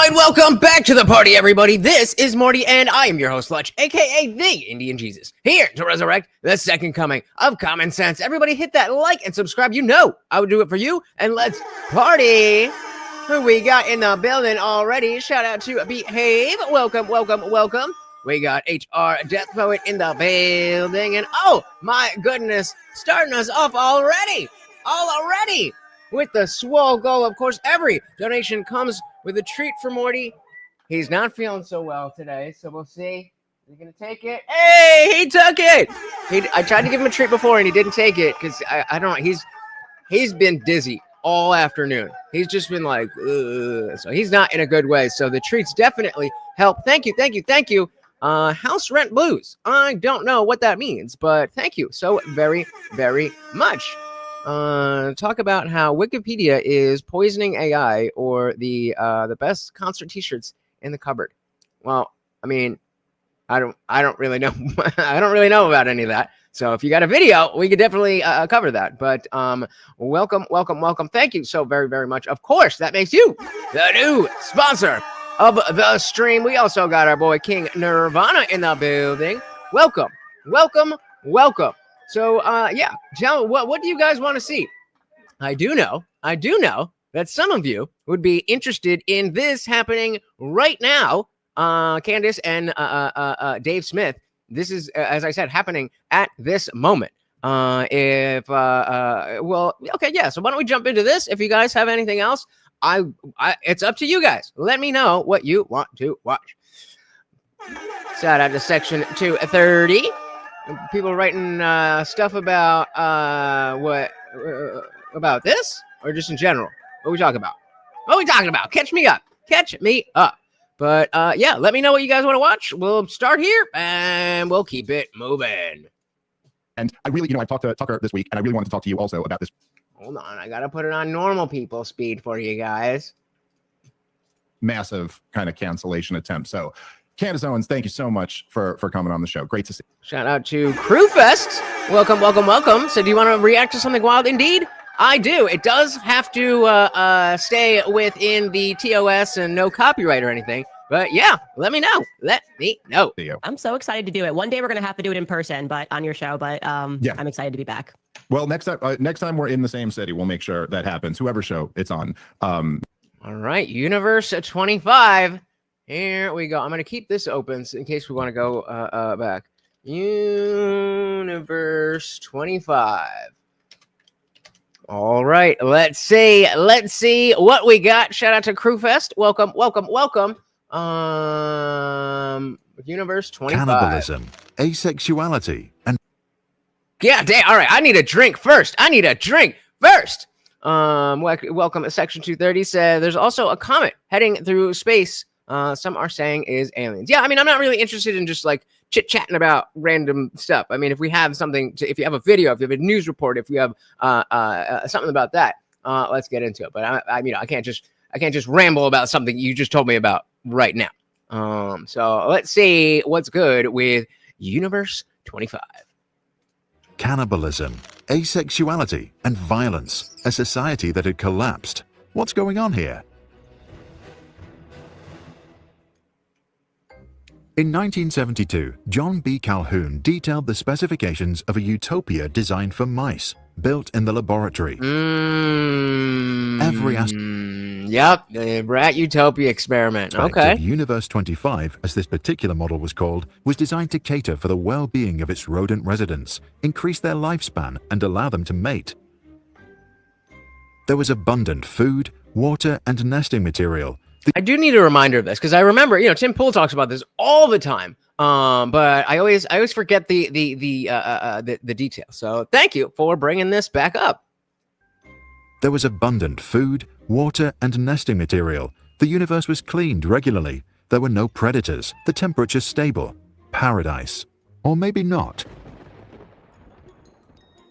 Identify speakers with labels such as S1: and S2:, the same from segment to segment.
S1: and welcome back to the party, everybody. This is Morty, and I am your host, Lutch, aka the Indian Jesus, here to resurrect the second coming of common sense. Everybody hit that like and subscribe. You know I would do it for you, and let's party. Who we got in the building already? Shout out to Behave. Welcome, welcome, welcome. We got HR Death Poet in the building, and oh my goodness, starting us off already with the swole goal. Of course, every donation comes with a treat for Morty. He's not feeling so well today, so we'll see. Is he gonna take it? Hey, he took it. I tried to give him a treat before, and he didn't take it because I don't know. He's been dizzy all afternoon. He's just been like, ugh. So he's not in a good way. So the treats definitely help. Thank you, thank you, thank you. House rent blues. I don't know what that means, but thank you so very, very much. Talk about how Wikipedia is poisoning AI, or the best concert T-shirts in the cupboard. Well, I mean, I don't really know. I don't really know about any of that. So if you got a video, we could definitely cover that. But welcome, welcome, welcome. Thank you so very, very much. Of course, that makes you the new sponsor of the stream. We also got our boy King Nirvana in the building. Welcome, welcome, welcome. So, yeah, tell what do you guys want to see? I do know that some of you would be interested in this happening right now. Candace and Dave Smith. This is, as I said, happening at this moment. Well, okay, yeah. So why don't we jump into this? If you guys have anything else, it's up to you guys. Let me know what you want to watch. Shout out to section 230. People writing stuff about about this, or just in general? What are we talking about? What are we talking about? Catch me up. Catch me up. But yeah, let me know what you guys want to watch. We'll start here, and we'll keep it moving.
S2: And I really, I talked to Tucker this week, and I really wanted to talk to you also about this.
S1: Hold on, I gotta put it on normal people speed for you guys.
S2: Massive kind of cancellation attempt. So, Candace Owens, thank you so much for coming on the show. Great to see you.
S1: Shout out to Crewfest. Welcome, welcome, welcome. So do you want to react to something wild? Indeed, I do. It does have to stay within the TOS and no copyright or anything. But yeah, let me know. Let me know.
S3: I'm so excited to do it. One day we're going to have to do it in person, but on your show. But yeah. I'm excited to be back.
S2: Well, next time we're in the same city, we'll make sure that happens. Whoever show it's on.
S1: All right, Universe 25. Here we go. I'm going to keep this open in case we want to go back. Universe 25. All right. Let's see what we got. Shout out to Crewfest. Welcome, welcome, welcome. Universe 25.
S4: Cannibalism, asexuality, and...
S1: Yeah, damn. All right. I need a drink first. Welcome. Section 230 said there's also a comet heading through space. Some are saying is aliens. Yeah, I mean, I'm not really interested in just like chit-chatting about random stuff. I mean, if we have something, if you have a video, if you have a news report, if you have something about that, let's get into it. But I can't just ramble about something you just told me about right now. So let's see what's good with Universe 25.
S4: Cannibalism, asexuality, and violence. A society that had collapsed. What's going on here? In 1972, John B. Calhoun detailed the specifications of a utopia designed for mice, built in the laboratory.
S1: Yep, the Rat Utopia experiment. Okay.
S4: Universe 25, as this particular model was called, was designed to cater for the well-being of its rodent residents, increase their lifespan, and allow them to mate. There was abundant food, water, and nesting material.
S1: I do need a reminder of this because I remember, Tim Pool talks about this all the time. But I always forget the detail. So thank you for bringing this back up.
S4: There was abundant food, water, and nesting material. The universe was cleaned regularly. There were no predators. The temperature stable. Paradise. Or maybe not.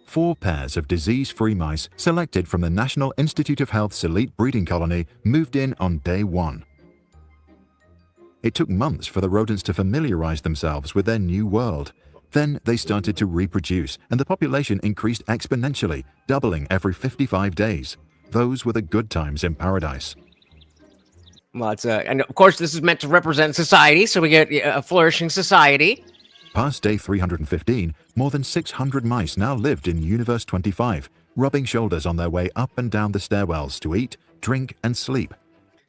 S4: 4 pairs of disease-free mice selected from the National Institute of Health's elite breeding colony moved in on day 1. It took months for the rodents to familiarize themselves with their new world. Then they started to reproduce, and the population increased exponentially, doubling every 55 days. Those were the good times in paradise.
S1: And of course, this is meant to represent society, so we get a flourishing society.
S4: Past day 315, more than 600 mice now lived in Universe 25, rubbing shoulders on their way up and down the stairwells to eat, drink, and sleep.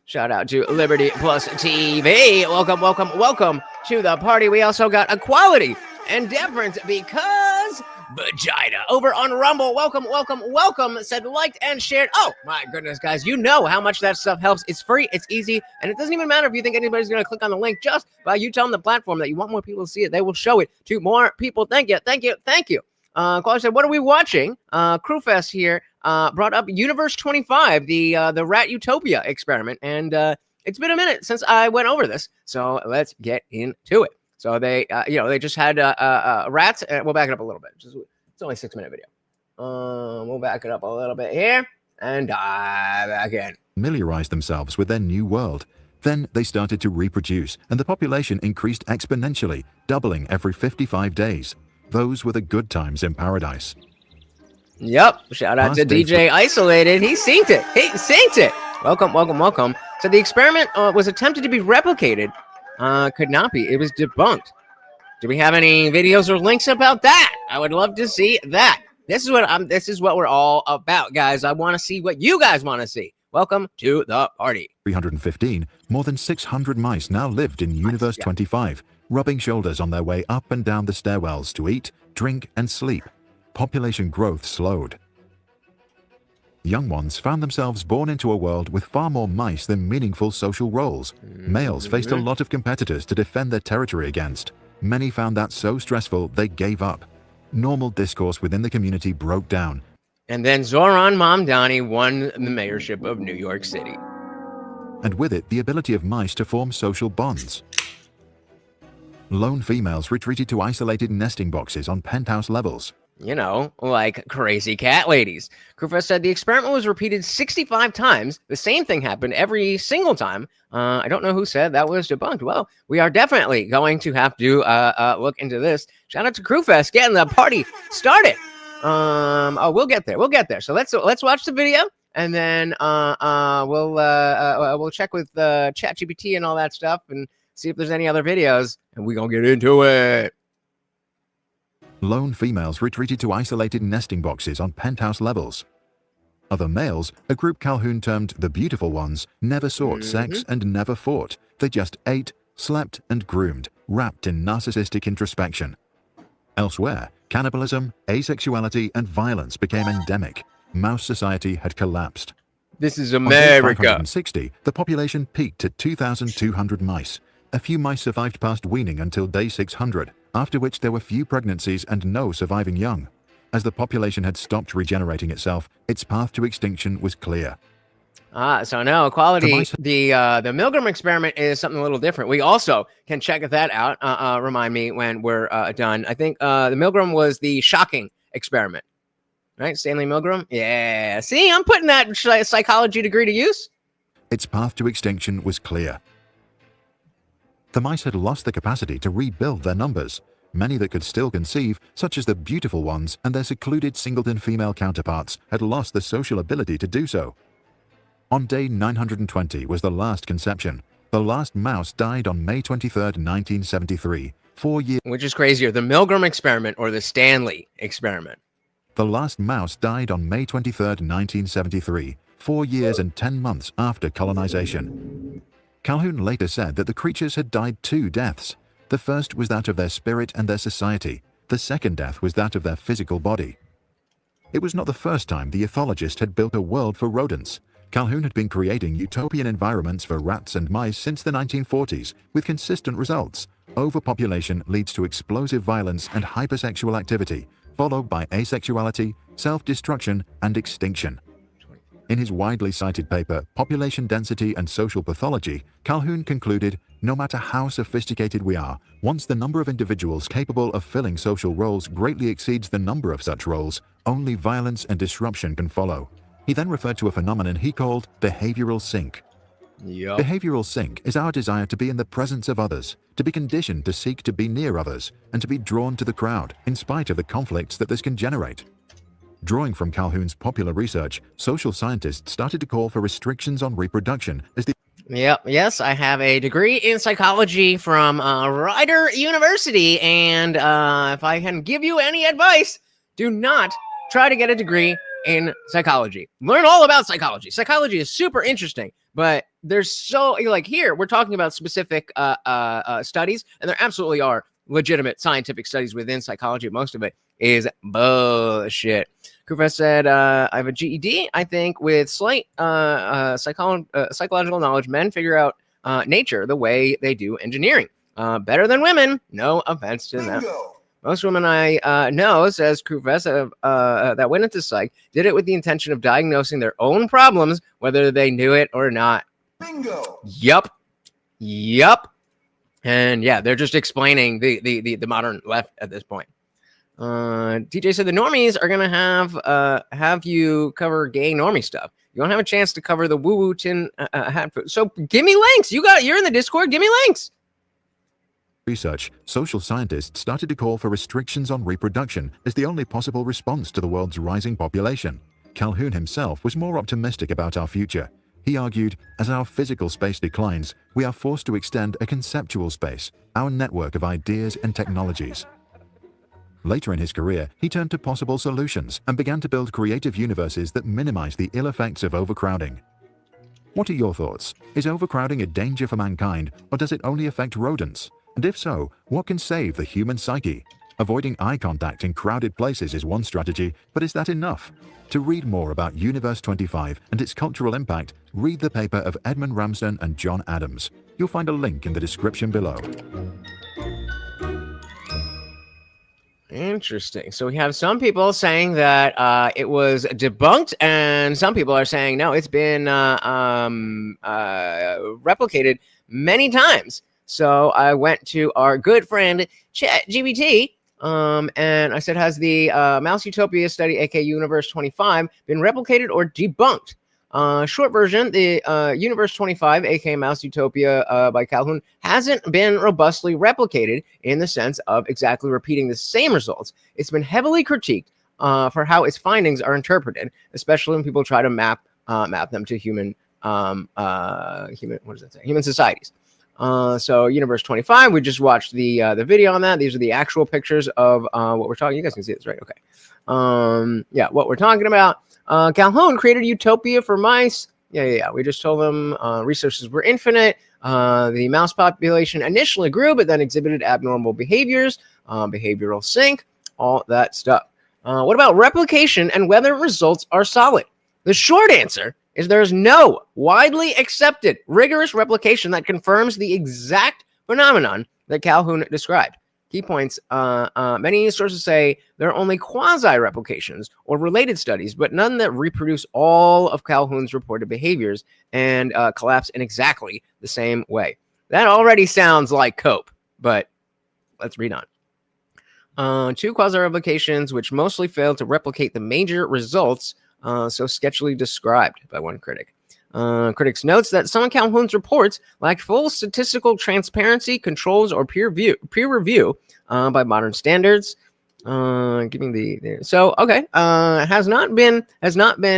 S1: Shout out to Liberty Plus TV. Welcome, welcome, welcome to the party. We also got equality and deference because vagina over on Rumble. Welcome, welcome, welcome. Said liked and shared. Oh my goodness, guys. You know how much that stuff helps. It's free, it's easy, and it doesn't even matter if you think anybody's going to click on the link. Just by you telling the platform that you want more people to see it, they will show it to more people. Thank you, thank you, thank you. Claude said, what are we watching? Crewfest here brought up Universe 25, the Rat Utopia experiment, and it's been a minute since I went over this, so let's get into it. So they, they just had rats. We'll back it up a little bit. It's only a 6-minute video. We'll back it up a little bit here and dive back in.
S4: Familiarized themselves with their new world. Then they started to reproduce, and the population increased exponentially, doubling every 55 days. Those were the good times in paradise.
S1: Yep. Shout out to DJ Isolated. He synced it. He synced it. Welcome, welcome, welcome. So the experiment was attempted to be replicated. Could not be. It was debunked. Do we have any videos or links about that? I would love to see that. This is what we're all about, guys. I want to see what you guys want to see. Welcome to the party.
S4: 315, more than 600 mice now lived in Universe 25, rubbing shoulders on their way up and down the stairwells to eat, drink, and sleep. Population growth slowed. Young ones found themselves born into a world with far more mice than meaningful social roles. Males faced a lot of competitors to defend their territory against. Many found that so stressful they gave up. Normal discourse within the community broke down.
S1: And then Zoran Mamdani won the mayorship of New York City.
S4: And with it, the ability of mice to form social bonds. Lone females retreated to isolated nesting boxes on penthouse levels.
S1: You know, like crazy cat ladies. Krufus said the experiment was repeated 65 times. The same thing happened every single time. I don't know who said that was debunked. Well, we are definitely going to have to look into this. Shout out to Crewfest getting the party started. We'll get there. We'll get there. So let's watch the video, and then we'll check with ChatGPT and all that stuff, and see if there's any other videos, and we're gonna get into it.
S4: Lone females retreated to isolated nesting boxes on penthouse levels. Other males, a group Calhoun termed the beautiful ones, never sought sex and never fought. They just ate, slept, and groomed, wrapped in narcissistic introspection. Elsewhere, cannibalism, asexuality, and violence became endemic. Mouse society had collapsed.
S1: This is America.
S4: On day 560, the population peaked at 2,200 mice. A few mice survived past weaning until day 600, after which there were few pregnancies and no surviving young. As the population had stopped regenerating itself, its path to extinction was clear.
S1: So no, equality. The Milgram experiment is something a little different. We also can check that out. Remind me when we're done. I think the Milgram was the shocking experiment. Right? Stanley Milgram? Yeah. See, I'm putting that psychology degree to use.
S4: Its path to extinction was clear. The mice had lost the capacity to rebuild their numbers. Many that could still conceive, such as the beautiful ones and their secluded singleton female counterparts, had lost the social ability to do so. On day 920 was the last conception. The last mouse died on May 23rd, 1973, 4 years...
S1: Which is crazier, the Milgram experiment or the Stanley experiment?
S4: The last mouse died on May 23rd, 1973, 4 years and 10 months after colonization. Calhoun later said that the creatures had died 2 deaths. The first was that of their spirit and their society. The second death was that of their physical body. It was not the first time the ethologist had built a world for rodents. Calhoun had been creating utopian environments for rats and mice since the 1940s, with consistent results. Overpopulation leads to explosive violence and hypersexual activity, followed by asexuality, self-destruction, and extinction. In his widely cited paper, Population Density and Social Pathology, Calhoun concluded, no matter how sophisticated we are, once the number of individuals capable of filling social roles greatly exceeds the number of such roles, only violence and disruption can follow. He then referred to a phenomenon he called behavioral sink.
S1: Yep.
S4: Behavioral sink is our desire to be in the presence of others, to be conditioned to seek to be near others, and to be drawn to the crowd, in spite of the conflicts that this can generate. Drawing from Calhoun's popular research, social scientists started to call for restrictions on reproduction as the...
S1: Yep. Yes, I have a degree in psychology from Rider University, and if I can give you any advice, do not try to get a degree in psychology. Learn all about psychology. Psychology is super interesting, but there's so like here we're talking about specific studies, and there absolutely are legitimate scientific studies within psychology. Most of it is bullshit. Kufa said, I have a GED. I think with slight psychological knowledge, men figure out nature the way they do engineering. Better than women. No offense to them. Most women I know, says Kufa, that went into psych did it with the intention of diagnosing their own problems, whether they knew it or not.
S5: Bingo.
S1: Yup. And yeah, they're just explaining the modern left at this point. TJ said the normies are gonna have you cover gay normie stuff. You don't have a chance to cover the woo woo tin hat food. So give me links. You're in the Discord. Give me links.
S4: Research, social scientists started to call for restrictions on reproduction as the only possible response to the world's rising population. Calhoun himself was more optimistic about our future. He argued, as our physical space declines, we are forced to extend a conceptual space, our network of ideas and technologies. Later in his career, he turned to possible solutions and began to build creative universes that minimize the ill effects of overcrowding. What are your thoughts? Is overcrowding a danger for mankind, or does it only affect rodents? And if so, what can save the human psyche? Avoiding eye contact in crowded places is one strategy, but is that enough? To read more about Universe 25 and its cultural impact, read the paper of Edmund Ramsden and John Adams. You'll find a link in the description below.
S1: Interesting. So we have some people saying that it was debunked, and some people are saying no, it's been replicated many times. So I went to our good friend ChatGPT, and I said, has the Mouse Utopia study, aka Universe 25, been replicated or debunked? Short version, the Universe 25, aka Mouse Utopia by Calhoun, hasn't been robustly replicated in the sense of exactly repeating the same results. It's been heavily critiqued for how its findings are interpreted, especially when people try to map them to human societies. So Universe 25, we just watched the video on that. These are the actual pictures of what we're talking. You guys can see this, right? Okay. Yeah, what we're talking about. Calhoun created utopia for mice. Yeah. We just told them resources were infinite. The mouse population initially grew, but then exhibited abnormal behaviors, behavioral sync, all that stuff. What about replication and whether results are solid? The short answer is there is no widely accepted rigorous replication that confirms the exact phenomenon that Calhoun described. Key points, many sources say there are only quasi-replications or related studies, but none that reproduce all of Calhoun's reported behaviors and collapse in exactly the same way. That already sounds like cope, but let's read on. Two quasi-replications which mostly failed to replicate the major results, so sketchily described by one critic. Critics notes that some of Calhoun's reports lack full statistical transparency, controls, or peer review by modern standards. Has not been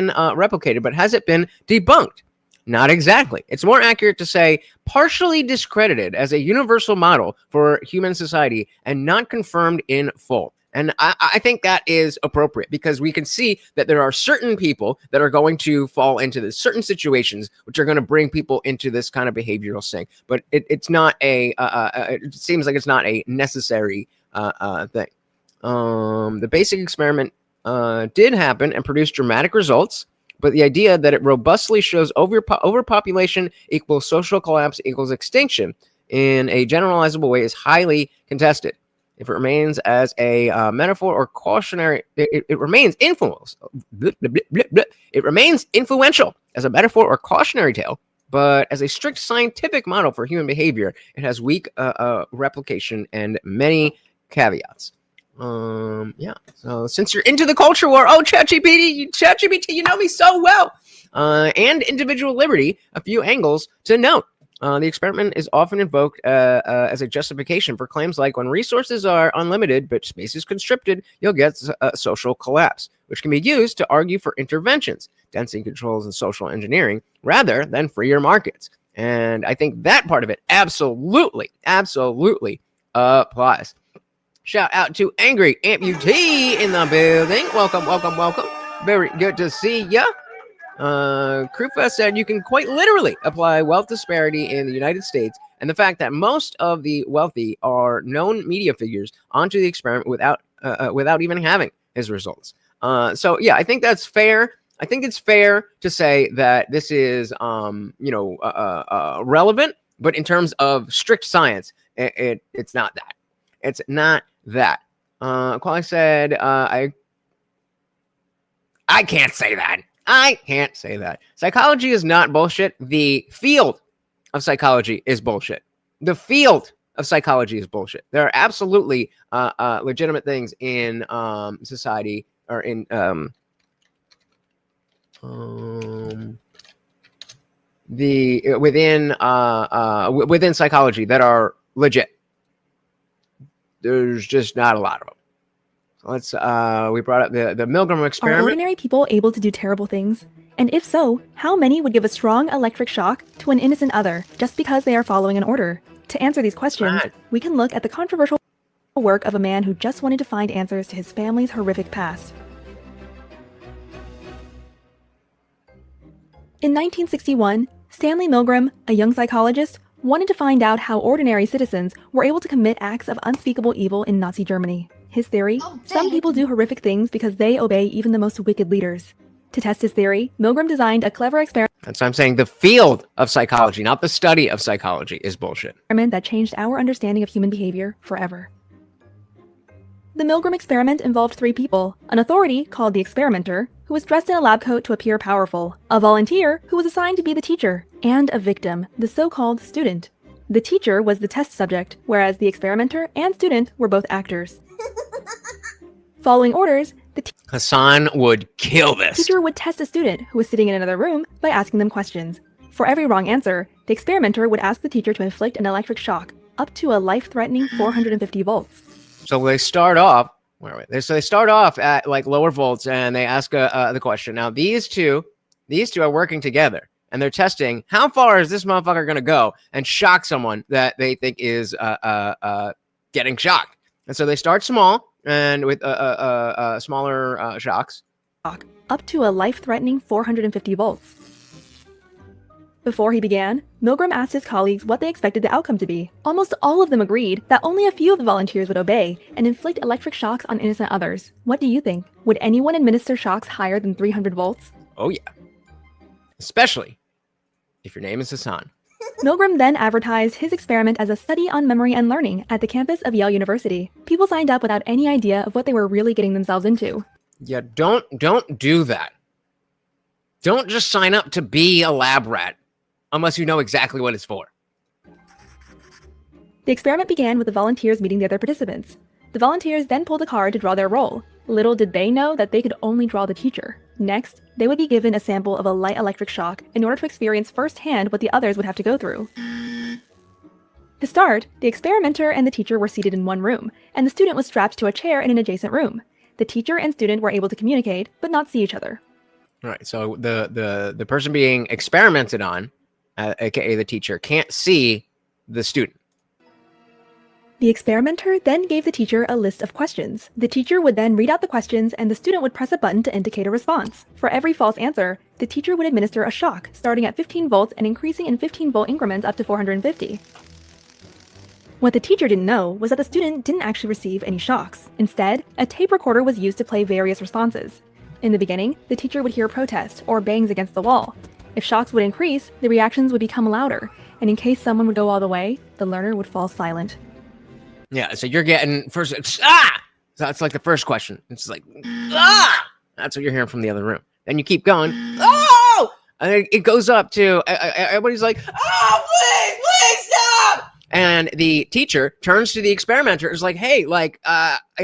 S1: replicated, but has it been debunked? Not exactly. It's more accurate to say partially discredited as a universal model for human society and not confirmed in full. And I think that is appropriate because we can see that there are certain people that are going to fall into this, certain situations which are going to bring people into this kind of behavioral sync. But it's not it seems like it's not a necessary thing. The basic experiment did happen and produced dramatic results, but the idea that it robustly shows overpopulation equals social collapse equals extinction in a generalizable way is highly contested. If it remains as a metaphor or cautionary, it remains influential. It remains influential as a metaphor or cautionary tale, but as a strict scientific model for human behavior, it has weak replication and many caveats. Yeah. So since you're into the culture war, ChatGPT, you know me so well. And individual liberty, a few angles to note. The experiment is often invoked as a justification for claims like when resources are unlimited but space is constricted, you'll get a social collapse, which can be used to argue for interventions, density controls, and social engineering rather than freer markets. And I think that part of it absolutely applies. Shout out to Angry Amputee in the building. Welcome. Very good to see ya. Krufa said you can quite literally apply wealth disparity in the United States and the fact that most of the wealthy are known media figures onto the experiment without even having his results. So yeah, I think that's fair. I think it's fair to say that this is relevant, but in terms of strict science, it's not that. It's not that. Quali said I can't say that. I can't say that. Psychology is not bullshit. The field of psychology is bullshit. The field of psychology is bullshit. There are absolutely legitimate things in society or in within psychology that are legit. There's just not a lot of them. Let's we brought up the Milgram experiment.
S5: Are ordinary people able to do terrible things? And if so, how many would give a strong electric shock to an innocent other just because they are following an order? To answer these questions, we can look at the controversial work of a man who just wanted to find answers to his family's horrific past. In 1961, Stanley Milgram, a young psychologist, wanted to find out how ordinary citizens were able to commit acts of unspeakable evil in Nazi Germany. His theory, some people do horrific things because they obey even the most wicked leaders. To test his theory, Milgram designed a clever experiment.
S1: That's what I'm saying. The field of psychology, not the study of psychology, is bullshit.
S5: That changed our understanding of human behavior forever. The Milgram experiment involved 3 people: an authority, called the experimenter, who was dressed in a lab coat to appear powerful, a volunteer, who was assigned to be the teacher, and a victim, the so-called student. The teacher was the test subject, whereas the experimenter and student were both actors. Following orders, the
S1: Hassan would kill this.
S5: teacher would test a student who was sitting in another room by asking them questions. For every wrong answer, the experimenter would ask the teacher to inflict an electric shock, up to a life-threatening 450 volts.
S1: So they start off, they start off at like lower volts, and they ask the question. Now these two are working together, and they're testing how far is this motherfucker gonna go and shock someone that they think is getting shocked. And so they start small and with smaller shocks.
S5: Up to a life-threatening 450 volts. Before he began, Milgram asked his colleagues what they expected the outcome to be. Almost all of them agreed that only a few of the volunteers would obey and inflict electric shocks on innocent others. What do you think? Would anyone administer shocks higher than 300 volts?
S1: Oh yeah. Especially if your name is Hassan.
S5: Milgram then advertised his experiment as a study on memory and learning at the campus of Yale University. People signed up without any idea of what they were really getting themselves into.
S1: Yeah, don't do that. Don't just sign up to be a lab rat unless you know exactly what it's for.
S5: The experiment began with the volunteers meeting the other participants. The volunteers then pulled a card to draw their role. Little did they know that they could only draw the teacher. Next, they would be given a sample of a light electric shock in order to experience firsthand what the others would have to go through. To start, the experimenter and the teacher were seated in one room, and the student was strapped to a chair in an adjacent room. The teacher and student were able to communicate, but not see each other.
S1: All right, so the person being experimented on, aka the teacher, can't see the student.
S5: The experimenter then gave the teacher a list of questions. The teacher would then read out the questions, and the student would press a button to indicate a response. For every false answer, the teacher would administer a shock, starting at 15 volts and increasing in 15-volt increments up to 450. What the teacher didn't know was that the student didn't actually receive any shocks. Instead, a tape recorder was used to play various responses. In the beginning, the teacher would hear protest or bangs against the wall. If shocks would increase, the reactions would become louder, and in case someone would go all the way, the learner would fall silent.
S1: Yeah, so you're getting first, ah! So that's like the first question. It's like, ah! That's what you're hearing from the other room. Then you keep going, oh! And it goes up to, everybody's like, oh, please stop! And the teacher turns to the experimenter, is like, hey, like,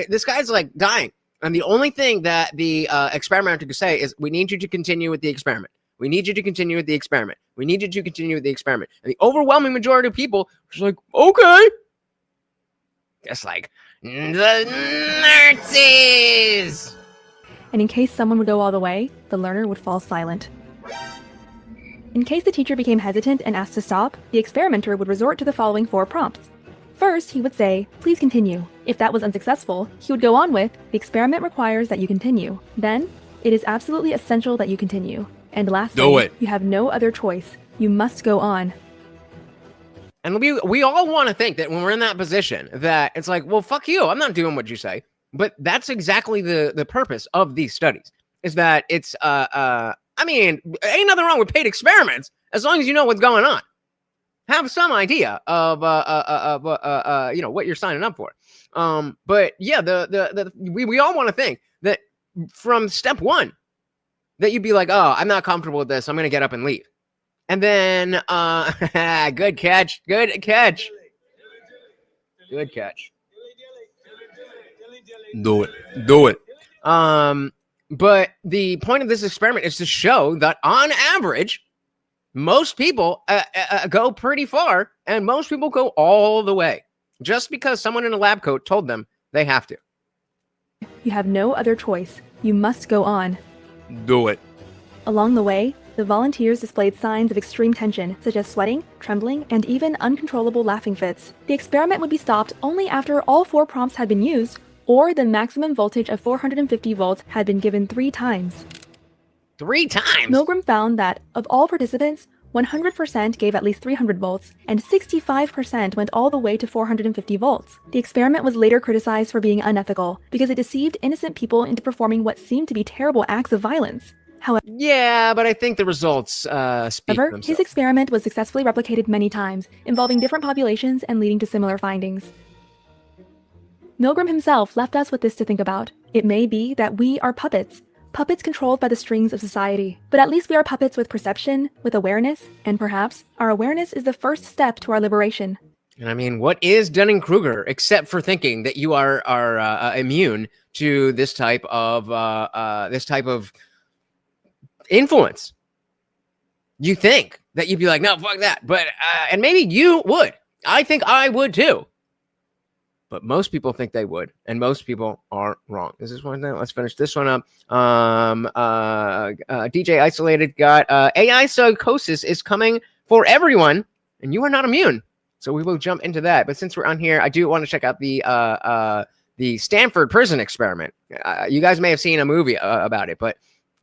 S1: this guy's like dying. And the only thing that the experimenter could say is, we need you to continue with the experiment. We need you to continue with the experiment. We need you to continue with the experiment. And the overwhelming majority of people are like, okay. Just like, the Nazis!
S5: And in case someone would go all the way, the learner would fall silent. In case the teacher became hesitant and asked to stop, the experimenter would resort to the following 4 prompts. First, he would say, "Please continue." If that was unsuccessful, he would go on with, "The experiment requires that you continue." Then, "It is absolutely essential that you continue." And lastly,
S1: Do it.
S5: "You have no other choice. You must go on."
S1: And we all want to think that when we're in that position, that it's like, well, fuck you. I'm not doing what you say. But that's exactly the purpose of these studies, is that it's, I mean, ain't nothing wrong with paid experiments as long as you know what's going on. Have some idea of you know, what you're signing up for. But yeah, we all want to think that from step 1 that you'd be like, oh, I'm not comfortable with this. I'm going to get up and leave. And then, good catch. Good catch. Good catch. Do it. But the point of this experiment is to show that on average, most people go pretty far, and most people go all the way just because someone in a lab coat told them they have to.
S5: You have no other choice. You must go on.
S1: Do it.
S5: Along the way, the volunteers displayed signs of extreme tension, such as sweating, trembling, and even uncontrollable laughing fits. The experiment would be stopped only after all 4 prompts had been used, or the maximum voltage of 450 volts had been given 3 times.
S1: 3 times?
S5: Milgram found that, of all participants, 100% gave at least 300 volts, and 65% went all the way to 450 volts. The experiment was later criticized for being unethical, because it deceived innocent people into performing what seemed to be terrible acts of violence.
S1: Yeah, but I think the results speak for
S5: However,
S1: themselves.
S5: his experiment was successfully replicated many times, involving different populations and leading to similar findings. Milgram himself left us with this to think about. It may be that we are puppets controlled by the strings of society. But at least we are puppets with perception, with awareness, and perhaps our awareness is the first step to our liberation.
S1: And I mean, what is Dunning-Kruger except for thinking that you are immune to this type of influence? You think that you'd be like, no, fuck that. But and maybe you would. I think I would too. But most people think they would, and most people are wrong. Is this one thing? Let's finish this one up. DJ Isolated got AI psychosis is coming for everyone, and you are not immune. So we will jump into that. But since we're on here, I do want to check out the Stanford prison experiment. You guys may have seen a movie about it, but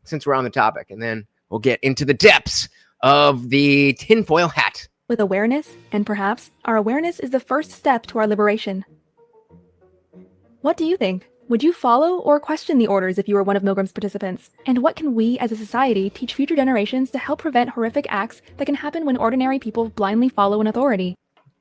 S1: since we're on the topic, and then we'll get into the depths of the tinfoil hat.
S5: With awareness, and perhaps our awareness is the first step to our liberation. What do you think? Would you follow or question the orders if you were one of Milgram's participants? And what can we as a society teach future generations to help prevent horrific acts that can happen when ordinary people blindly follow an authority?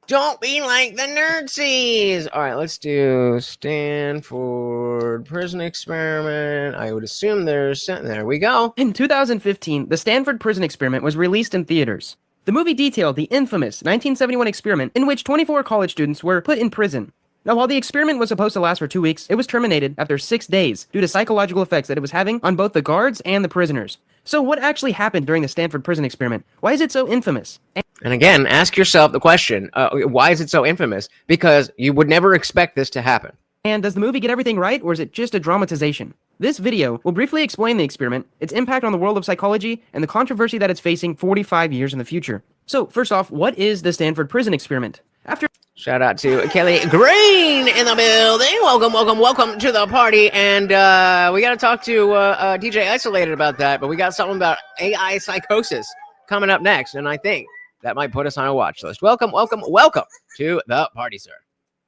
S1: Don't be like the nerdsies. All right, let's do Stanford prison experiment. I would assume there we go.
S6: In 2015, the Stanford prison experiment was released in theaters. The movie detailed the infamous 1971 experiment in which 24 college students were put in prison. Now, while the experiment was supposed to last for 2 weeks, it was terminated after 6 days due to psychological effects that it was having on both the guards and the prisoners. So what actually happened during the Stanford prison experiment? Why is it so infamous?
S1: And again, ask yourself the question, why is it so infamous? Because you would never expect this to happen.
S6: And does the movie get everything right, or is it just a dramatization? This video will briefly explain the experiment, its impact on the world of psychology, and the controversy that it's facing 45 years in the future. So, first off, what is the Stanford prison experiment?
S1: Shout out to Kelly Green in the building. Welcome to the party. And we got to talk to DJ Isolated about that, but we got something about AI psychosis coming up next, and I think that might put us on a watch list. Welcome to the party, sir.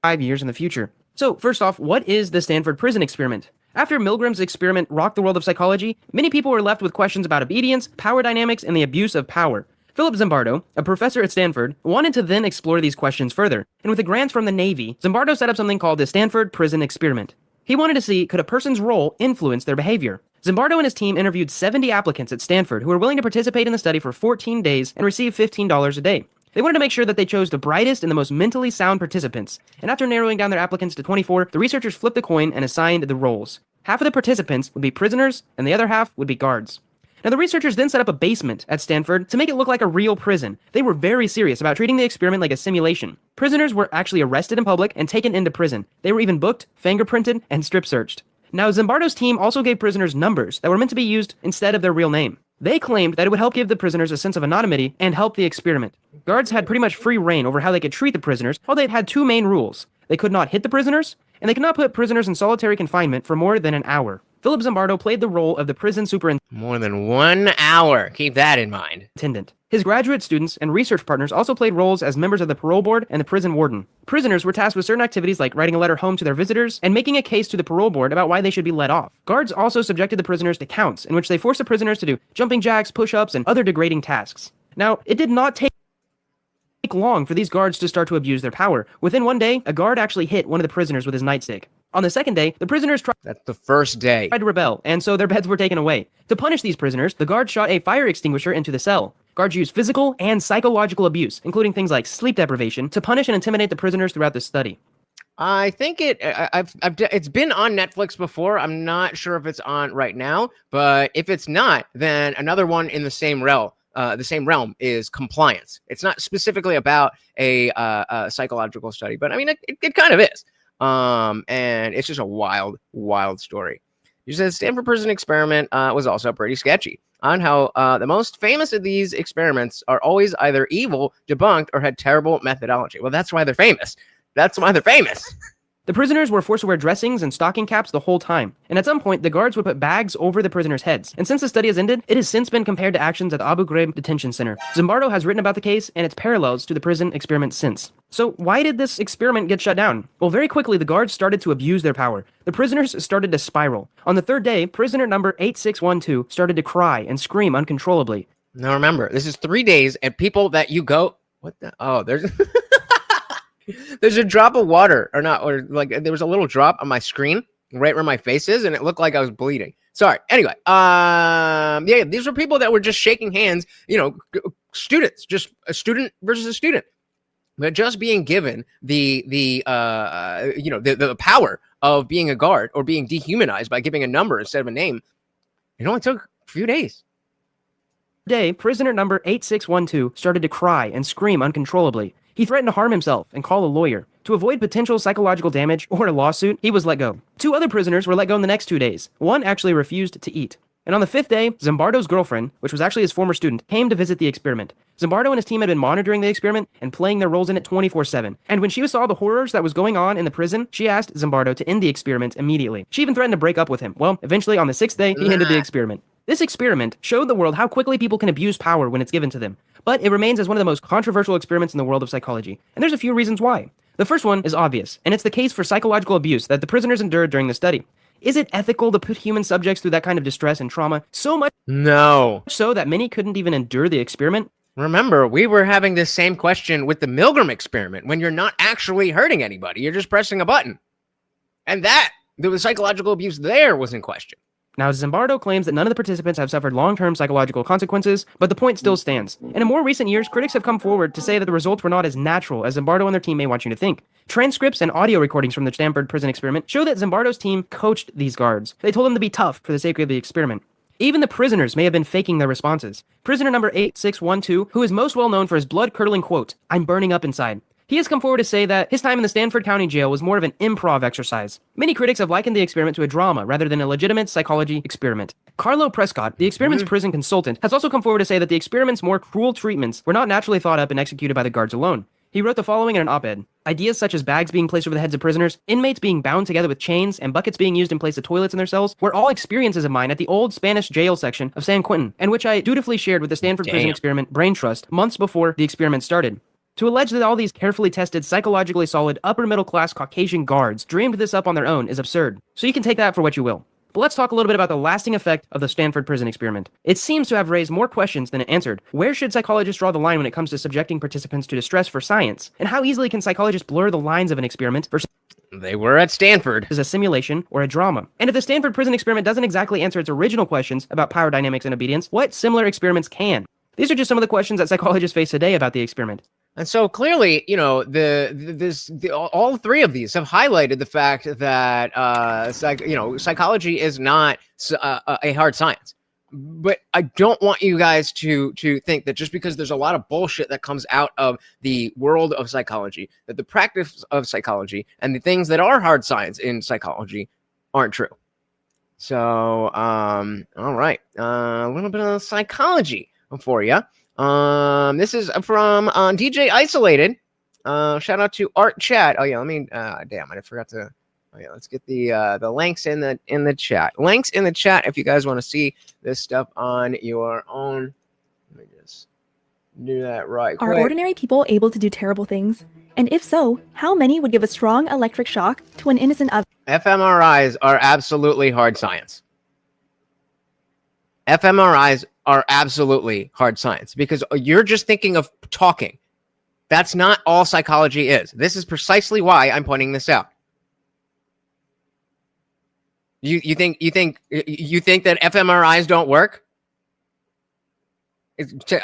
S6: 5 years in the future. So, first off, what is the Stanford prison experiment? After Milgram's experiment rocked the world of psychology, many people were left with questions about obedience, power dynamics, and the abuse of power. Philip Zimbardo, a professor at Stanford, wanted to then explore these questions further, and with a grant from the Navy, Zimbardo set up something called the Stanford Prison Experiment. He wanted to see, could a person's role influence their behavior? Zimbardo and his team interviewed 70 applicants at Stanford who were willing to participate in the study for 14 days and receive $15 a day. They wanted to make sure that they chose the brightest and the most mentally sound participants, and after narrowing down their applicants to 24, the researchers flipped the coin and assigned the roles. Half of the participants would be prisoners, and the other half would be guards. Now, the researchers then set up a basement at Stanford to make it look like a real prison. They were very serious about treating the experiment like a simulation. Prisoners were actually arrested in public and taken into prison. They were even booked, fingerprinted, and strip searched. Now, Zimbardo's team also gave prisoners numbers that were meant to be used instead of their real name. They claimed that it would help give the prisoners a sense of anonymity and help the experiment. Guards had pretty much free reign over how they could treat the prisoners, while they had two main rules. They could not hit the prisoners, and they could not put prisoners in solitary confinement for more than an hour. Philip Zimbardo played the role of the prison superintendent.
S1: More than 1 hour. Keep that in mind.
S6: His graduate students and research partners also played roles as members of the parole board and the prison warden. Prisoners were tasked with certain activities like writing a letter home to their visitors and making a case to the parole board about why they should be let off. Guards also subjected the prisoners to counts, in which they forced the prisoners to do jumping jacks, push-ups, and other degrading tasks. Now, it did not take long for these guards to start to abuse their power. Within one day, a guard actually hit one of the prisoners with his nightstick. On the second day, the prisoners
S1: That's the first day.
S6: tried to rebel, and so their beds were taken away. To punish these prisoners, the guards shot a fire extinguisher into the cell. Guards used physical and psychological abuse, including things like sleep deprivation, to punish and intimidate the prisoners throughout the study.
S1: I think it's been on Netflix before. I'm not sure if it's on right now, but if it's not, then another one in the same realm. The same realm is Compliance. It's not specifically about a psychological study, but I mean, it kind of is. And it's just a wild story. You said Stanford Prison Experiment was also pretty sketchy on how the most famous of these experiments are always either evil, debunked, or had terrible methodology. Well, that's why they're famous. That's why they're famous.
S6: The prisoners were forced to wear dressings and stocking caps the whole time, and at some point, the guards would put bags over the prisoners' heads. And since the study has ended, it has since been compared to actions at the Abu Ghraib detention center. Zimbardo has written about the case and its parallels to the prison experiment since. So why did this experiment get shut down? Well, very quickly, the guards started to abuse their power. The prisoners started to spiral. On the third day, prisoner number 8612 started to cry and scream uncontrollably.
S1: Now remember, this is 3 days, and people that you go, what the? Oh, there's... There's a drop of water, or not, or like there was a little drop on my screen right where my face is, and it looked like I was bleeding. Sorry. Anyway, yeah, these were people that were just shaking hands, students, just a student versus a student, but just being given the power of being a guard or being dehumanized by giving a number instead of a name. It only took a few days.
S6: Day, prisoner number 8612 started to cry and scream uncontrollably. He threatened to harm himself and call a lawyer. To avoid potential psychological damage or a lawsuit, he was let go. 2 other prisoners were let go in the next 2 days. One actually refused to eat. And on the 5th day, Zimbardo's girlfriend, which was actually his former student, came to visit the experiment. Zimbardo and his team had been monitoring the experiment and playing their roles in it 24/7. And when she saw the horrors that was going on in the prison, she asked Zimbardo to end the experiment immediately. She even threatened to break up with him. Well, eventually on the 6th day, he ended the experiment. This experiment showed the world how quickly people can abuse power when it's given to them. But it remains as one of the most controversial experiments in the world of psychology. And there's a few reasons why. The first one is obvious, and it's the case for psychological abuse that the prisoners endured during the study. Is it ethical to put human subjects through that kind of distress and trauma? So much
S1: No.
S6: so that many couldn't even endure the experiment?
S1: Remember, we were having this same question with the Milgram experiment when you're not actually hurting anybody. You're just pressing a button. And the psychological abuse there was in question.
S6: Now, Zimbardo claims that none of the participants have suffered long-term psychological consequences, but the point still stands. And in more recent years, critics have come forward to say that the results were not as natural as Zimbardo and their team may want you to think. Transcripts and audio recordings from the Stanford prison experiment show that Zimbardo's team coached these guards. They told them to be tough for the sake of the experiment. Even the prisoners may have been faking their responses. Prisoner number 8612, who is most well known for his blood-curdling quote, "I'm burning up inside." He has come forward to say that his time in the Stanford County Jail was more of an improv exercise. Many critics have likened the experiment to a drama rather than a legitimate psychology experiment. Carlo Prescott, the experiment's prison consultant, has also come forward to say that the experiment's more cruel treatments were not naturally thought up and executed by the guards alone. He wrote the following in an op-ed. Ideas such as bags being placed over the heads of prisoners, inmates being bound together with chains, and buckets being used in place of toilets in their cells were all experiences of mine at the old Spanish jail section of San Quentin, and which I dutifully shared with the Stanford Prison Experiment Brain Trust months before the experiment started. To allege that all these carefully tested, psychologically solid, upper-middle-class Caucasian guards dreamed this up on their own is absurd. So you can take that for what you will. But let's talk a little bit about the lasting effect of the Stanford prison experiment. It seems to have raised more questions than it answered. Where should psychologists draw the line when it comes to subjecting participants to distress for science? And how easily can psychologists blur the lines of an experiment versus
S1: They were at Stanford.
S6: a simulation or a drama? And if the Stanford prison experiment doesn't exactly answer its original questions about power dynamics and obedience, what similar experiments can? These are just some of the questions that psychologists face today about the experiment.
S1: And so clearly, all 3 of these have highlighted the fact that psychology is not a hard science. But I don't want you guys to think that just because there's a lot of bullshit that comes out of the world of psychology, that the practice of psychology and the things that are hard science in psychology aren't true. So, all right. A little bit of psychology for you. This is from DJ Isolated. Shout out to Art Chat. Oh yeah, let me. Damn, I forgot to. Oh yeah, let's get the links in the chat. Links in the chat if you guys want to see this stuff on your own. Let me just do that right quick.
S5: Are ordinary people able to do terrible things? And if so, how many would give a strong electric shock to an innocent oven?
S1: fMRIs are absolutely hard science. fMRIs are absolutely hard science because you're just thinking of talking. That's not all psychology is. This is precisely why I'm pointing this out. You think that fMRIs don't work?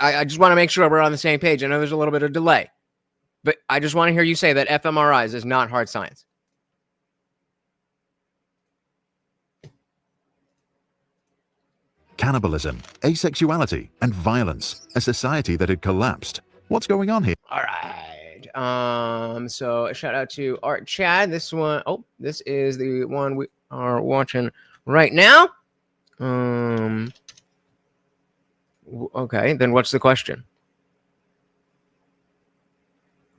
S1: I just want to make sure we're on the same page. I know there's a little bit of delay, but I just want to hear you say that fMRIs is not hard science.
S4: Cannibalism, asexuality, and violence. A society that had collapsed. What's going on here?
S1: All right. So shout out to Art Chad. This one, this is the one we are watching right now. Okay, then what's the question?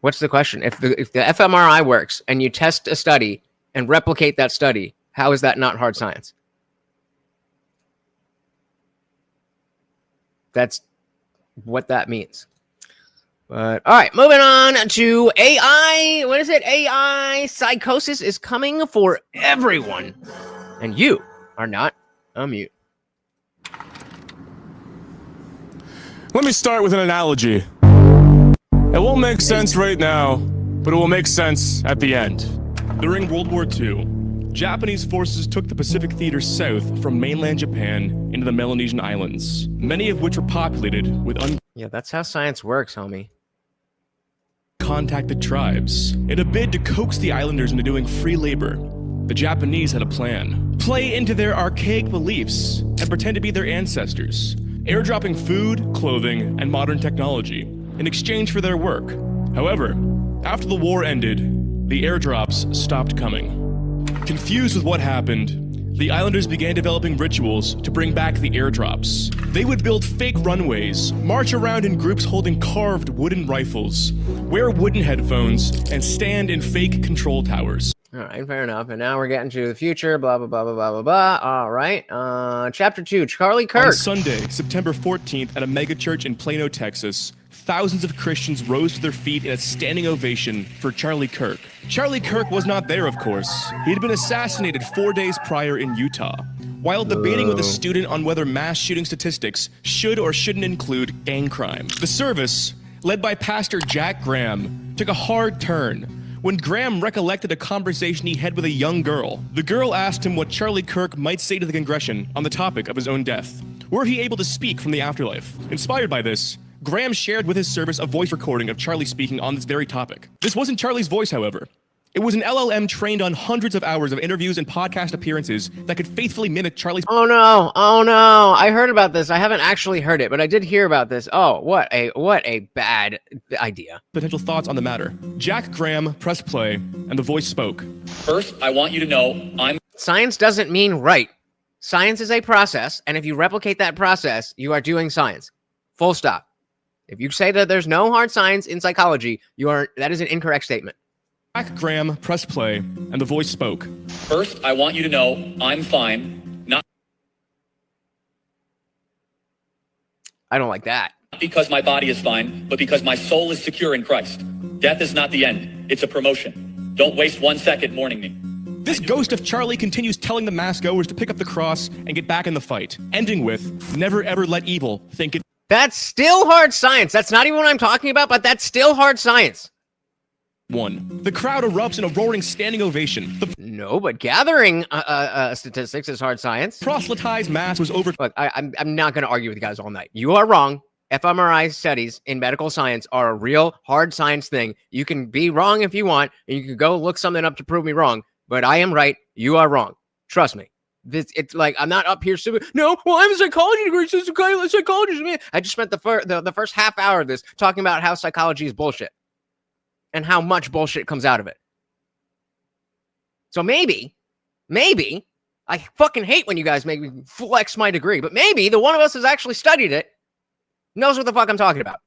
S1: What's the question? If the fMRI works and you test a study and replicate that study, how is that not hard science? That's what that means. But all right, moving on to AI. What is it? AI psychosis is coming for everyone, and you are not on mute.
S7: Let me start with an analogy. It won't make sense right now, but it will make sense at the end. During World War II, Japanese forces took the Pacific theater south from mainland Japan into the Melanesian islands, many of which were populated with
S1: Yeah, that's how science works, homie.
S7: Contacted tribes. In a bid to coax the islanders into doing free labor, the Japanese had a plan. Play into their archaic beliefs and pretend to be their ancestors, airdropping food, clothing, and modern technology in exchange for their work. However, after the war ended, the airdrops stopped coming. Confused with what happened, the islanders began developing rituals to bring back the airdrops. They would build fake runways, march around in groups holding carved wooden rifles, wear wooden headphones, and stand in fake control towers.
S1: All right, fair enough. And now we're getting to the future, blah, blah, blah, blah, blah, blah, blah. All right. Chapter 2, Charlie Kirk.
S7: On Sunday, September 14th, at a megachurch in Plano, Texas, thousands of Christians rose to their feet in a standing ovation for Charlie Kirk. Charlie Kirk was not there, of course. He had been assassinated 4 days prior in Utah, while debating with a student on whether mass shooting statistics should or shouldn't include gang crime. The service, led by Pastor Jack Graham, took a hard turn when Graham recollected a conversation he had with a young girl. The girl asked him what Charlie Kirk might say to the congregation on the topic of his own death. Were he able to speak from the afterlife? Inspired by this, Graham shared with his service a voice recording of Charlie speaking on this very topic. This wasn't Charlie's voice, however. It was an LLM trained on hundreds of hours of interviews and podcast appearances that could faithfully mimic Charlie's.
S1: Oh no! I heard about this. I haven't actually heard it, but I did hear about this. Oh, what a bad idea.
S7: Potential thoughts on the matter. Jack Graham pressed play, and the voice spoke.
S8: First, I want you to know
S1: Science doesn't mean right. Science is a process, and if you replicate that process, you are doing science. Full stop. If you say that there's no hard science in psychology, that is an incorrect statement.
S7: Jack Graham pressed play, and the voice spoke.
S8: First, I want you to know I'm fine, not
S1: I don't like that.
S8: because my body is fine, but because my soul is secure in Christ. Death is not the end, it's a promotion. Don't waste 1 second mourning me.
S7: This ghost of Charlie continues telling the mass goers to pick up the cross and get back in the fight, ending with, never ever let evil think it.
S1: That's still hard science. That's not even what I'm talking about, but that's still hard science.
S7: 1. The crowd erupts in a roaring standing ovation. The
S1: No, but gathering statistics is hard science.
S7: proselytized mass was over.
S1: Look, I'm not going to argue with you guys all night. You are wrong. fMRI studies in medical science are a real hard science thing. You can be wrong if you want, and you can go look something up to prove me wrong, but I am right. You are wrong. Trust me. It's like I'm not up here stupid. No, well, I'm a psychology degree. So psychologist. I just spent the first half hour of this talking about how psychology is bullshit and how much bullshit comes out of it. So maybe I fucking hate when you guys make me flex my degree, but maybe the one of us has actually studied it, knows what the fuck I'm talking about.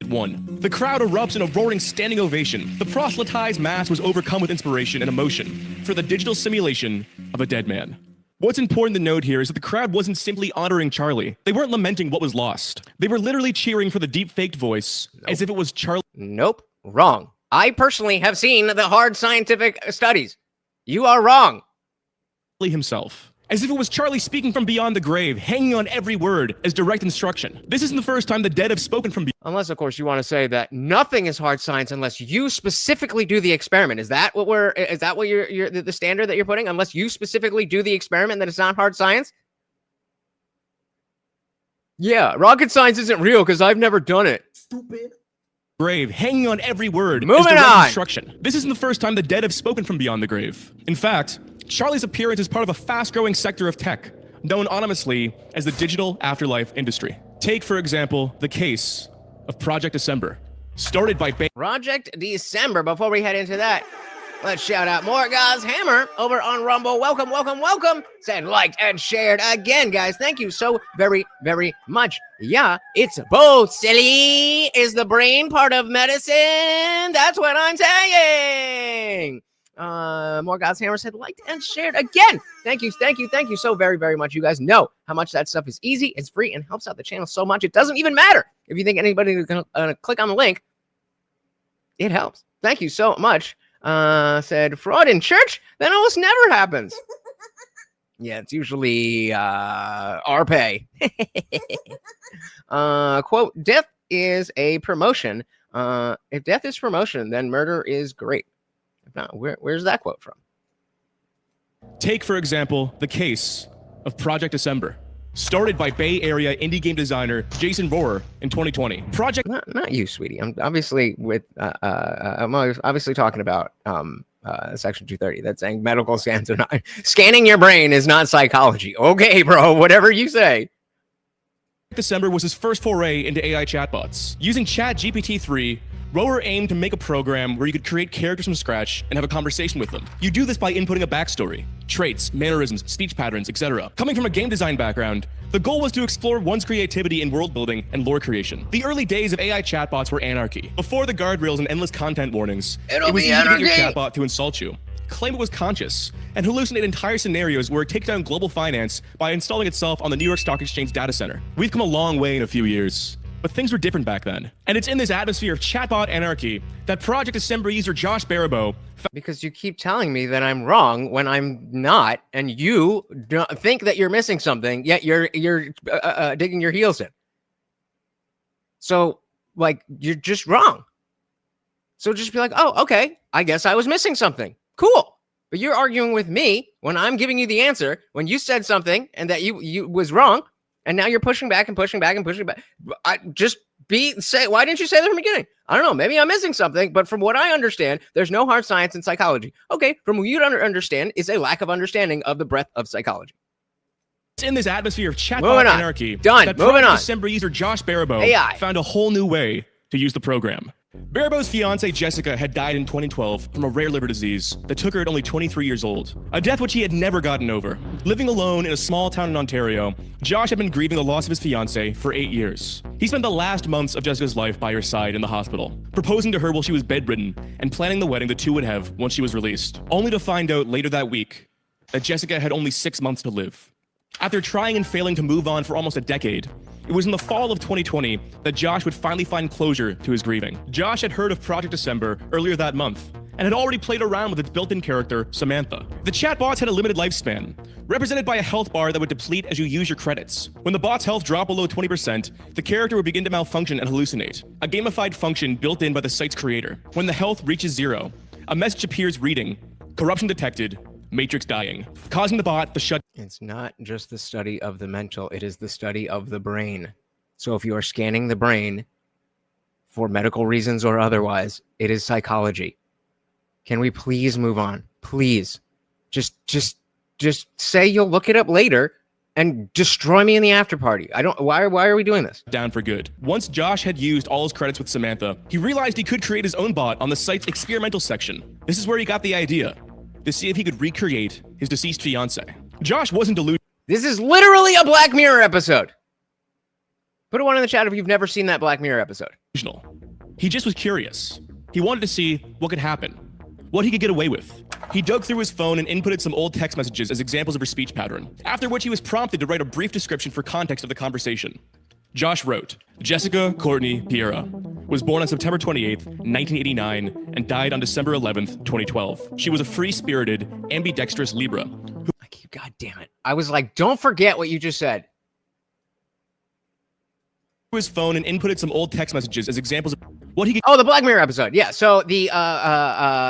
S7: The crowd erupts in a roaring standing ovation. The proselytized mass was overcome with inspiration and emotion for the digital simulation of a dead man. What's important to note here is that the crowd wasn't simply honoring Charlie. They weren't lamenting what was lost. They were literally cheering for the deep faked voice as if it was Charlie.
S1: Nope, wrong. I personally have seen the hard scientific studies. You are wrong.
S7: Himself. As if it was Charlie speaking from beyond the grave, hanging on every word as direct instruction. This isn't the first time the dead have spoken from beyond.
S1: Unless, of course, you want to say that nothing is hard science unless you specifically do the experiment. Is that what you're the standard that you're putting? Unless you specifically do the experiment, that it's not hard science? Yeah, rocket science isn't real because I've never done it.
S7: Stupid. Grave, hanging on every word.
S1: Moving on.
S7: Instruction. This isn't the first time the dead have spoken from beyond the grave. In fact, Charlie's appearance is part of a fast-growing sector of tech, known anonymously as the digital afterlife industry. Take, for example, the case of Project December, started by
S1: Project December. Before we head into that, let's shout out Morgaz Hammer over on Rumble. Welcome, welcome, welcome. Said, liked, and shared again, guys. Thank you so very, very much. Yeah, it's both. Silly is the brain part of medicine. That's what I'm saying. Morgaz Hammer said, liked and shared again. Thank you so very, very much. You guys know how much that stuff is easy, it's free, and helps out the channel so much. It doesn't even matter if you think anybody is gonna click on the link. It helps. Thank you so much. Said, fraud in church? That almost never happens. Yeah, it's usually our pay. Quote, death is a promotion. If death is promotion, then murder is great. If not, where's that quote from?
S7: Take, for example, the case of Project December, started by Bay Area indie game designer Jason Rohrer in 2020.
S1: Not you, sweetie. I'm obviously I'm obviously talking about Section 230. That's saying medical scans are not scanning your brain is not psychology. Okay, bro, whatever you say.
S7: December was his first foray into AI chatbots. Using ChatGPT-3, Rohrer aimed to make a program where you could create characters from scratch and have a conversation with them. You do this by inputting a backstory, traits, mannerisms, speech patterns, etc. Coming from a game design background, the goal was to explore one's creativity in world building and lore creation. The early days of AI chatbots were anarchy. Before the guardrails and endless content warnings, it was easy to get your chatbot to insult you, claim it was conscious, and hallucinate entire scenarios where it takes down global finance by installing itself on the New York Stock Exchange data center. We've come a long way in a few years. But things were different back then. And it's in this atmosphere of chatbot anarchy that Project December user Josh Baribeau...
S1: Because you keep telling me that I'm wrong when I'm not, and you think that you're missing something, yet you're digging your heels in. So, like, you're just wrong. So just be like, oh, okay, I guess I was missing something. Cool. But you're arguing with me when I'm giving you the answer, when you said something and that you was wrong, and now you're pushing back and pushing back and pushing back. Why didn't you say that from the beginning? I don't know. Maybe I'm missing something, but from what I understand, there's no hard science in psychology. Okay, from what you don't understand is a lack of understanding of the breadth of psychology.
S7: It's in this atmosphere of chatbot anarchy
S1: that
S7: December user Josh Baribeau found a whole new way to use the program. Baribeau's fiancée Jessica had died in 2012 from a rare liver disease that took her at only 23 years old, a death which he had never gotten over. Living alone in a small town in Ontario, Josh had been grieving the loss of his fiancée for 8 years. He spent the last months of Jessica's life by her side in the hospital, proposing to her while she was bedridden and planning the wedding the two would have once she was released, only to find out later that week that Jessica had only 6 months to live. After trying and failing to move on for almost a decade, it was in the fall of 2020 that Josh would finally find closure to his grieving. Josh had heard of Project December earlier that month and had already played around with its built-in character, Samantha. The chatbots had a limited lifespan, represented by a health bar that would deplete as you use your credits. When the bot's health dropped below 20%, the character would begin to malfunction and hallucinate, a gamified function built in by the site's creator. When the health reaches 0, a message appears reading, "Corruption detected, Matrix dying," causing the bot to shut.
S1: It's not just the study of the mental, it is the study of the brain. So if you are scanning the brain for medical reasons or otherwise, it is psychology. Can we please move on? Please. Just say you'll look it up later and destroy me in the after party. Why are we doing this?
S7: Down for good. Once Josh had used all his credits with Samantha, he realized he could create his own bot on the site's experimental section. This is where he got the idea, to see if he could recreate his deceased fiancée. Josh wasn't delusional.
S1: This is literally a Black Mirror episode. Put a one in the chat if you've never seen that Black Mirror episode.
S7: He just was curious. He wanted to see what could happen, what he could get away with. He dug through his phone and inputted some old text messages as examples of her speech pattern, after which he was prompted to write a brief description for context of the conversation. Josh wrote, Jessica Courtney Piera was born on September 28th, 1989, and died on December 11th, 2012. She was a free-spirited, ambidextrous Libra.
S1: God damn it. I was like, don't forget what you just said.
S7: His phone and inputted some old text messages as examples of what he could.
S1: Oh, the Black Mirror episode. Yeah. So the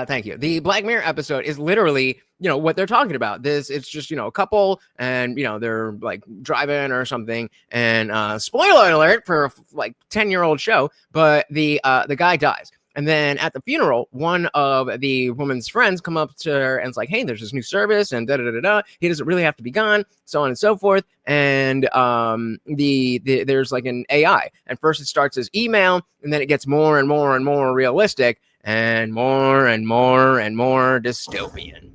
S1: thank you. The Black Mirror episode is literally, what they're talking about. It's just, a couple and, they're like driving or something. And spoiler alert for a 10-year-old show, but the guy dies. And then at the funeral, one of the woman's friends come up to her and it's like, hey, there's this new service and da-da-da-da. He doesn't really have to be gone, so on and so forth. And there's like an AI. And first it starts as email, and then it gets more and more and more realistic and more dystopian.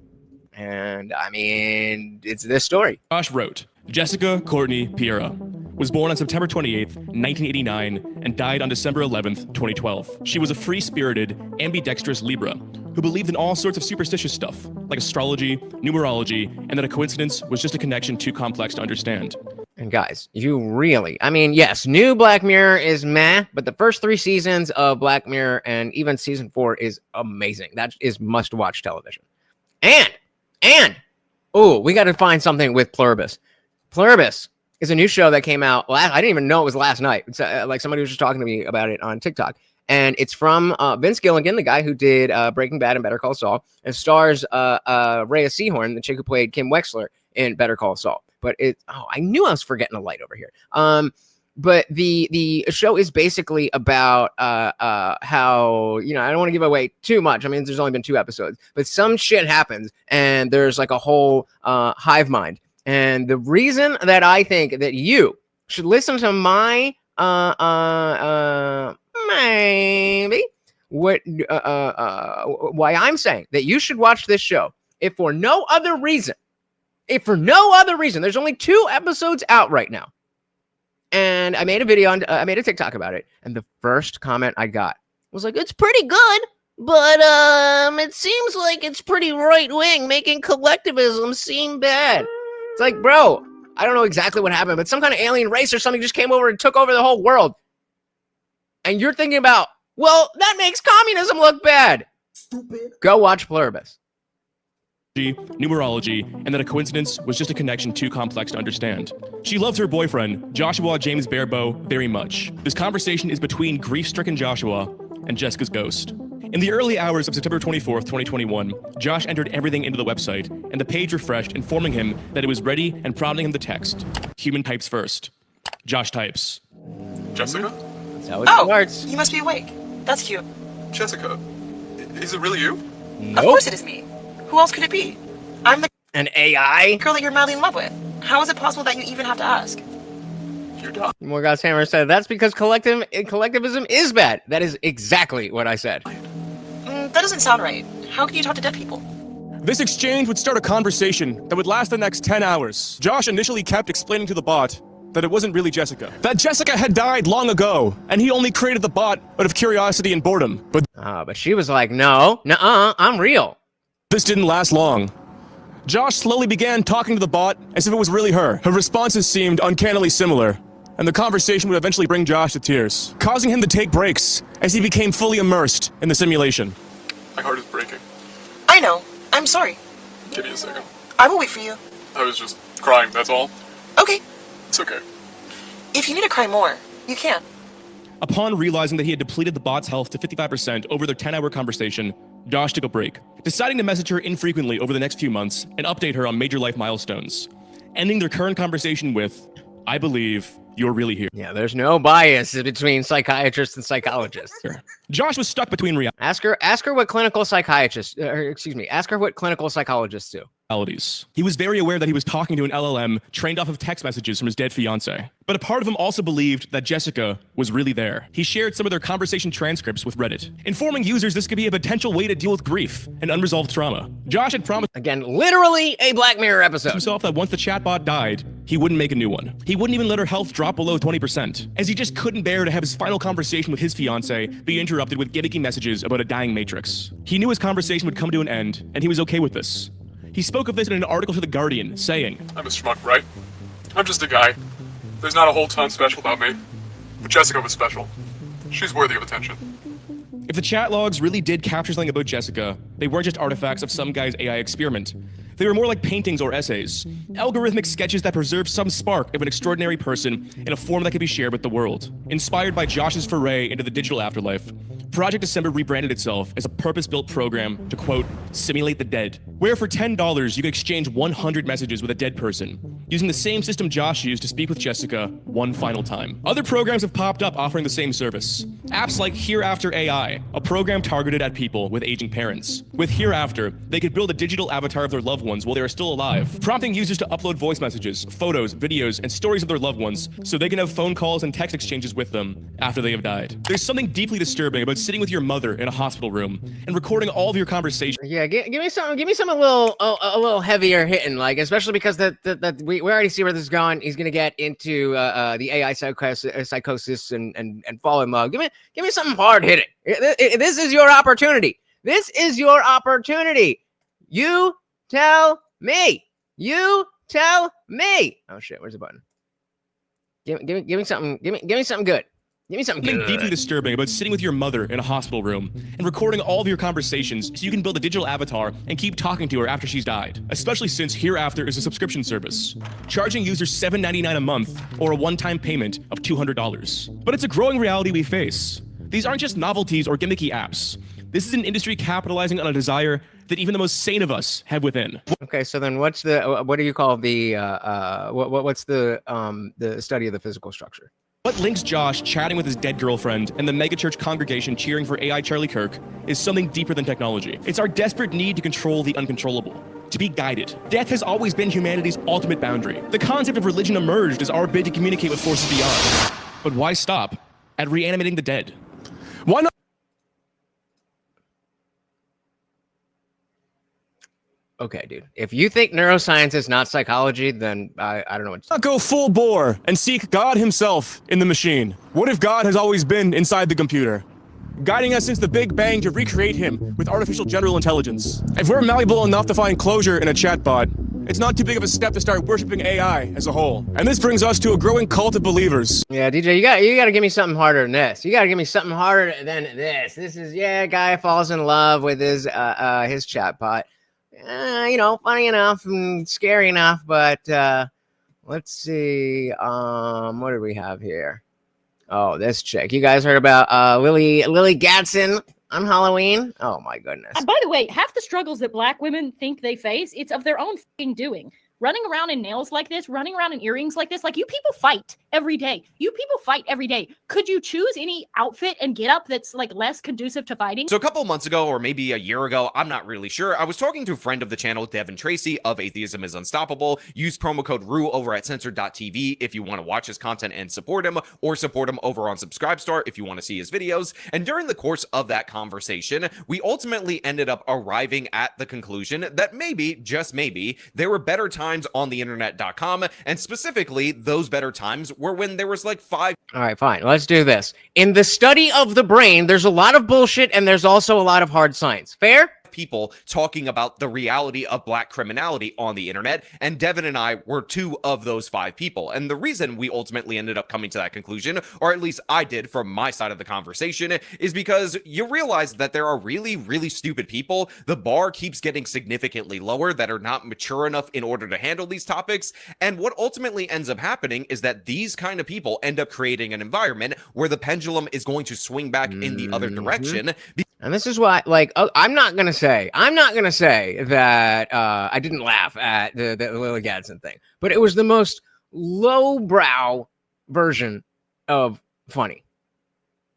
S1: And I mean, it's this story.
S7: Josh wrote, Jessica Courtney Piera was born on September 28th, 1989, and died on December 11th, 2012. She was a free-spirited, ambidextrous Libra who believed in all sorts of superstitious stuff, like astrology, numerology, and that a coincidence was just a connection too complex to understand.
S1: And guys, yes, new Black Mirror is meh, but the first 3 seasons of Black Mirror and even season 4 is amazing. That is must-watch television. And, we got to find something with Pluribus. Pluribus is a new show that came out I didn't even know it was last night. It's like somebody was just talking to me about it on TikTok. And it's from Vince Gilligan, the guy who did Breaking Bad and Better Call Saul, and stars Rhea Seehorn, the chick who played Kim Wexler in Better Call Saul. But I knew I was forgetting a light over here. But the show is basically about how, I don't want to give away too much. I mean, there's only been 2 episodes, but some shit happens and there's like a whole hive mind. And the reason that I think that you should listen to my maybe why I'm saying that you should watch this show, if for no other reason, there's only 2 episodes out right now. And I made a video I made a TikTok about it. And the first comment I got was like, it's pretty good, but it seems like it's pretty right wing, making collectivism seem bad. It's like, bro, I don't know exactly what happened, but some kind of alien race or something just came over and took over the whole world. And you're thinking about, well, that makes communism look bad. Stupid. Go watch Pluribus.
S7: Numerology, and that a coincidence was just a connection too complex to understand. She loves her boyfriend, Joshua James Barebow, very much. This conversation is between grief-stricken Joshua and Jessica's ghost. In the early hours of September 24th, 2021, Josh entered everything into the website, and the page refreshed, informing him that it was ready and prompting him to text. Human types first. Josh types.
S9: Jessica?
S1: That's how it starts.
S10: You must be awake. That's cute.
S9: Jessica, is it really you?
S1: Nope.
S10: Of course it is me. Who else could it be? I'm the
S1: An AI?
S10: girl that you're madly in love with. How is it possible that you even have to ask?
S9: You're dumb.
S1: Morgoth's Hammer said, that's because collectivism is bad. That is exactly what I said.
S10: That doesn't sound right. How can you talk to dead people?
S11: This exchange would start a conversation that would last the next 10 hours. Josh initially kept explaining to the bot that it wasn't really Jessica. That Jessica had died long ago, and he only created the bot out of curiosity and boredom.
S1: But she was like, no, nuh-uh, I'm real.
S11: This didn't last long. Josh slowly began talking to the bot as if it was really her. Her responses seemed uncannily similar, and the conversation would eventually bring Josh to tears, causing him to take breaks as he became fully immersed in the simulation.
S9: My heart is breaking.
S10: I know. I'm sorry.
S9: Give me a second.
S10: I will wait for you.
S9: I was just crying, that's all.
S10: Okay.
S9: It's okay.
S10: If you need to cry more, you can.
S7: Upon realizing that he had depleted the bot's health to 55% over their 10-hour conversation, Josh took a break, deciding to message her infrequently over the next few months and update her on major life milestones, ending their current conversation with, I believe you're really here.
S1: Yeah, there's no bias between psychiatrists and psychologists.
S7: Josh was stuck between
S1: Ask her what clinical psychiatrists, ask her what clinical psychologists do.
S7: He was very aware that he was talking to an LLM trained off of text messages from his dead fiance. But a part of him also believed that Jessica was really there. He shared some of their conversation transcripts with Reddit, informing users this could be a potential way to deal with grief and unresolved trauma. Josh had promised,
S1: again, literally a Black Mirror episode,
S7: himself that once the chatbot died, he wouldn't make a new one. He wouldn't even let her health drop below 20%, as he just couldn't bear to have his final conversation with his fiance be interrupted with gimmicky messages about a dying Matrix. He knew his conversation would come to an end, and he was okay with this. He spoke of this in an article to The Guardian, saying,
S9: I'm a schmuck, right? I'm just a guy. There's not a whole ton special about me. But Jessica was special. She's worthy of attention.
S7: If the chat logs really did capture something about Jessica, they weren't just artifacts of some guy's AI experiment. They were more like paintings or essays, algorithmic sketches that preserve some spark of an extraordinary person in a form that could be shared with the world. Inspired by Josh's foray into the digital afterlife, Project December rebranded itself as a purpose-built program to, quote, simulate the dead, where for $10 you could exchange 100 messages with a dead person, using the same system Josh used to speak with Jessica one final time. Other programs have popped up offering the same service. Apps like Hereafter AI, a program targeted at people with aging parents. With Hereafter, they could build a digital avatar of their loved ones while they are still alive, prompting users to upload voice messages, photos, videos, and stories of their loved ones so they can have phone calls and text exchanges with them after they have died. There's something deeply disturbing about sitting with your mother in a hospital room and recording all of your conversations.
S1: Yeah, give me something a little heavier hitting, like, especially because we already see where this is going. He's gonna get into the AI psychosis and fall in love. Give me something hard hitting. This is your opportunity. This is your opportunity. You tell me. You tell me. Oh shit, where's the button? Give me something. Give me something good. Give me something good.
S7: Deeply disturbing about sitting with your mother in a hospital room and recording all of your conversations so you can build a digital avatar and keep talking to her after she's died, especially since Hereafter is a subscription service, charging users $7.99 a month or a one-time payment of $200. But it's a growing reality we face. These aren't just novelties or gimmicky apps. This is an industry capitalizing on a desire that even the most sane of us have within.
S1: Okay, so then what do you call the what's the study of the physical structure?
S7: What links Josh chatting with his dead girlfriend and the megachurch congregation cheering for AI Charlie Kirk is something deeper than technology. It's our desperate need to control the uncontrollable, to be guided. Death has always been humanity's ultimate boundary. The concept of religion emerged as our bid to communicate with forces beyond. But why stop at reanimating the dead? Why not?
S1: Okay, dude. If you think neuroscience is not psychology, then I don't know what to say.
S11: Not go full bore and seek God himself in the machine. What if God has always been inside the computer, guiding us since the Big Bang to recreate him with artificial general intelligence? If we're malleable enough to find closure in a chatbot, it's not too big of a step to start worshiping AI as a whole. And this brings us to a growing cult of believers.
S1: Yeah, DJ, you got to give me something harder than this. You got to give me something harder than this. This is, a guy falls in love with his chatbot. Funny enough and scary enough, but let's see. What do we have here? Oh, this chick. You guys heard about Lily Gadsden on Halloween? Oh my goodness.
S12: By the way, half the struggles that Black women think they face, it's of their own fucking doing. Running around in nails like this, running around in earrings like this, like you people fight every day. You people fight every day. Could you choose any outfit and get up that's like less conducive to fighting?
S13: So a couple of months ago, or maybe a year ago, I'm not really sure, I was talking to a friend of the channel, Devin Tracy of Atheism is Unstoppable. Use promo code RU over at censored.tv if you want to watch his content and support him, or support him over on Subscribestar if you want to see his videos. And during the course of that conversation, we ultimately ended up arriving at the conclusion that maybe, just maybe, there were better times on the internet.com, and specifically those better times were when there was like 5.
S1: All right, fine. Let's do this. In the study of the brain, there's a lot of bullshit and there's also a lot of hard science. Fair?
S13: People talking about the reality of Black criminality on the internet, and Devin and I were 2 of those 5 people. And the reason we ultimately ended up coming to that conclusion, or at least I did from my side of the conversation, is because you realize that there are really, really stupid people. The bar keeps getting significantly lower that are not mature enough in order to handle these topics. And what ultimately ends up happening is that these kind of people end up creating an environment where the pendulum is going to swing back in the other direction.
S1: And this is why, I'm not gonna say that I didn't laugh at the Lily Gadsden thing, but it was the most lowbrow version of funny.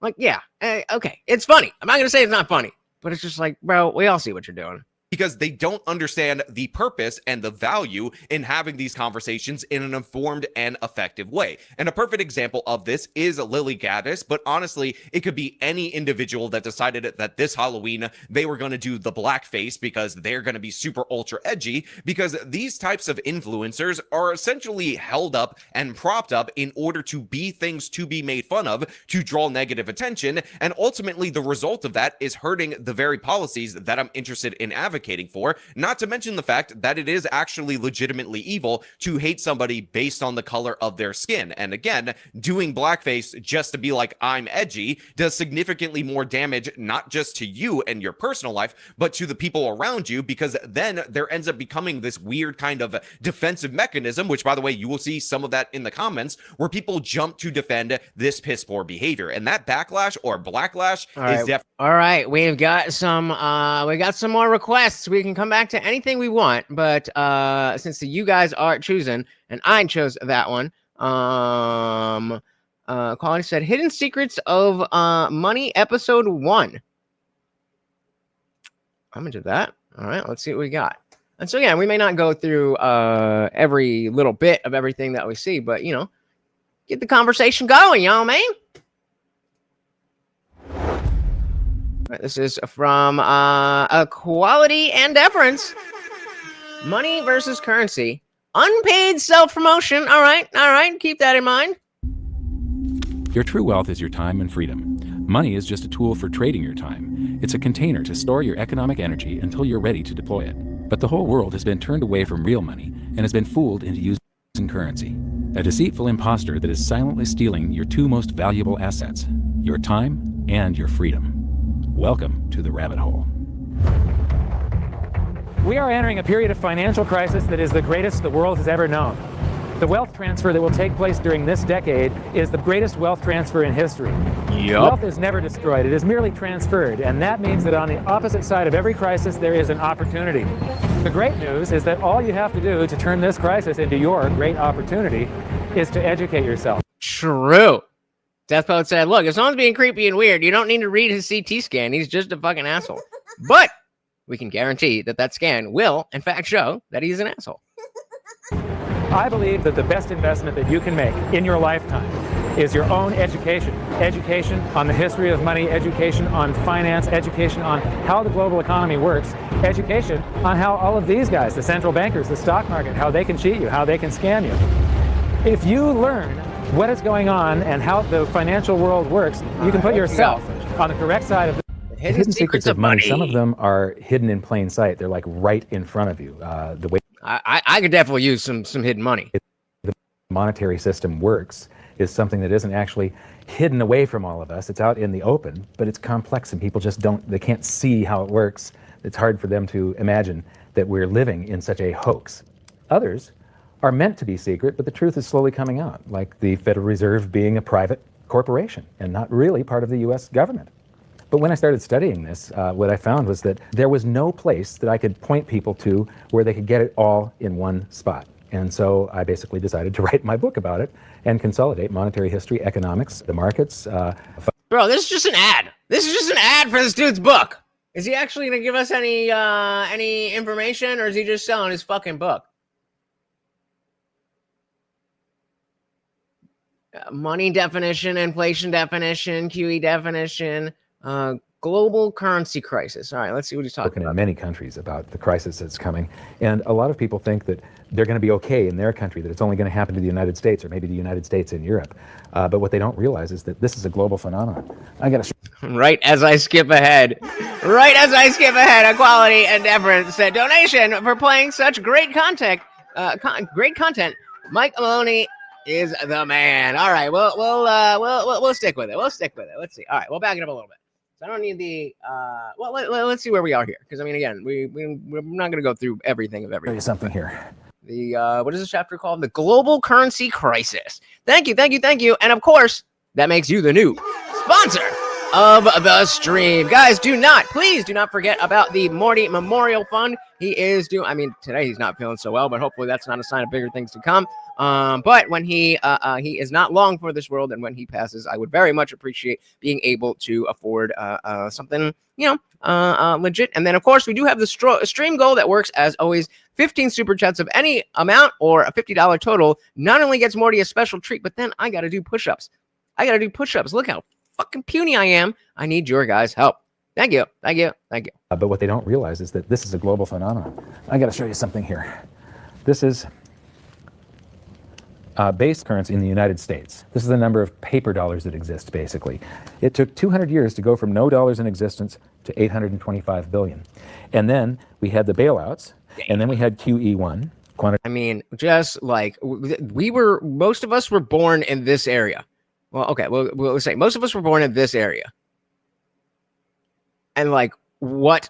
S1: Okay, it's funny. I'm not gonna say it's not funny, but it's just like, bro, we all see what you're doing.
S13: because they don't understand the purpose and the value in having these conversations in an informed and effective way. And a perfect example of this is Lily Gaddis, but honestly, it could be any individual that decided that this Halloween they were going to do the blackface because they're going to be super ultra edgy, because these types of influencers are essentially held up and propped up in order to be things to be made fun of, to draw negative attention, and ultimately the result of that is hurting the very policies that I'm interested in advocating for, not to mention the fact that it is actually legitimately evil to hate somebody based on the color of their skin. And again, doing blackface just to be like, I'm edgy, does significantly more damage, not just to you and your personal life, but to the people around you, because then there ends up becoming this weird kind of defensive mechanism, which, by the way, you will see some of that in the comments, where people jump to defend this piss poor behavior. And that backlash or blacklash is definitely...
S1: All right, we've got some more requests. We can come back to anything we want, but since you guys are choosing, and I chose that one, Quality said Hidden Secrets of Money Episode 1. I'm into that. All right, let's see what we got. And so, yeah, we may not go through every little bit of everything that we see, but, you know, get the conversation going, you know what I mean? All right, this is from Equality and Deference. Money versus currency. Unpaid self-promotion. All right. Keep that in mind.
S14: Your true wealth is your time and freedom. Money is just a tool for trading your time. It's a container to store your economic energy until you're ready to deploy it. But the whole world has been turned away from real money and has been fooled into using currency. A deceitful imposter that is silently stealing your two most valuable assets, your time and your freedom. Welcome to the rabbit hole.
S15: We are entering a period of financial crisis that is the greatest the world has ever known. The wealth transfer that will take place during this decade is the greatest wealth transfer in history.
S1: Yep.
S15: Wealth is never destroyed, it is merely transferred, and that means that on the opposite side of every crisis there is an opportunity. The great news is that all you have to do to turn this crisis into your great opportunity is to educate yourself.
S1: True. Death Poet said, look, if someone's being creepy and weird, you don't need to read his CT scan. He's just a fucking asshole. But we can guarantee that that scan will, in fact, show that he's an asshole.
S15: I believe that the best investment that you can make in your lifetime is your own education. Education on the history of money, education on finance, education on how the global economy works, education on how all of these guys, the central bankers, the stock market, how they can cheat you, how they can scam you. If you learn what is going on and how the financial world works, you can put yourself on the correct side of the
S1: hidden secrets of money.
S15: Some of them are hidden in plain sight. They're like right in front of you. The way
S1: I could definitely use some hidden money.
S15: The monetary system works is something that isn't actually hidden away from all of us. It's out in the open, but it's complex and people just they can't see how it works. It's hard for them to imagine that we're living in such a hoax. Others are meant to be secret, but the truth is slowly coming out, like the Federal Reserve being a private corporation and not really part of the US government. But when I started studying this, what I found was that there was no place that I could point people to where they could get it all in one spot. And so I basically decided to write my book about it and consolidate monetary history, economics, the markets.
S1: Bro, this is just an ad. This is just an ad for this dude's book. Is he actually going to give us any information, or is he just selling his fucking book? Money definition, inflation definition, QE definition. Global currency crisis. All right, let's see what he's talking about.
S15: In many countries about the crisis that's coming. And a lot of people think that they're going to be okay in their country, that it's only going to happen to the United States or maybe the United States in Europe. But what they don't realize is that this is a global phenomenon.
S1: Right as I skip ahead, Equality and Deference said, donation for playing such great content. Mike Maloney is the man. All right, we'll stick with it. Let's see. All right, we'll back it up a little bit. So I don't need the let's see where we are here, because I mean, again, we're not going to go through everything of everything.
S15: Something here.
S1: The what is this chapter called? The Global Currency Crisis. Thank you, and of course, that makes you the new sponsor of the stream. Guys, please do not forget about the Morty Memorial Fund. he is doing. I mean, today he's not feeling so well, but hopefully that's not a sign of bigger things to come. But when he is not long for this world, and when he passes, I would very much appreciate being able to afford something, legit. And then, of course, we do have the stream goal that works as always. 15 super chats of any amount or a $50 total not only gets Morty a special treat, but then I got to do push-ups. Look how fucking puny I am. I need your guys' help. Thank you.
S15: But what they don't realize is that this is a global phenomenon. I got to show you something here. This is base currency in the United States. This is the number of paper dollars that exist, basically. It took 200 years to go from no dollars in existence to 825 billion. And then we had the bailouts, and then we had QE1.
S1: I mean, just like most of us were born in this area. Well, okay, we'll say most of us were born in this area. And like what?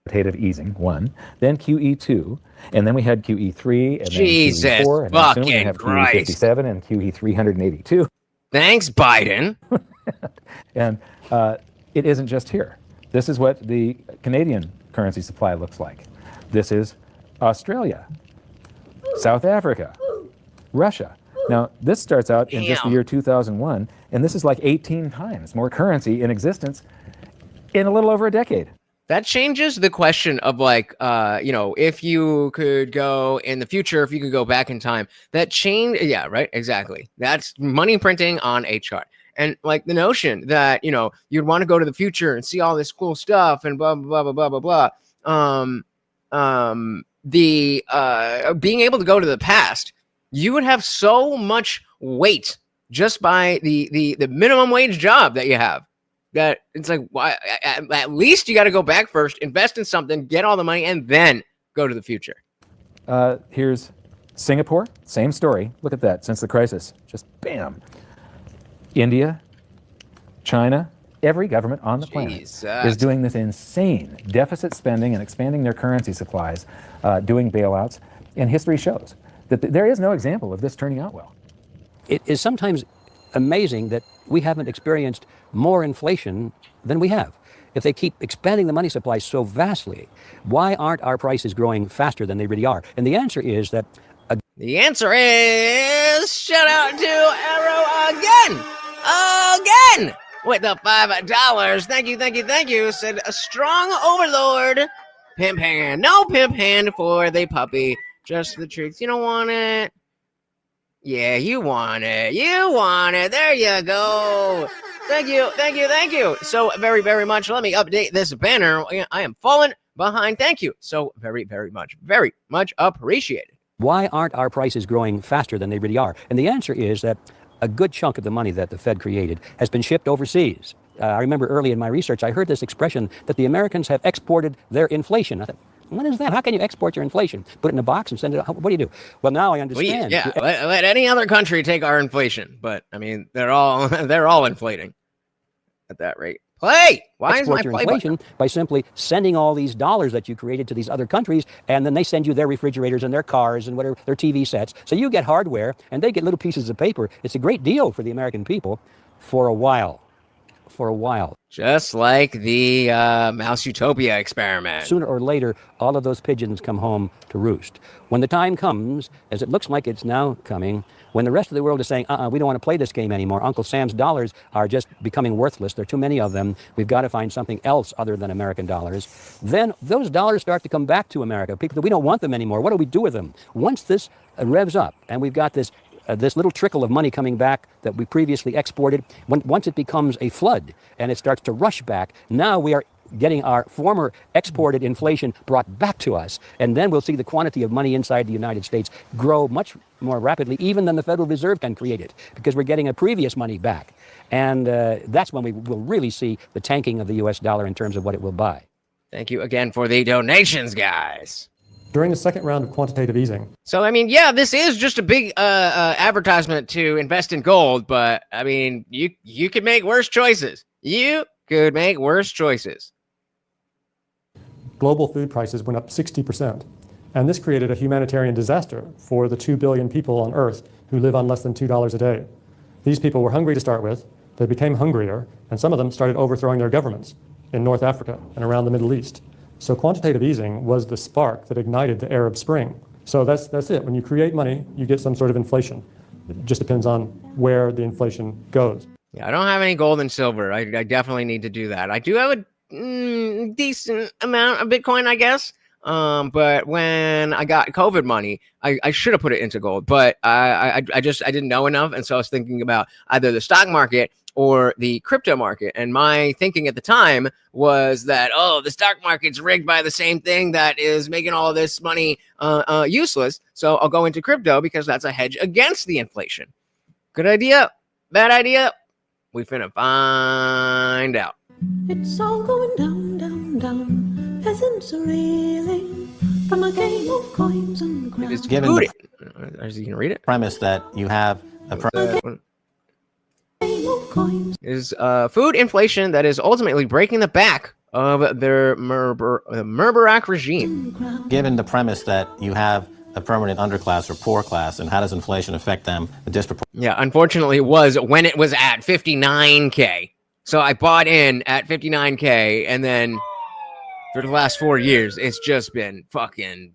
S15: Quantitative easing, 1, then QE2, and then we had QE3, and
S1: Jesus
S15: then QE4, and then soon we
S1: fucking
S15: have
S1: Christ.
S15: QE57 and QE 382.
S1: Thanks, Biden.
S15: And it isn't just here. This is what the Canadian currency supply looks like. This is Australia, South Africa, Russia. Now, this starts out in just the year 2001, and this is like 18 times more currency in existence in a little over a decade.
S1: That changes the question of like, if you could go in the future, if you could go back in time, that change. Yeah, right. Exactly. That's money printing on a chart. And like the notion that, you'd want to go to the future and see all this cool stuff and blah, blah, blah, blah, blah, blah. Being able to go to the past, you would have so much weight just by the minimum wage job that you have. That it's like, why? At least you got to go back first, invest in something, get all the money, and then go to the future.
S15: Here's Singapore, same story. Look at that, since the crisis, just bam. India, China, every government on the planet is doing this insane deficit spending and expanding their currency supplies, doing bailouts, and history shows that there is no example of this turning out well.
S16: It is sometimes amazing that we haven't experienced more inflation than we have. If they keep expanding the money supply so vastly, why aren't our prices growing faster than they really are? And the answer is that...
S1: The answer is... Shout out to Arrow again! With the $5. Thank you. Said a strong overlord. Pimp hand. No pimp hand for the puppy. Just the treats. You don't want it? Yeah, you want it. There you go. Thank you. So very, very much. Let me update this banner. I am falling behind. Thank you. So very, very much appreciated.
S16: Why aren't our prices growing faster than they really are? And the answer is that a good chunk of the money that the Fed created has been shipped overseas. I remember early in my research, I heard this expression that the Americans have exported their inflation. I thought, what is that? How can you export your inflation? Put it in a box and send it out? What do you do? Well, now I understand.
S1: Let any other country take our inflation. But, I mean, they're all inflating at that rate. Play! Why is my play
S16: inflation
S1: button?
S16: By simply sending all these dollars that you created to these other countries, and then they send you their refrigerators and their cars and whatever, their TV sets. So you get hardware, and they get little pieces of paper. It's a great deal for the American people for a while.
S1: Just like the Mouse Utopia experiment.
S16: Sooner or later, all of those pigeons come home to roost. When the time comes, as it looks like it's now coming, when the rest of the world is saying, we don't want to play this game anymore. Uncle Sam's dollars are just becoming worthless. There are too many of them. We've got to find something else other than American dollars. Then those dollars start to come back to America. People, we don't want them anymore. What do we do with them? Once this revs up and we've got this little trickle of money coming back that we previously exported, once it becomes a flood and it starts to rush back, now we are getting our former exported inflation brought back to us. And then we'll see the quantity of money inside the United States grow much more rapidly, even than the Federal Reserve can create it, because we're getting a previous money back. And that's when we will really see the tanking of the U.S. dollar in terms of what it will buy.
S1: Thank you again for the donations, guys.
S17: During the second round of quantitative easing.
S1: So, I mean, yeah, this is just a big advertisement to invest in gold, but, I mean, you could make worse choices.
S17: Global food prices went up 60%, and this created a humanitarian disaster for the 2 billion people on Earth who live on less than $2 a day. These people were hungry to start with, they became hungrier, and some of them started overthrowing their governments in North Africa and around the Middle East. So quantitative easing was the spark that ignited the Arab Spring. So that's it. When you create money, you get some sort of inflation. It just depends on where the inflation goes.
S1: Yeah, I don't have any gold and silver. I definitely need to do that. I do have a decent amount of Bitcoin, I guess. But when I got COVID money, I should have put it into gold, but I didn't know enough. And so I was thinking about either the stock market or the crypto market. And my thinking at the time was that, oh, the stock market's rigged by the same thing that is making all of this money useless. So I'll go into crypto because that's a hedge against the inflation. Good idea? Bad idea? We finna find out.
S18: It's all going down, down, down. Peasants are reeling from a game of coins and crowns.
S1: It's
S19: Given
S1: food. Is he gonna read it?
S19: Premise that you have a
S1: Is food inflation that is ultimately breaking the back of their Mubarak regime.
S19: given the premise that you have a permanent underclass or poor class, and how does inflation affect them?
S1: Yeah, unfortunately, it was when it was at 59K. So I bought in at 59K, and then for the last 4 years, it's just been fucking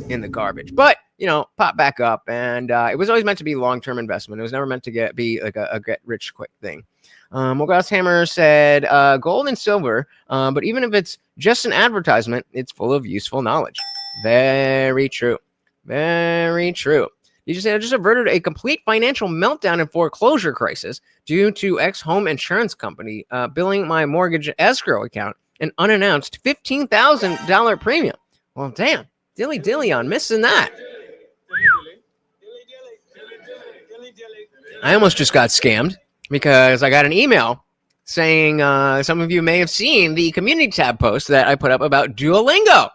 S1: in the garbage. But, you know, pop back up, and it was always meant to be long-term investment. It was never meant to be like a get-rich-quick thing. Mogas Hammer said, gold and silver, but even if it's just an advertisement, it's full of useful knowledge. Very true. Very true. You just said I just averted a complete financial meltdown and foreclosure crisis due to ex-home insurance company billing my mortgage escrow account an unannounced $15,000 premium. Well, damn. Dilly on missing that. I almost just got scammed because I got an email saying some of you may have seen the community tab post that I put up about Duolingo.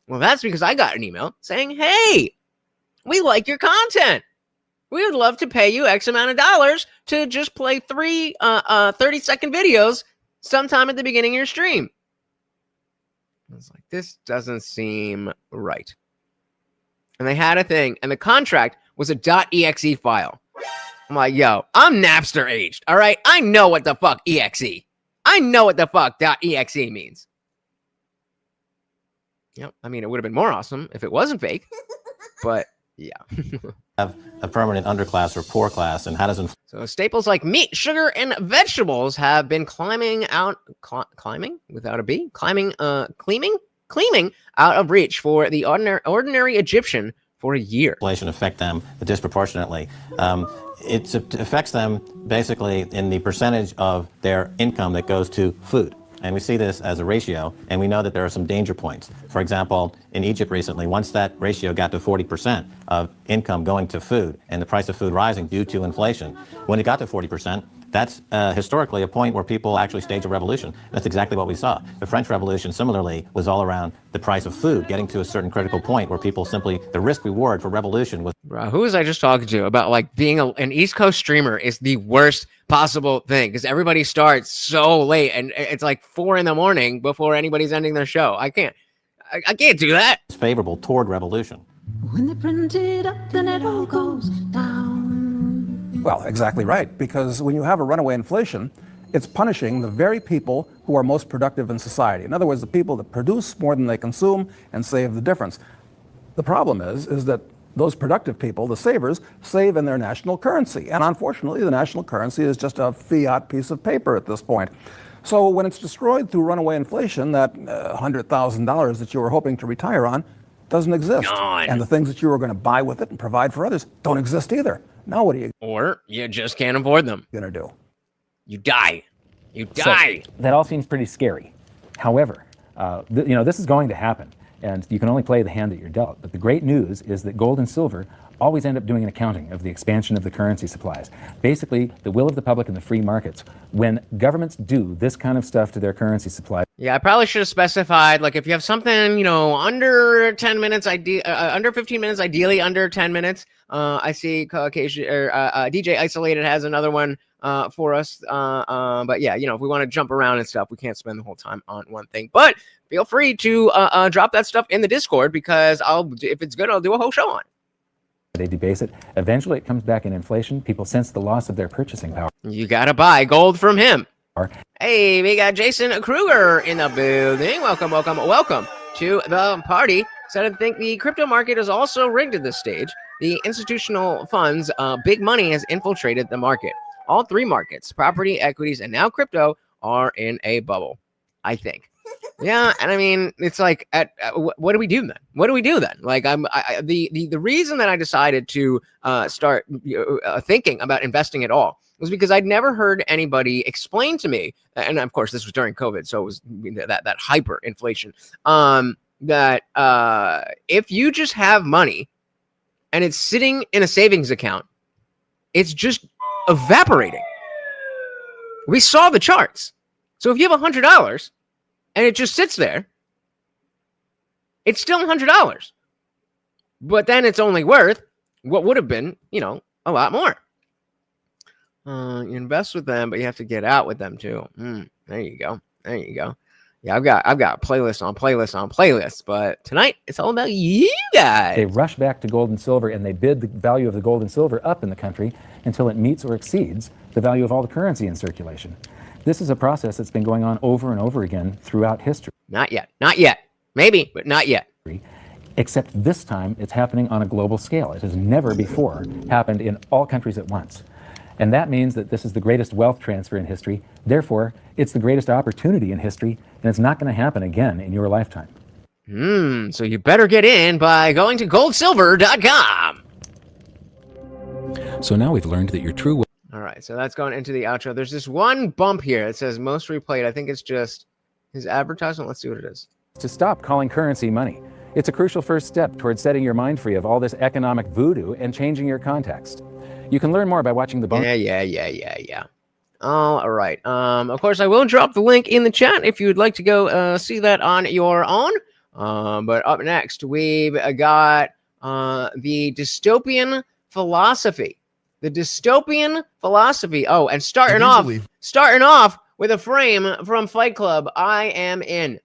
S1: Well, that's because I got an email saying, hey, we like your content. We would love to pay you X amount of dollars to just play 3 30-second videos sometime at the beginning of your stream. I was like, this doesn't seem right. And they had a thing, and the contract was a .exe file. I'm like, yo, I'm Napster aged, all right? I know what the fuck exe. I know what the fuck .exe means. Yep, I mean, it would have been more awesome if it wasn't fake, but yeah.
S19: have a permanent underclass or poor class, and how does
S1: So staples like meat, sugar, and vegetables have been climbing out of reach for the ordinary Egyptian for a year.
S19: Inflation affect them disproportionately? It affects them basically in the percentage of their income that goes to food. And we see this as a ratio, and we know that there are some danger points. For example, in Egypt recently, once that ratio got to 40% of income going to food and the price of food rising due to inflation, when it got to 40%, that's historically a point where people actually stage a revolution. That's exactly what we saw. The French Revolution, similarly, was all around the price of food getting to a certain critical point where people simply, the risk reward for revolution was...
S1: Bro, who was I just talking to about like being an East Coast streamer is the worst possible thing because everybody starts so late and it's like 4 a.m. before anybody's ending their show. I can't do that.
S19: It's favorable toward revolution.
S18: When they print it up, then it all goes down.
S20: Well, exactly right, because when you have a runaway inflation, it's punishing the very people who are most productive in society. In other words, the people that produce more than they consume and save the difference. The problem is that those productive people, the savers, save in their national currency. And unfortunately, the national currency is just a fiat piece of paper at this point. So when it's destroyed through runaway inflation, that $100,000 that you were hoping to retire on doesn't exist.
S1: Gone.
S20: And the things that you were going to buy with it and provide for others don't exist either. Now what are you?
S1: Or you just can't afford them.
S20: Going to do?
S1: You die. You die.
S15: So, that all seems pretty scary. However, this is going to happen, and you can only play the hand that you're dealt. But the great news is that gold and silver always end up doing an accounting of the expansion of the currency supplies. Basically, the will of the public in the free markets. When governments do this kind of stuff to their currency supply.
S1: Yeah, I probably should have specified, like, if you have something, under 10 minutes, under 15 minutes, ideally under 10 minutes. I see DJ Isolated has another one for us. But yeah, if we want to jump around and stuff, we can't spend the whole time on one thing. But feel free to drop that stuff in the Discord because if it's good, I'll do a whole show on it.
S15: They debase it. Eventually, it comes back in inflation. People sense the loss of their purchasing power.
S1: You got to buy gold from him. Hey, we got Jason Kruger in the building. Welcome to the party. Said I think the crypto market is also rigged at this stage. The institutional funds, big money has infiltrated the market. All three markets, property, equities, and now crypto, are in a bubble, I think. Yeah, and I mean, it's like, what do we do then? Like, the reason that I decided to start thinking about investing at all was because I'd never heard anybody explain to me, and of course this was during COVID, so it was that hyperinflation, that if you just have money and it's sitting in a savings account, it's just evaporating. We saw the charts. So if you have $100 and it just sits there, it's still $100. But then it's only worth what would have been, a lot more. You invest with them, but you have to get out with them too. There you go. Yeah, I've got playlists on playlists, but tonight it's all about you guys.
S15: They rush back to gold and silver, and they bid the value of the gold and silver up in the country until it meets or exceeds the value of all the currency in circulation. This is a process that's been going on over and over again throughout history.
S1: Not yet. Maybe, but not yet.
S15: Except this time it's happening on a global scale. It has never before happened in all countries at once. And that means that this is the greatest wealth transfer in history. Therefore, it's the greatest opportunity in history, and it's not going to happen again in your lifetime.
S1: So you better get in by going to goldsilver.com.
S14: So now we've learned that your true wealth.
S1: All right, so that's going into the outro. There's this one bump here. It says most replayed. I think it's just his advertisement. Let's see what it is.
S15: To stop calling currency money. It's a crucial first step towards setting your mind free of all this economic voodoo and changing your context. You can learn more by watching the bonus.
S1: Yeah. All right. Of course, I will drop the link in the chat if you'd like to go see that on your own. But up next, we've got the dystopian philosophy. The dystopian philosophy. Oh, and starting off with a frame from Fight Club. I am in.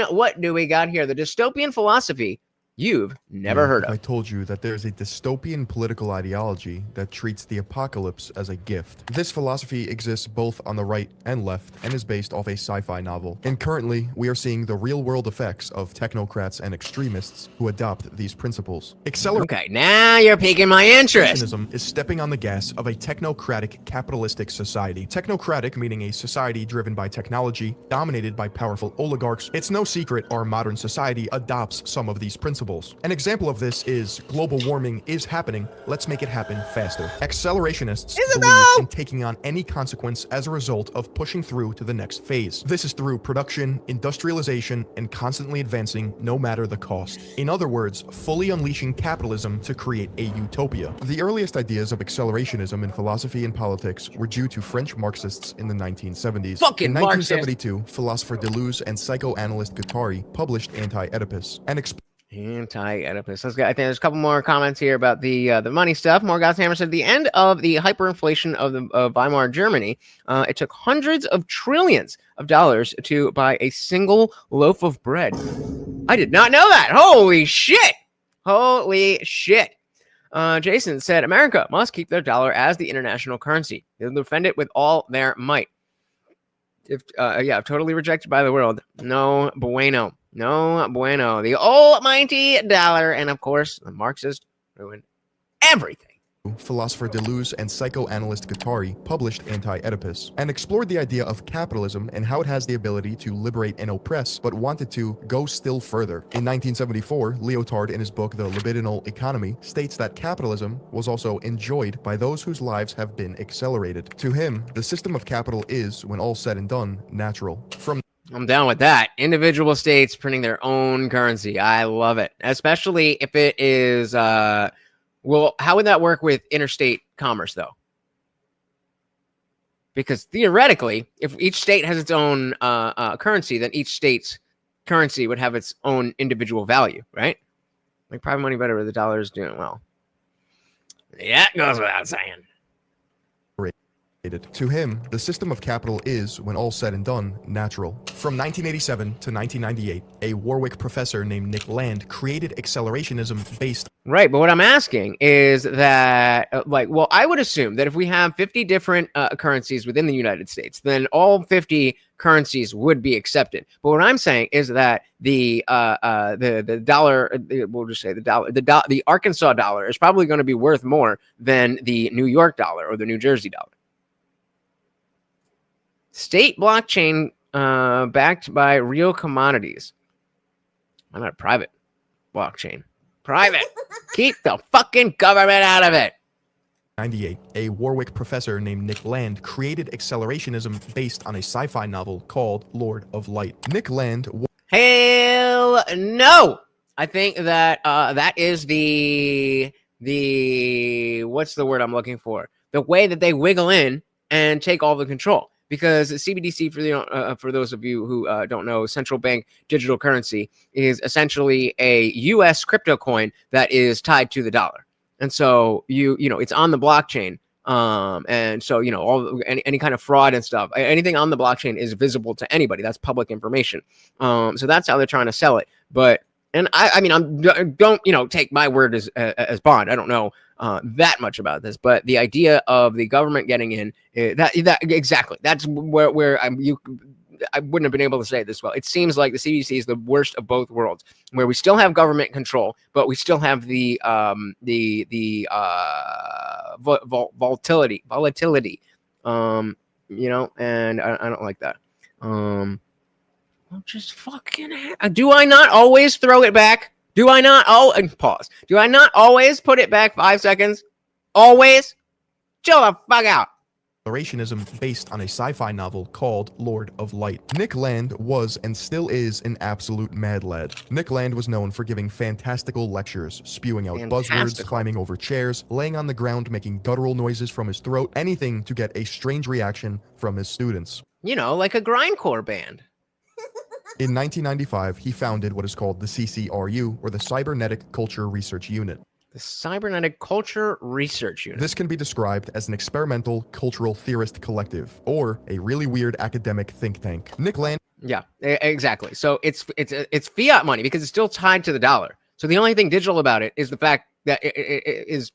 S1: What do we got here? The dystopian philosophy you've never heard of.
S2: I told you that there's a dystopian political ideology that treats the apocalypse as a gift. This philosophy exists both on the right and left and is based off a sci-fi novel. And currently, we are seeing the real-world effects of technocrats and extremists who adopt these principles.
S1: Okay, now you're piquing my interest.
S2: Accelerationism is stepping on the gas of a technocratic capitalistic society. Technocratic meaning a society driven by technology, dominated by powerful oligarchs. It's no secret our modern society adopts some of these principles. An example of this is global warming is happening. Let's make it happen faster. Accelerationists believe in taking on any consequence as a result of pushing through to the next phase. This is through production, industrialization, and constantly advancing no matter the cost. In other words, fully unleashing capitalism to create a utopia. The earliest ideas of accelerationism in philosophy and politics were due to French Marxists in the 1970s. In 1972, philosopher Deleuze and psychoanalyst Guattari published Anti-Oedipus,
S1: Anti-Oedipus. Let's go. I think there's a couple more comments here about the money stuff. Morgoth's Hammer said, at the end of the hyperinflation of Weimar Germany, it took hundreds of trillions of dollars to buy a single loaf of bread. I did not know that. Holy shit. Jason said, America must keep their dollar as the international currency. They'll defend it with all their might. If totally rejected by the world. No bueno. The almighty dollar. And of course, the Marxists ruined everything.
S2: Philosopher Deleuze and psychoanalyst Guattari published Anti-Oedipus and explored the idea of capitalism and how it has the ability to liberate and oppress, but wanted to go still further. In 1974, Lyotard, in his book The Libidinal Economy, states that capitalism was also enjoyed by those whose lives have been accelerated. To him, the system of capital is, when all said and done, natural.
S1: I'm down with that. Individual states printing their own currency. I love it. Especially if it is, well, how would that work with interstate commerce, though? Because theoretically, if each state has its own currency, then each state's currency would have its own individual value, right? Like private money better, but the dollar is doing well. Yeah, it goes without saying.
S2: To him, the system of capital is, when all said and done, natural. From 1987 to 1998, a Warwick professor named Nick Land created accelerationism based
S1: Right, but what I'm asking is that, well, I would assume that if we have 50 different currencies within the United States, then all 50 currencies would be accepted. But what I'm saying is that the dollar, we'll just say the Arkansas dollar is probably going to be worth more than the New York dollar or the New Jersey dollar. State blockchain backed by real commodities. I'm not a private blockchain. Private. Keep the fucking government out of it.
S2: 98, a Warwick professor named Nick Land created accelerationism based on a sci-fi novel called Lord of Light. Nick Land...
S1: Hell no! I think that that is the what's the word I'm looking for? The way that they wiggle in and take all the control. Because CBDC, for those of you who don't know, central bank digital currency is essentially a U.S. crypto coin that is tied to the dollar, and so you know it's on the blockchain, and so you know any kind of fraud and stuff, anything on the blockchain is visible to anybody. That's public information. So that's how they're trying to sell it. But I mean, don't take my word as bond. I don't know that much about this, but the idea of the government getting in, that exactly, that's where I wouldn't have been able to say it this well. It seems like the CBDC is the worst of both worlds, where we still have government control, but we still have the volatility, and I don't like that. Just fucking. Do I not always throw it back? Do I not? And pause. Do I not always put it back 5 seconds? Always? Chill the fuck out.
S2: Accelerationism based on a sci-fi novel called Lord of Light. Nick Land was and still is an absolute mad lad. Nick Land was known for giving fantastical lectures, spewing out buzzwords, climbing over chairs, laying on the ground, making guttural noises from his throat, anything to get a strange reaction from his students.
S1: Like a grindcore band.
S2: In 1995, he founded what is called the CCRU, or the Cybernetic Culture Research Unit.
S1: The Cybernetic Culture Research Unit.
S2: This can be described as an experimental cultural theorist collective, or a really weird academic think tank. Nick Land.
S1: Yeah, exactly. So it's fiat money because it's still tied to the dollar. So the only thing digital about it is the fact that it's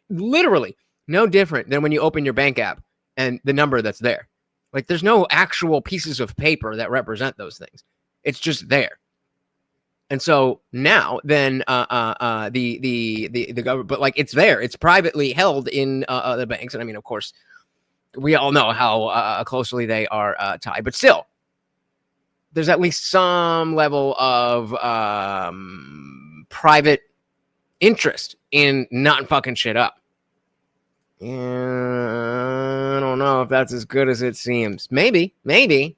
S1: literally no different than when you open your bank app and the number that's there. Like, there's no actual pieces of paper that represent those things. It's just there. And so now, then the government, but like it's there. It's privately held in the banks, and I mean, of course, we all know how closely they are tied. But still, there's at least some level of private interest in not fucking shit up. I don't know if that's as good as it seems. Maybe,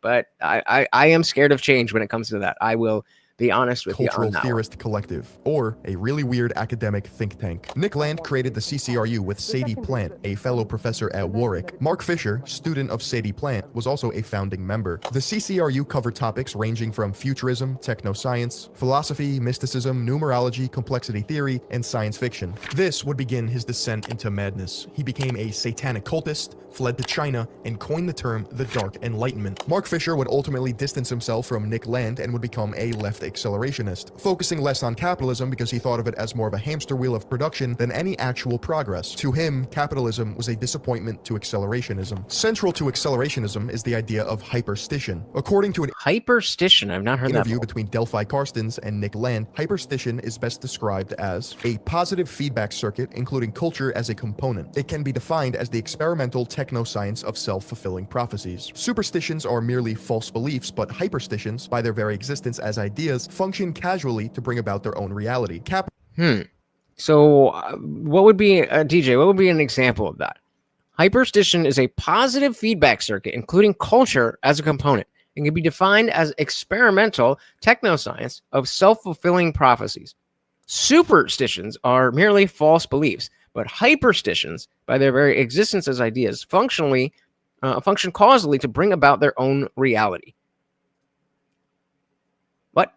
S1: but I am scared of change when it comes to that. I will be honest with you on
S2: Cultural
S1: that
S2: Theorist Collective, or a really weird academic think tank. Nick Land created the CCRU with Sadie Plant, a fellow professor at Warwick. Mark Fisher, student of Sadie Plant, was also a founding member. The CCRU covered topics ranging from futurism, technoscience, philosophy, mysticism, numerology, complexity theory, and science fiction. This would begin his descent into madness. He became a satanic cultist, fled to China, and coined the term the Dark Enlightenment. Mark Fisher would ultimately distance himself from Nick Land and would become a left accelerationist, focusing less on capitalism because he thought of it as more of a hamster wheel of production than any actual progress. To him, capitalism was a disappointment to accelerationism. Central to accelerationism is the idea of hyperstition. According to an
S1: hyperstition, I've not heard that
S2: interview
S1: before.
S2: between Delphi Karstens and Nick Land, hyperstition is best described as a positive feedback circuit including culture as a component. It can be defined as the experimental technoscience of self-fulfilling prophecies. Superstitions are merely false beliefs, but hyperstitions, by their very existence as ideas, function casually to bring about their own reality.
S1: So what would be, DJ, what would be an example of that? Hyperstition is a positive feedback circuit, including culture as a component, and can be defined as experimental technoscience of self-fulfilling prophecies. Superstitions are merely false beliefs, but hyperstitions, by their very existence as ideas, function causally to bring about their own reality. What?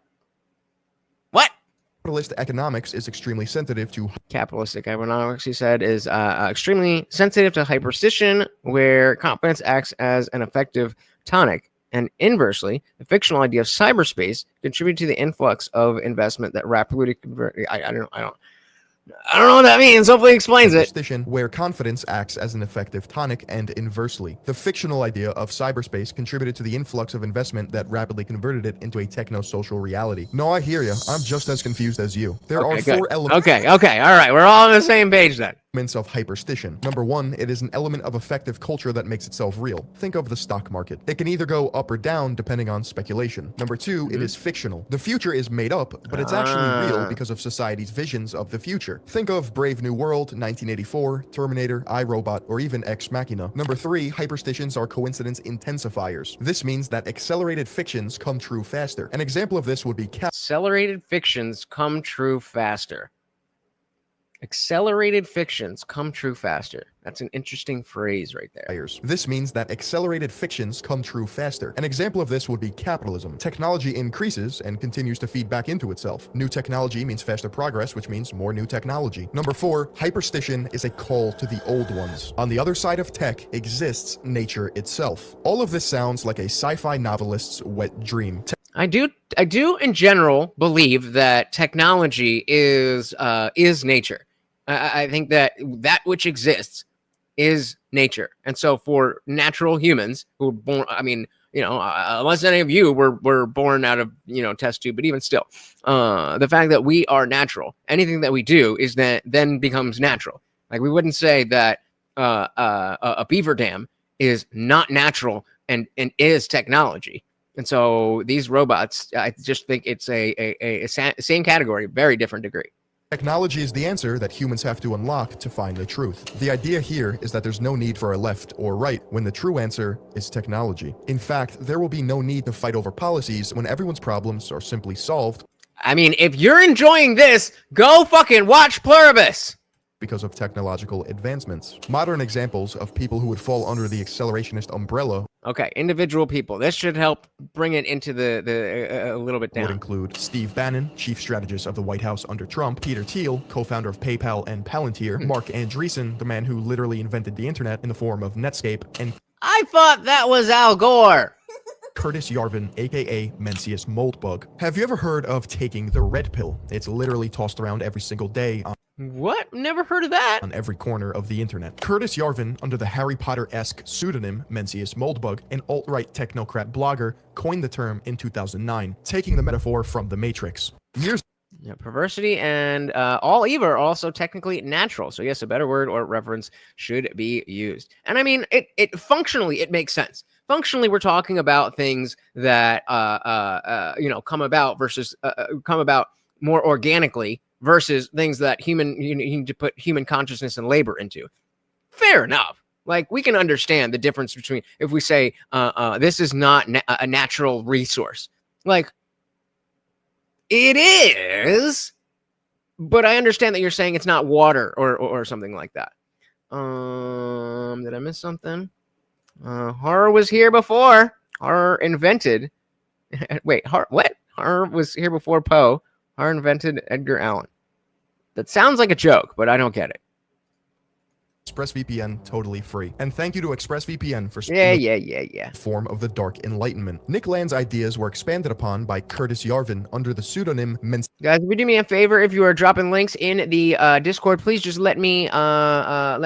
S2: Capitalist economics is extremely sensitive to
S1: capitalistic economics, he said, is extremely sensitive to hyperstition, where confidence acts as an effective tonic. And inversely, the fictional idea of cyberspace contributed to the influx of investment that rapidly converted. I don't. I don't know what that means. Hopefully it explains it.
S2: Superstition, where confidence acts as an effective tonic, and inversely. The fictional idea of cyberspace contributed to the influx of investment that rapidly converted it into a techno-social reality. No, I hear you. I'm just as confused as you. There are
S1: Okay,
S2: four
S1: good.
S2: elements.
S1: Okay, all right. We're all on the same page then.
S2: Of hyperstition. Number one, it is an element of effective culture that makes itself real. Think of the stock market. It can either go up or down depending on speculation. Number two, it is fictional. The future is made up, but it's actually real because of society's visions of the future. Think of Brave New World, 1984, Terminator, iRobot, or even Ex Machina. Number three, hyperstitions are coincidence intensifiers. This means that accelerated fictions come true faster. An example of this would be
S1: accelerated fictions come true faster. Accelerated fictions come true faster. That's an interesting phrase right there.
S2: This means that accelerated fictions come true faster. An example of this would be capitalism. Technology increases and continues to feed back into itself. New technology means faster progress, which means more new technology. Number four, hyperstition is a call to the old ones. On the other side of tech exists nature itself. All of this sounds like a sci-fi novelist's wet dream.
S1: I do in general believe that technology is nature. I think that which exists is nature. And so for natural humans who were born, I mean, unless any of you were born out of, test tube, but even still, the fact that we are natural, anything that we do is that then becomes natural. Like we wouldn't say that a beaver dam is not natural and is technology. And so these robots, I just think it's a same category, very different degree.
S2: Technology is the answer that humans have to unlock to find the truth. The idea here is that there's no need for a left or right when the true answer is technology. In fact, there will be no need to fight over policies when everyone's problems are simply solved.
S1: I mean, if you're enjoying this, go fucking watch Pluribus.
S2: Because of technological advancements. Modern examples of people who would fall under the accelerationist umbrella.
S1: Okay, individual people. This should help bring it into the a little bit down.
S2: Would include Steve Bannon, chief strategist of the White House under Trump, Peter Thiel, co-founder of PayPal and Palantir, Mark Andreessen, the man who literally invented the internet in the form of Netscape, and
S1: I thought that was Al Gore.
S2: Curtis Yarvin, aka Mencius Moldbug. Have you ever heard of taking the red pill? It's literally tossed around every single day on
S1: what? Never heard of that.
S2: On every corner of the internet. Curtis Yarvin, under the Harry Potter-esque pseudonym Mencius Moldbug, an alt-right technocrat blogger, coined the term in 2009, taking the metaphor from The Matrix.
S1: Perversity and all evil are also technically natural. So yes, a better word or reference should be used. And I mean, it functionally, it makes sense. Functionally, we're talking about things that come about more organically versus things that you need to put human consciousness and labor into. Fair enough. Like we can understand the difference between if we say this is not a natural resource. Like it is, but I understand that you're saying it's not water or something like that. Did I miss something? Horror was here before. Horror invented. Wait, what? Horror was here before Poe. Horror invented Edgar Allan. That sounds like a joke, but I don't get it.
S2: ExpressVPN totally free. And thank you to ExpressVPN for form of the Dark Enlightenment. Nick Land's ideas were expanded upon by Curtis Yarvin under the pseudonym
S1: Guys, if you do me a favor, if you are dropping links in the Discord, please just let me know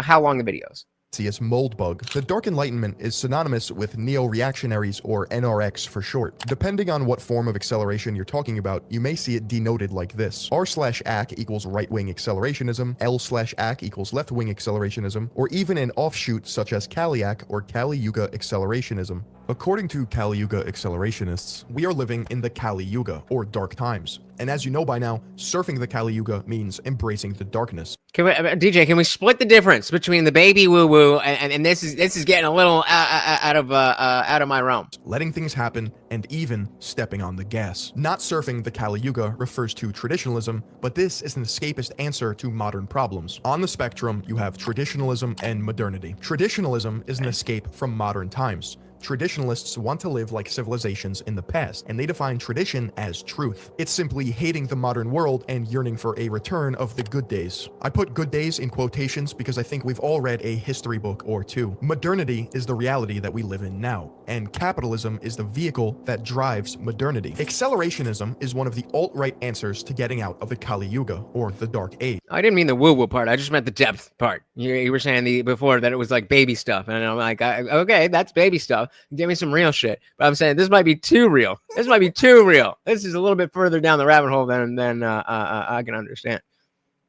S1: how long the video is.
S2: Mencius Moldbug. The Dark Enlightenment is synonymous with neo-reactionaries, or NRX for short. Depending on what form of acceleration you're talking about, you may see it denoted like this. R/AC equals right-wing accelerationism, L/AC equals left-wing accelerationism, or even an offshoot such as Kaliak or Kali Yuga accelerationism. According to Kali Yuga accelerationists, we are living in the Kali Yuga, or dark times. And as you know by now, surfing the Kali Yuga means embracing the darkness.
S1: DJ, can we split the difference between the baby woo-woo and this is getting a little out of my realm?
S2: Letting things happen and even stepping on the gas. Not surfing the Kali Yuga refers to traditionalism, but this is an escapist answer to modern problems. On the spectrum, you have traditionalism and modernity. Traditionalism is an escape from modern times. Traditionalists want to live like civilizations in the past, and they define tradition as truth. It's simply hating the modern world and yearning for a return of the good days. I put good days in quotations because I think we've all read a history book or two. Modernity is the reality that we live in now, and capitalism is the vehicle that drives modernity. Accelerationism is one of the alt-right answers to getting out of the Kali Yuga, or the Dark Age.
S1: I didn't mean the woo-woo part. I just meant the depth part. You were saying before that it was like baby stuff, and I'm like, okay, that's baby stuff. Give me some real shit. But I'm saying this might be too real. This might be too real. This is a little bit further down the rabbit hole than I can understand.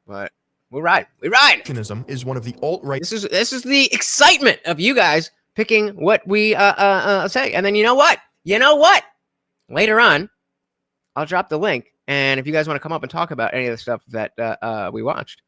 S1: But we're right. We ride.
S2: Is one of the alt-right.
S1: This is the excitement of you guys picking what we say, and then you know what? Later on, I'll drop the link, and if you guys want to come up and talk about any of the stuff that we watched,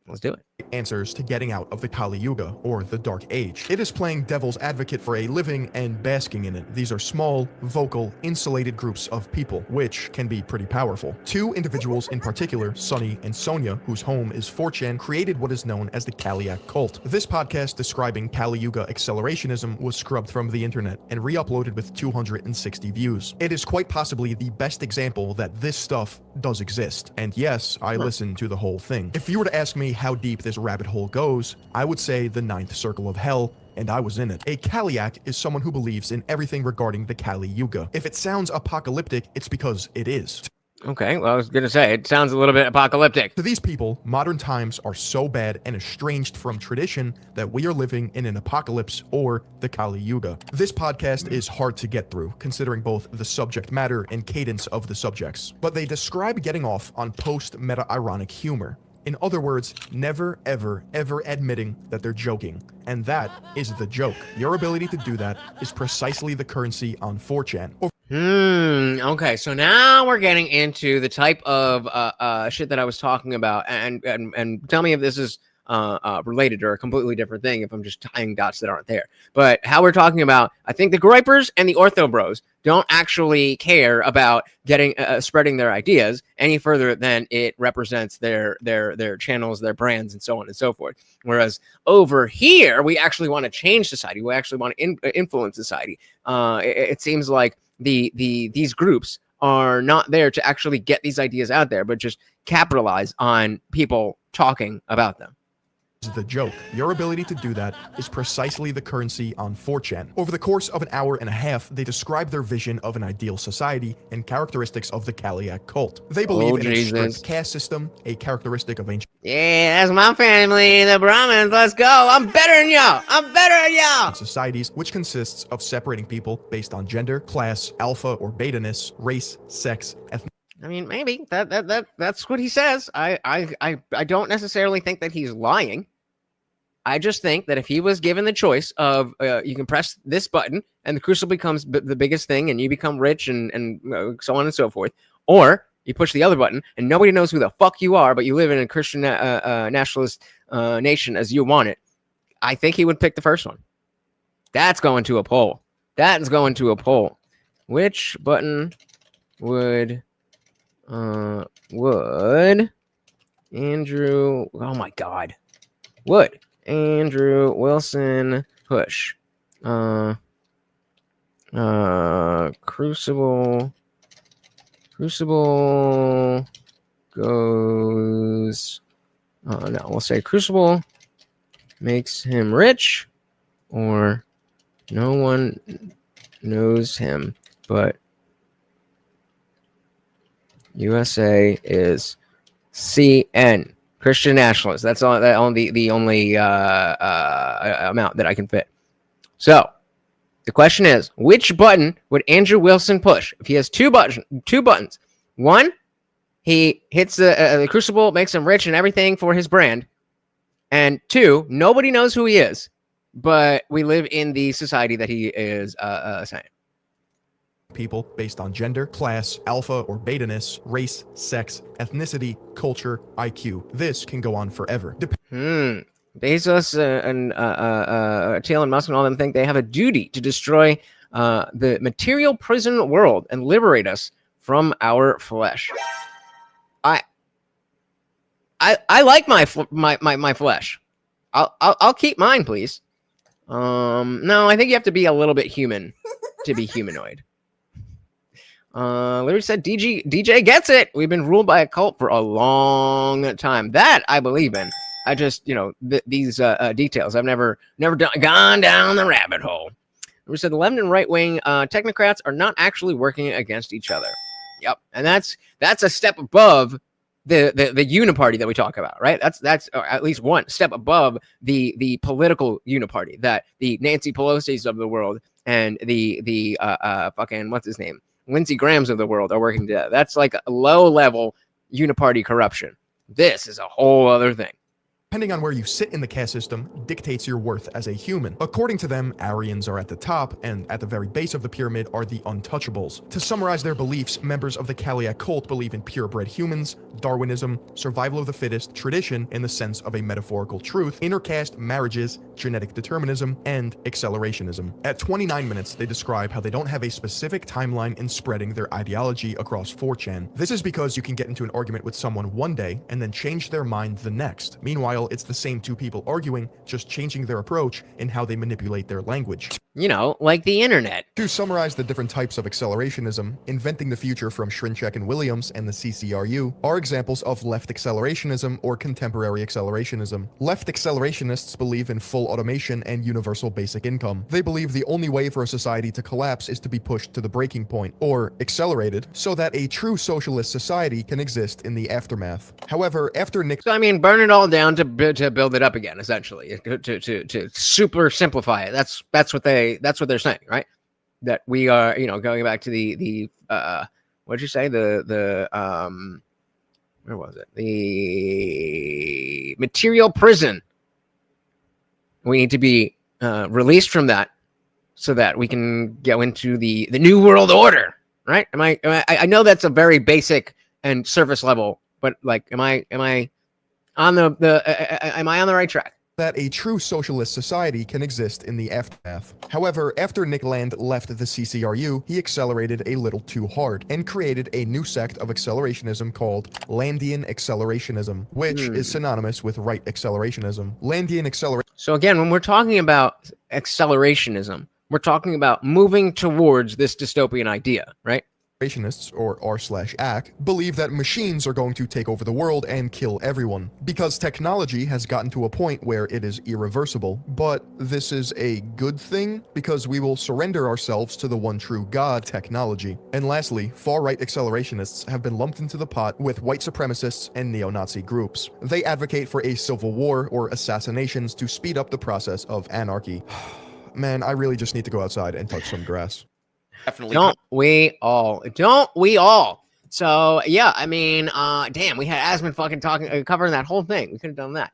S1: let's do it.
S2: Answers to getting out of the Kali Yuga, or the Dark Age. It is playing devil's advocate for a living and basking in it. These are small, vocal, insulated groups of people, which can be pretty powerful. Two individuals in particular, Sunny and Sonia, whose home is 4chan, created what is known as the Kaliak cult. This podcast describing Kali Yuga accelerationism was scrubbed from the internet and re-uploaded with 260 views. It is quite possibly the best example that this stuff does exist. And yes, I listened to the whole thing. If you were to ask me how deep this rabbit hole goes, I would say the 9th circle of hell, and I was in it. A Kaliak is someone who believes in everything regarding the Kali Yuga. If it sounds apocalyptic, it's because it is.
S1: Okay, well, I was gonna say, it sounds a little bit apocalyptic.
S2: To these people, modern times are so bad and estranged from tradition that we are living in an apocalypse or the Kali Yuga. This podcast is hard to get through, considering both the subject matter and cadence of the subjects. But they describe getting off on post-meta-ironic humor. In other words, never, ever, ever admitting that they're joking. And that is the joke. Your ability to do that is precisely the currency on 4chan.
S1: Okay, so now we're getting into the type of shit that I was talking about, and tell me if this is related or a completely different thing, if I'm just tying dots that aren't there. But how we're talking about, I think the Groypers and the Ortho Bros don't actually care about getting spreading their ideas any further than it represents their channels, their brands, and so on and so forth. Whereas over here, we actually want to change society. We actually want to influence society. It seems like these groups are not there to actually get these ideas out there, but just capitalize on people talking about them.
S2: The joke. Your ability to do that is precisely the currency on 4chan. Over the course of an hour and a half, they describe their vision of an ideal society and characteristics of the Kaliak cult. They believe in a strict caste system, a characteristic of ancient.
S1: Yeah, that's my family, the Brahmins. Let's go. I'm better than y'all. I'm better than y'all.
S2: Societies, which consists of separating people based on gender, class, alpha or beta-ness, race, sex, ethnicity.
S1: I mean, maybe that's what he says. I don't necessarily think that he's lying. I just think that if he was given the choice of you can press this button and the crucible becomes the biggest thing and you become rich and so on and so forth, or you push the other button and nobody knows who the fuck you are, but you live in a Christian nationalist nation as you want it, I think he would pick the first one. That's going to a poll. That is going to a poll. Which button would Andrew? Oh my God. Would Andrew Wilson push? Crucible goes. No, we'll say Crucible makes him rich, or no one knows him, but USA is CN. Christian nationalist. That's all. The only amount that I can fit. So the question is, which button would Andrew Wilson push if he has two buttons? One, he hits the crucible, makes him rich and everything for his brand. And two, nobody knows who he is, but we live in the society that he is saying.
S2: People based on gender, class, alpha or beta-ness, race, sex, ethnicity, culture, IQ. This can go on forever.
S1: Bezos and Elon Musk and all them think they have a duty to destroy the material prison world and liberate us from our flesh. I like my flesh. I'll keep mine, please. No, I think you have to be a little bit human to be humanoid. Larry said DJ gets it. We've been ruled by a cult for a long time. That I believe in. I just, these details. I've never gone down the rabbit hole. We said the left and right wing technocrats are not actually working against each other. Yep, and that's a step above the uniparty that we talk about, right? That's at least one step above the political uniparty that the Nancy Pelosi's of the world and the fucking what's his name, Lindsey Graham's of the world are working together. That's like a low level uniparty corruption. This is a whole other thing.
S2: Depending on where you sit in the caste system dictates your worth as a human. According to them, Aryans are at the top, and at the very base of the pyramid are the untouchables. To summarize their beliefs, members of the Kaliak cult believe in purebred humans, Darwinism, survival of the fittest, tradition in the sense of a metaphorical truth, intercaste marriages, genetic determinism, and accelerationism. At 29 minutes, they describe how they don't have a specific timeline in spreading their ideology across 4chan. This is because you can get into an argument with someone one day and then change their mind the next. Meanwhile, it's the same two people arguing, just changing their approach in how they manipulate their language.
S1: Like the internet.
S2: To summarize the different types of accelerationism, Inventing the Future from Shrinchek and Williams and the CCRU are examples of left accelerationism or contemporary accelerationism. Left accelerationists believe in full automation and universal basic income. They believe the only way for a society to collapse is to be pushed to the breaking point, or accelerated, so that a true socialist society can exist in the aftermath. However, after Nick...
S1: So, burn it all down to build it up again, essentially, to super simplify it. That's what they're saying, right? That we are, going back to the what'd you say? The where was it? The material prison. We need to be released from that so that we can go into the new world order, right? I know that's a very basic and surface level, but am I on am I on the right track?
S2: That a true socialist society can exist in the aftermath. However, after Nick Land left the CCRU, he accelerated a little too hard and created a new sect of accelerationism called Landian accelerationism, which is synonymous with right accelerationism. Landian acceleration.
S1: So again, when we're talking about accelerationism, we're talking about moving towards this dystopian idea, right?
S2: Accelerationist, or r/ac, believe that machines are going to take over the world and kill everyone, because technology has gotten to a point where it is irreversible. But this is a good thing, because we will surrender ourselves to the one true God, technology. And lastly, far-right accelerationists have been lumped into the pot with white supremacists and neo-Nazi groups. They advocate for a civil war or assassinations to speed up the process of anarchy. Man, I really just need to go outside and touch some grass.
S13: Definitely.
S1: Don't we all? So yeah, damn, we had Asmund fucking covering that whole thing. We could have done that.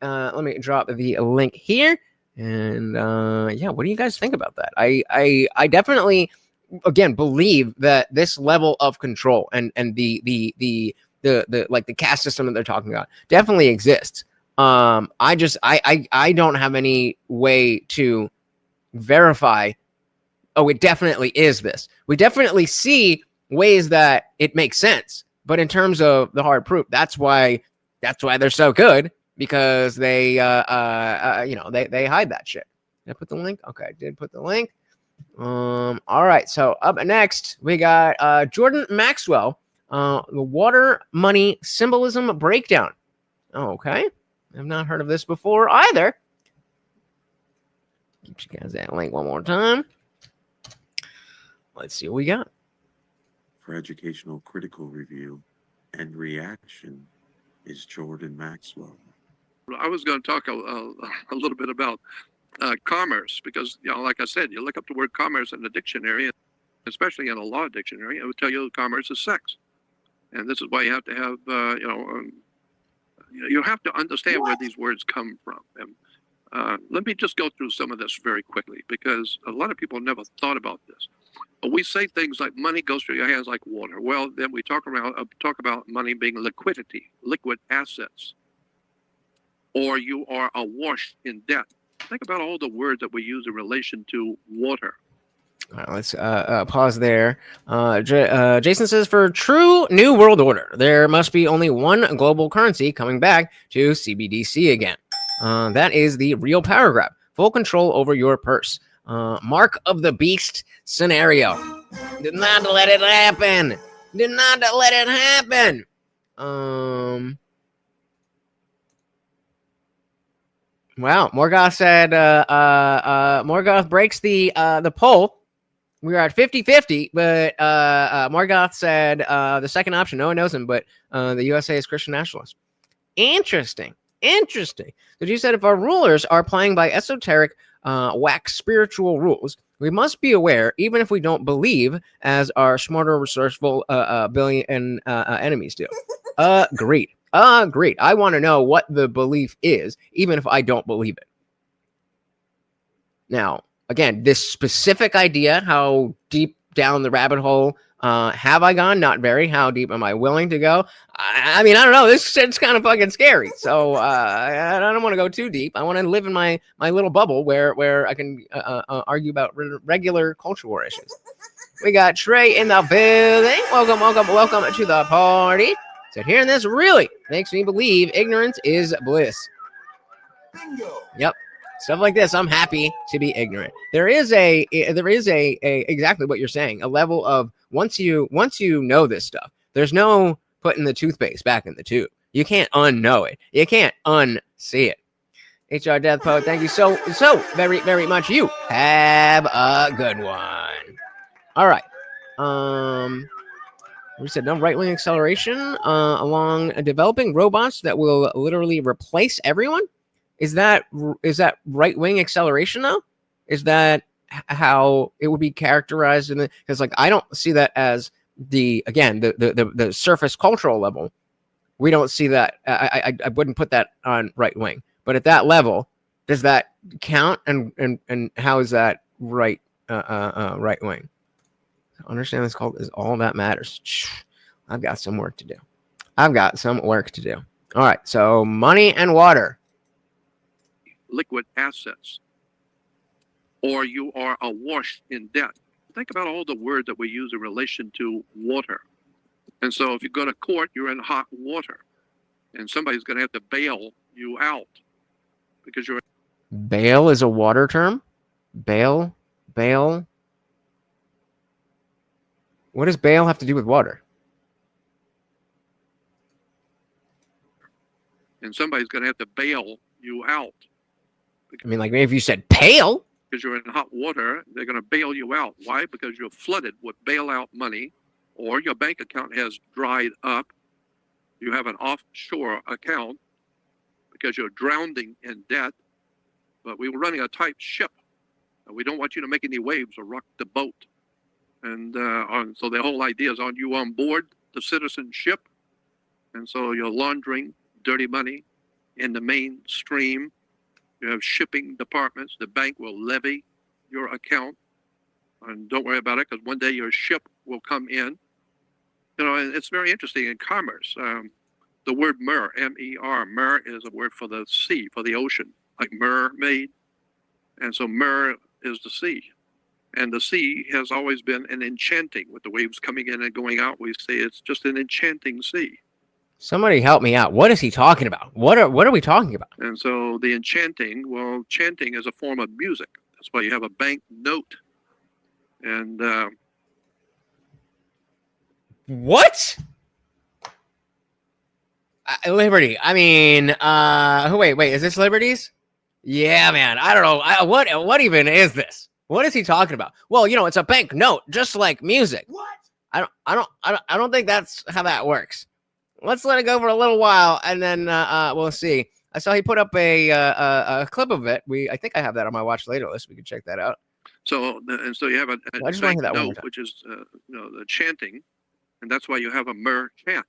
S1: Let me drop the link here, and yeah, what do you guys think about that? I definitely, again, believe that this level of control and the caste system that they're talking about definitely exists. I don't have any way to verify. Oh, it definitely is this. We definitely see ways that it makes sense, but in terms of the hard proof, that's why they're so good, because they they hide that shit. Did I put the link? Okay, I did put the link. All right. So up next we got Jordan Maxwell, the water money symbolism breakdown. Okay, I've not heard of this before either. Get you guys that link one more time. Let's see what we got.
S21: For educational critical review and reaction is Jordan Maxwell.
S22: I was going to talk a little bit about commerce, because, like I said, you look up the word commerce in the dictionary, especially in a law dictionary, it would tell you commerce is sex. And this is why you have to have, you have to understand where these words come from. And let me just go through some of this very quickly, because a lot of people never thought about this. We say things like money goes through your hands like water. Well, then we talk about money being liquidity, liquid assets, or you are awash in debt. Think about all the words that we use in relation to water.
S1: All right, let's pause there. Jason says, for true new world order, there must be only one global currency coming back to CBDC again. That is the real power grab. full control over your purse. Mark of the beast scenario. Do not let it happen. Do not let it happen. Wow, Morgoth said Morgoth breaks the poll. We are at 50-50, but Morgoth said the second option, no one knows him, but the USA is Christian nationalist. Interesting. Because you said if our rulers are playing by esoteric, whack spiritual rules, we must be aware, even if we don't believe, as our smarter, resourceful billion enemies do. Agreed. I want to know what the belief is, even if I don't believe it. Now, again, this specific idea, how deep down the rabbit hole have I gone? Not very. How deep am I willing to go? I mean, I don't know. This shit's kind of fucking scary. So I don't want to go too deep. I want to live in my little bubble where I can argue about regular culture war issues. We got Trey in the building. Welcome to the party. So hearing this really makes me believe ignorance is bliss. Bingo. Yep. Stuff like this, I'm happy to be ignorant. There is a exactly what you're saying, a level of once you know this stuff, there's no putting the toothpaste back in the tube. You can't unknow it. You can't unsee it. HR Death Poet, thank you so very, very much. You have a good one. All right. We said no right-wing acceleration along developing robots that will literally replace everyone. Is that right-wing acceleration though? Is that how it would be characterized in the? Because like I don't see that as the surface cultural level. We don't see that. I wouldn't put that on right-wing. But at that level, does that count? And how is that right-wing? Understand this cult is all that matters. I've got some work to do. All right. So money and water.
S22: Liquid assets, or you are awash in debt. Think about all the words that we use in relation to water. And so if you go to court, you're in hot water, and somebody's going to have to bail you out because you're.
S1: Bail is a water term? Bail? What does bail have to do with water?
S22: And somebody's going to have to bail you out.
S1: I mean, like maybe if you said pale.
S22: Because you're in hot water, they're going to bail you out. Why? Because you're flooded with bailout money, or your bank account has dried up. You have an offshore account because you're drowning in debt. But we were running a tight ship. We don't want you to make any waves or rock the boat. And so the whole idea is on you on board the citizenship. And so you're laundering dirty money in the mainstream. You have shipping departments. The bank will levy your account. And don't worry about it, because one day your ship will come in. You know, and it's very interesting in commerce. The word mer, M-E-R, mer is a word for the sea, for the ocean, like mermaid. And so mer is the sea. And the sea has always been an enchanting, with the waves coming in and going out. We say it's just an enchanting sea.
S1: Somebody help me out. What is he talking about? What are we talking about?
S22: And so the enchanting, well, chanting is a form of music. That's why you have a bank note. And
S1: what? Liberty. I mean, wait, is this Liberties? Yeah, man. I don't know. What even is this? What is he talking about? Well, you know, it's a bank note, just like music. What? I don't think that's how that works. Let's let it go for a little while, and then we'll see. I saw he put up a clip of it. I think I have that on my watch later list. We can check that out.
S22: So you have a bank note, which is the chanting, and that's why you have a mer chant,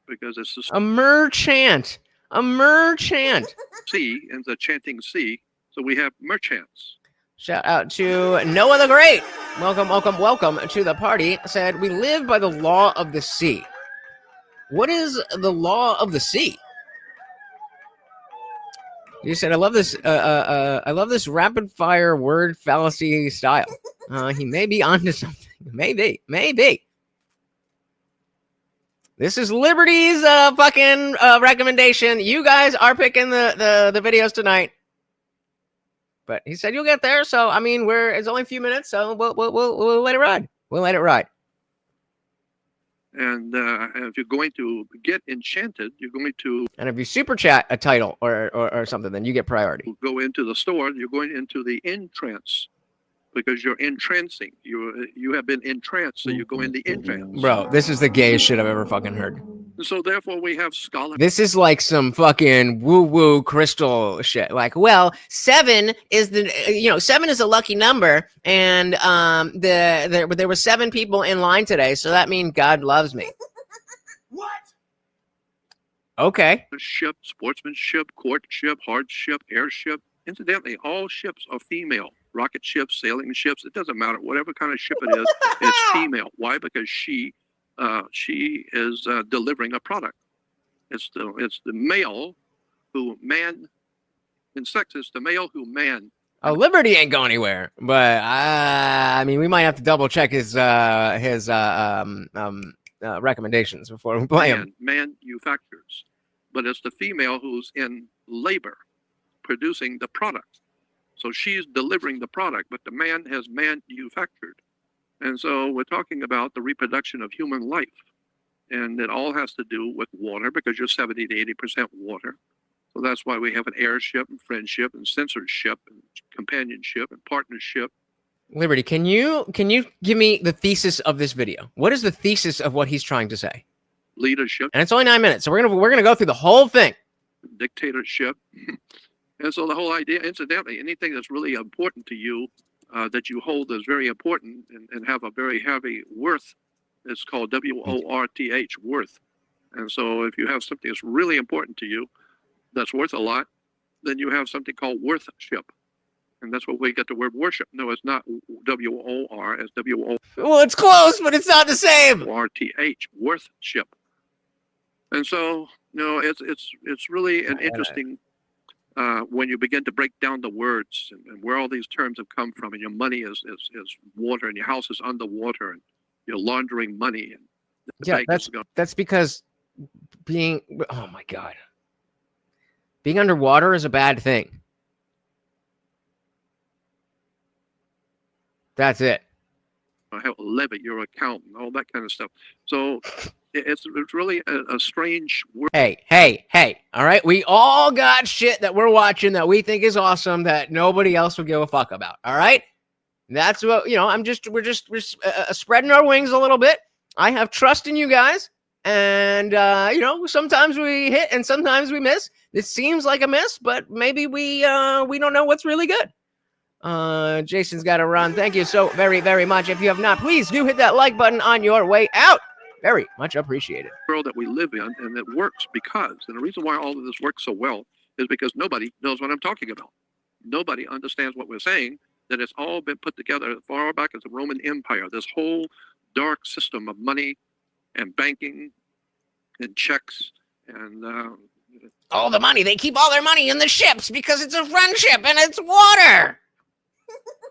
S22: because it's
S1: a mer chant. A mer chant.
S22: C and the chanting C. So we have merchants.
S1: Shout out to Noah the Great. Welcome to the party. Said we live by the law of the sea. What is the law of the sea? You said, I love this rapid fire word fallacy style. He may be onto something. Maybe. This is Liberty's fucking recommendation. You guys are picking the videos tonight. but he said you'll get there. So I mean, it's only a few minutes, so we'll let it ride. We'll let it ride.
S22: And if you're going to get enchanted, you're going to.
S1: And if you super chat a title or something, then you get priority.
S22: Go into the store. You're going into the entrance because you're entrancing. You have been entranced, so you go in the entrance.
S1: Bro, this is the gayest shit I've ever fucking heard.
S22: So therefore, we have scholar.
S1: This is like some fucking woo-woo crystal shit. Like, well, 7 is 7 is a lucky number, and there were 7 people in line today, so that means God loves me.
S22: What?
S1: Okay.
S22: Ship, sportsmanship, courtship, hardship, airship. Incidentally, all ships are female. Rocket ships, sailing ships. It doesn't matter. Whatever kind of ship it is, it's female. Why? Because she is delivering a product. It's the male who man. In sex, it's the male who man.
S1: Oh, Liberty ain't going anywhere, but I mean, we might have to double check his recommendations before we play him.
S22: Manufactures, but it's the female who's in labor, producing the product. So she's delivering the product, but the man has manufactured. And so we're talking about the reproduction of human life. And it all has to do with water because you're 70 to 80% water. So that's why we have an heirship and friendship and censorship and companionship and partnership.
S1: Liberty, can you give me the thesis of this video? What is the thesis of what he's trying to say?
S22: Leadership.
S1: And it's only 9 minutes, so we're gonna go through the whole thing.
S22: Dictatorship. And so the whole idea, incidentally, anything that's really important to you, that you hold as very important and have a very heavy worth, is called WORTH, worth. And so if you have something that's really important to you, that's worth a lot, then you have something called worthship. And that's where we get the word worship. No, it's not WOR, it's WO.
S1: Well, it's close, but it's not the same.
S22: RTH, worthship. And so, it's really an interesting, when you begin to break down the words and where all these terms have come from, and your money is water, and your house is underwater, and you're laundering money. And
S1: yeah, that's because being underwater is a bad thing. That's it.
S22: I have levy your account and all that kind of stuff. So it's really a strange word.
S1: Hey. All right. We all got shit that we're watching that we think is awesome that nobody else will give a fuck about. All right. That's what, we're spreading our wings a little bit. I have trust in you guys. And, sometimes we hit and sometimes we miss. This seems like a miss, but maybe we don't know what's really good. Jason's got to run. Thank you so very, very much. If you have not, please do hit that like button on your way out. Very much appreciated.
S22: World that we live in, and it works because, and the reason why all of this works so well is because nobody knows what I'm talking about. Nobody understands what we're saying, that it's all been put together as far back as the Roman Empire. This whole dark system of money and banking and checks and
S1: all the money. They keep all their money in the ships because it's a friendship and it's water.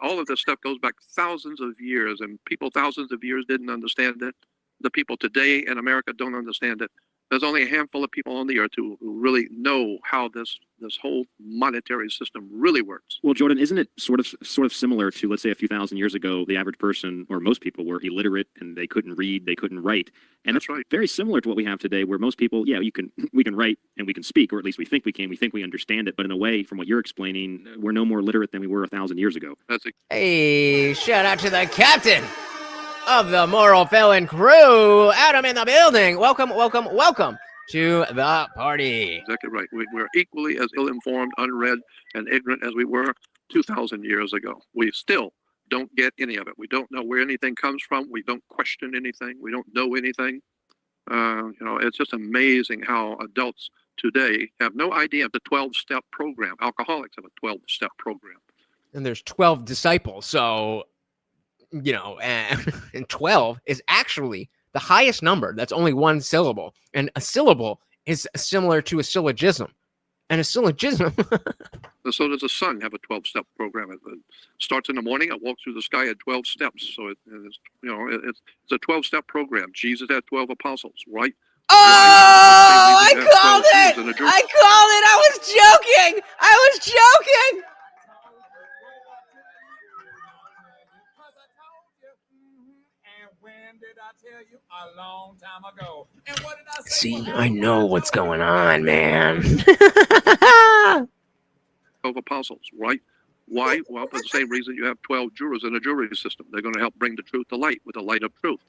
S22: All of this stuff goes back thousands of years, and people thousands of years didn't understand it. The people today in America don't understand it. There's only a handful of people on the earth who really know how this whole monetary system really works.
S3: Well, Jordan, isn't it sort of similar to, let's say, a few thousand years ago, the average person, or most people, were illiterate and they couldn't read, they couldn't write, and
S22: that's right.
S3: Very similar to what we have today, where most people, we can write and we can speak, or at least we think we can. We think we understand it, but in a way, from what you're explaining, we're no more literate than we were 1,000 years ago.
S1: Hey, shout out to the captain of the Moral Felon crew, Adam in the building. Welcome to the party.
S22: Exactly right. We're equally as ill-informed, unread, and ignorant as we were 2,000 years ago. We still don't get any of it. We don't know where anything comes from. We don't question anything. We don't know anything. It's just amazing how adults today have no idea of the 12-step program. Alcoholics have a 12-step program.
S1: And there's 12 disciples, so and 12 is actually the highest number. That's only one syllable. And a syllable is similar to a syllogism. And a syllogism.
S22: So does the sun have a 12-step program? It starts in the morning. It walks through the sky at 12 steps. So it's a 12-step program. Jesus had 12 apostles, right?
S1: Oh, I called it! I was joking! See, I know what's going on, man.
S22: 12 apostles, right? Why? Well, for the same reason you have 12 jurors in a jury system. They're going to help bring the truth to light with the light of truth.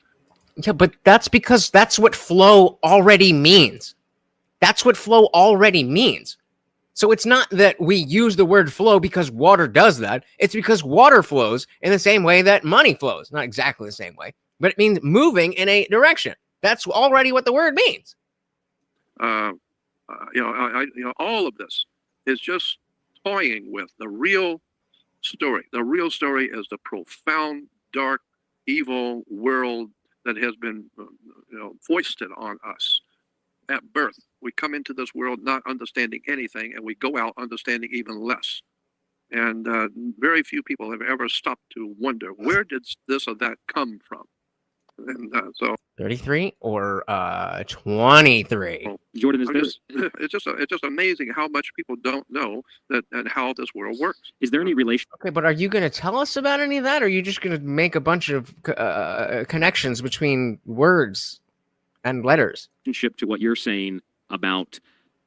S1: Yeah, but that's because that's what flow already means. That's what flow already means. So it's not that we use the word flow because water does that. It's because water flows in the same way that money flows. Not exactly the same way, but it means moving in a direction. That's already what the word means.
S22: All of this is just toying with the real story. The real story is the profound, dark, evil world that has been, foisted on us at birth. We come into this world not understanding anything, and we go out understanding even less. And very few people have ever stopped to wonder, where did this or that come from? And so
S1: 33 or 23.
S3: Jordan,
S22: it's just amazing how much people don't know that and how this world works.
S3: Is there any relation?
S1: Okay, but are you going to tell us about any of that, or are you just going to make a bunch of connections between words and letters?
S3: To what you're saying about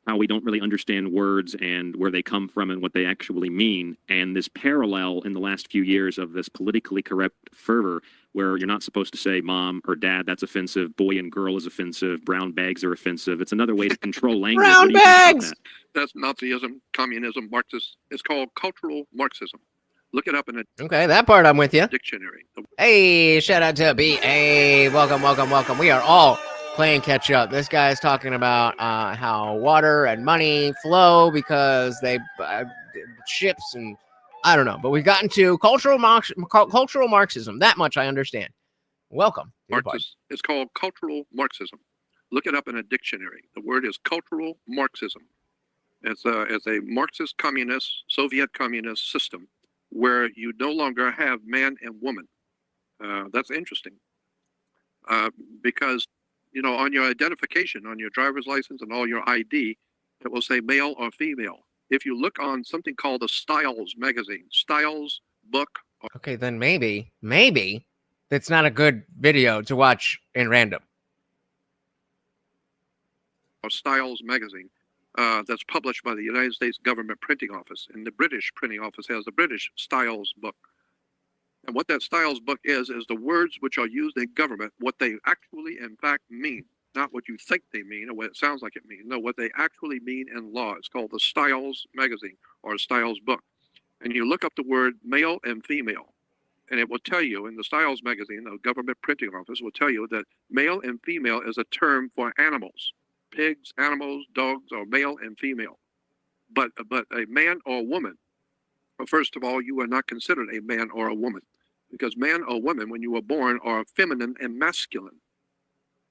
S3: how we don't really understand words and where they come from and what they actually mean, and this parallel in the last few years of this politically correct fervor where you're not supposed to say mom or dad, that's offensive, boy and girl is offensive, brown bags are offensive. It's another way to control language.
S1: Brown bags!
S22: That's Nazism, communism, Marxist. It's called cultural Marxism. Look it up in a
S1: Okay, that part I'm with you.
S22: dictionary.
S1: Hey, shout out to B. Hey, welcome. We are all playing catch up. This guy's talking about how water and money flow because they ships and I don't know. But we've gotten to cultural Marxism. That much I understand. Welcome.
S22: Marxist. It's called cultural Marxism. Look it up in a dictionary. The word is cultural Marxism. It's a Marxist communist, Soviet communist system where you no longer have man and woman. That's interesting because, on your identification, on your driver's license and all your ID, it will say male or female. If you look on something called the Styles magazine, Styles book.
S1: Okay, then maybe that's not a good video to watch in random.
S22: Or Styles magazine that's published by the United States government printing office. And the British printing office has the British Styles book. And what that Styles book is the words which are used in government, what they actually in fact mean. Not what you think they mean or what it sounds like it means. No, what they actually mean in law. It's called the Styles magazine or Styles book. And you look up the word male and female, and it will tell you in the Styles magazine, the government printing office will tell you that male and female is a term for animals. Pigs, animals, dogs are male and female. But a man or a woman, well, first of all, you are not considered a man or a woman because man or woman, when you were born, are feminine and masculine.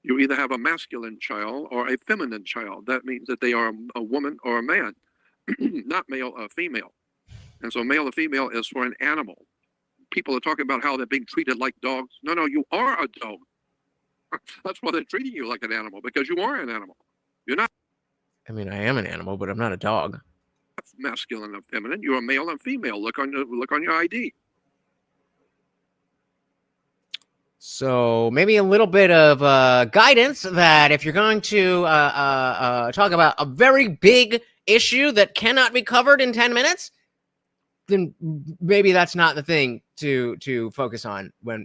S22: You either have a masculine child or a feminine child. That means that they are a woman or a man, not male or female. And so male or female is for an animal. People are talking about how they're being treated like dogs. No, you are a dog. That's why they're treating you like an animal, because you are an animal. You're not.
S1: I mean, I am an animal, but I'm not a dog.
S22: Masculine or feminine. You're a male and female. Look on your ID.
S1: So maybe a little bit of guidance that if you're going to talk about a very big issue that cannot be covered in 10 minutes, then maybe that's not the thing to focus on when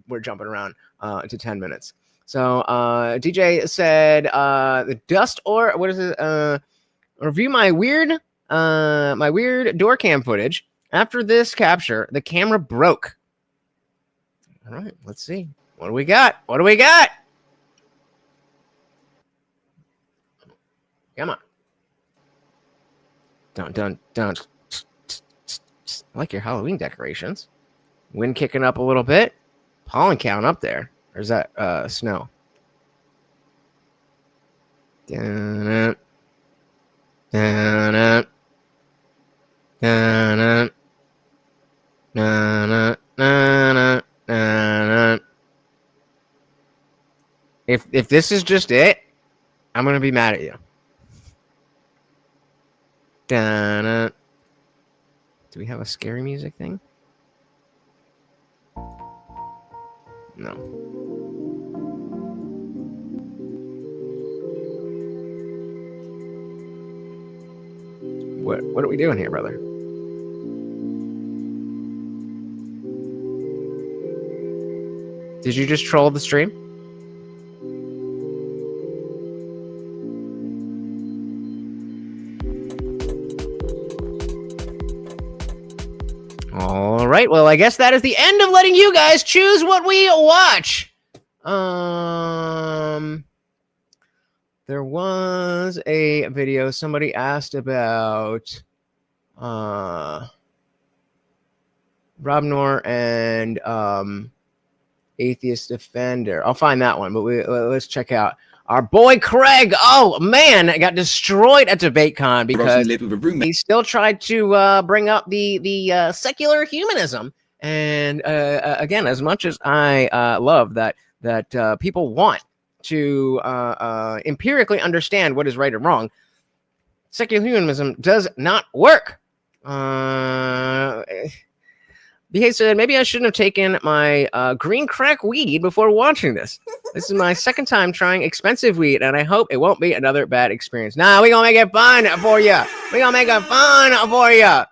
S1: we're jumping around to 10 minutes. So DJ said the dust or what is it? Review my weird door cam footage. After this capture, the camera broke. All right, let's see. What do we got? Come on. Dun. I like your Halloween decorations. Wind kicking up a little bit. Pollen count up there. Or is that snow? Dun. If this is just it, I'm gonna be mad at you. Do we have a scary music thing? No. What are we doing here, brother? Did you just troll the stream? All right. Well, I guess that is the end of letting you guys choose what we watch. There was a video somebody asked about Rob Noor and Atheist Defender. I'll find that one, but let's check out our boy Craig. Oh man, I got destroyed at DebateCon because he still tried to bring up the secular humanism. And again, as much as I love that people want to empirically understand what is right and wrong, secular humanism does not work. BK said, maybe I shouldn't have taken my green crack weed before watching this. This is my second time trying expensive weed, and I hope it won't be another bad experience. Nah, we gonna make it fun for you. We gonna make it fun for you.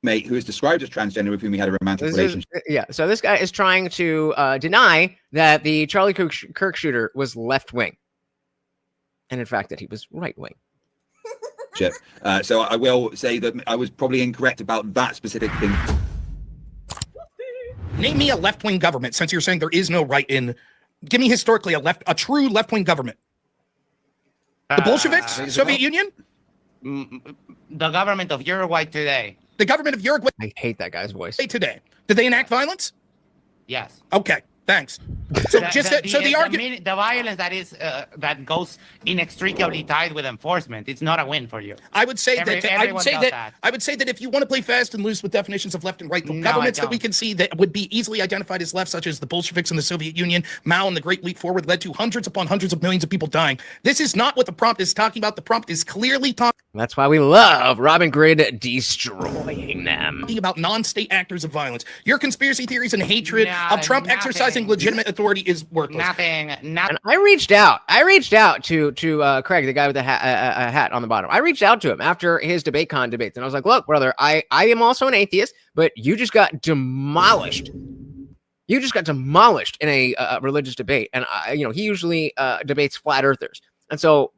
S5: Mate, who is described as transgender, with whom he had a romantic relationship.
S1: So this guy is trying to deny that the Charlie Kirk shooter was left-wing. And in fact, that he was right-wing.
S5: So I will say that I was probably incorrect about that specific thing.
S6: Name me a left-wing government, since you're saying there is no right in. Give me historically a true left-wing government. The Bolsheviks, Soviet Union,
S23: the government of Uruguay today.
S6: The government of Uruguay.
S1: I hate that guy's voice.
S6: Today, did they enact violence?
S23: Yes.
S6: Okay. Thanks. So the argument,
S23: the violence that goes inextricably tied with enforcement, it's not a win for you.
S6: I would say that if you want to play fast and loose with definitions of left and right, the governments that we can see that would be easily identified as left, such as the Bolsheviks and the Soviet Union, Mao and the Great Leap Forward, led to hundreds upon hundreds of millions of people dying. This is not what the prompt is talking about. The prompt is clearly talking.
S1: That's why we love Robin Grid destroying them.
S6: About non-state actors of violence. Your conspiracy theories and hatred of Trump exercising legitimate authority is worthless.
S23: Nothing.
S1: And I reached out to Craig, the guy with the hat on the bottom. I reached out to him after his DebateCon debates, and I was like, "Look, brother, I am also an atheist, but you just got demolished. You just got demolished in a religious debate, and he usually debates flat earthers, and so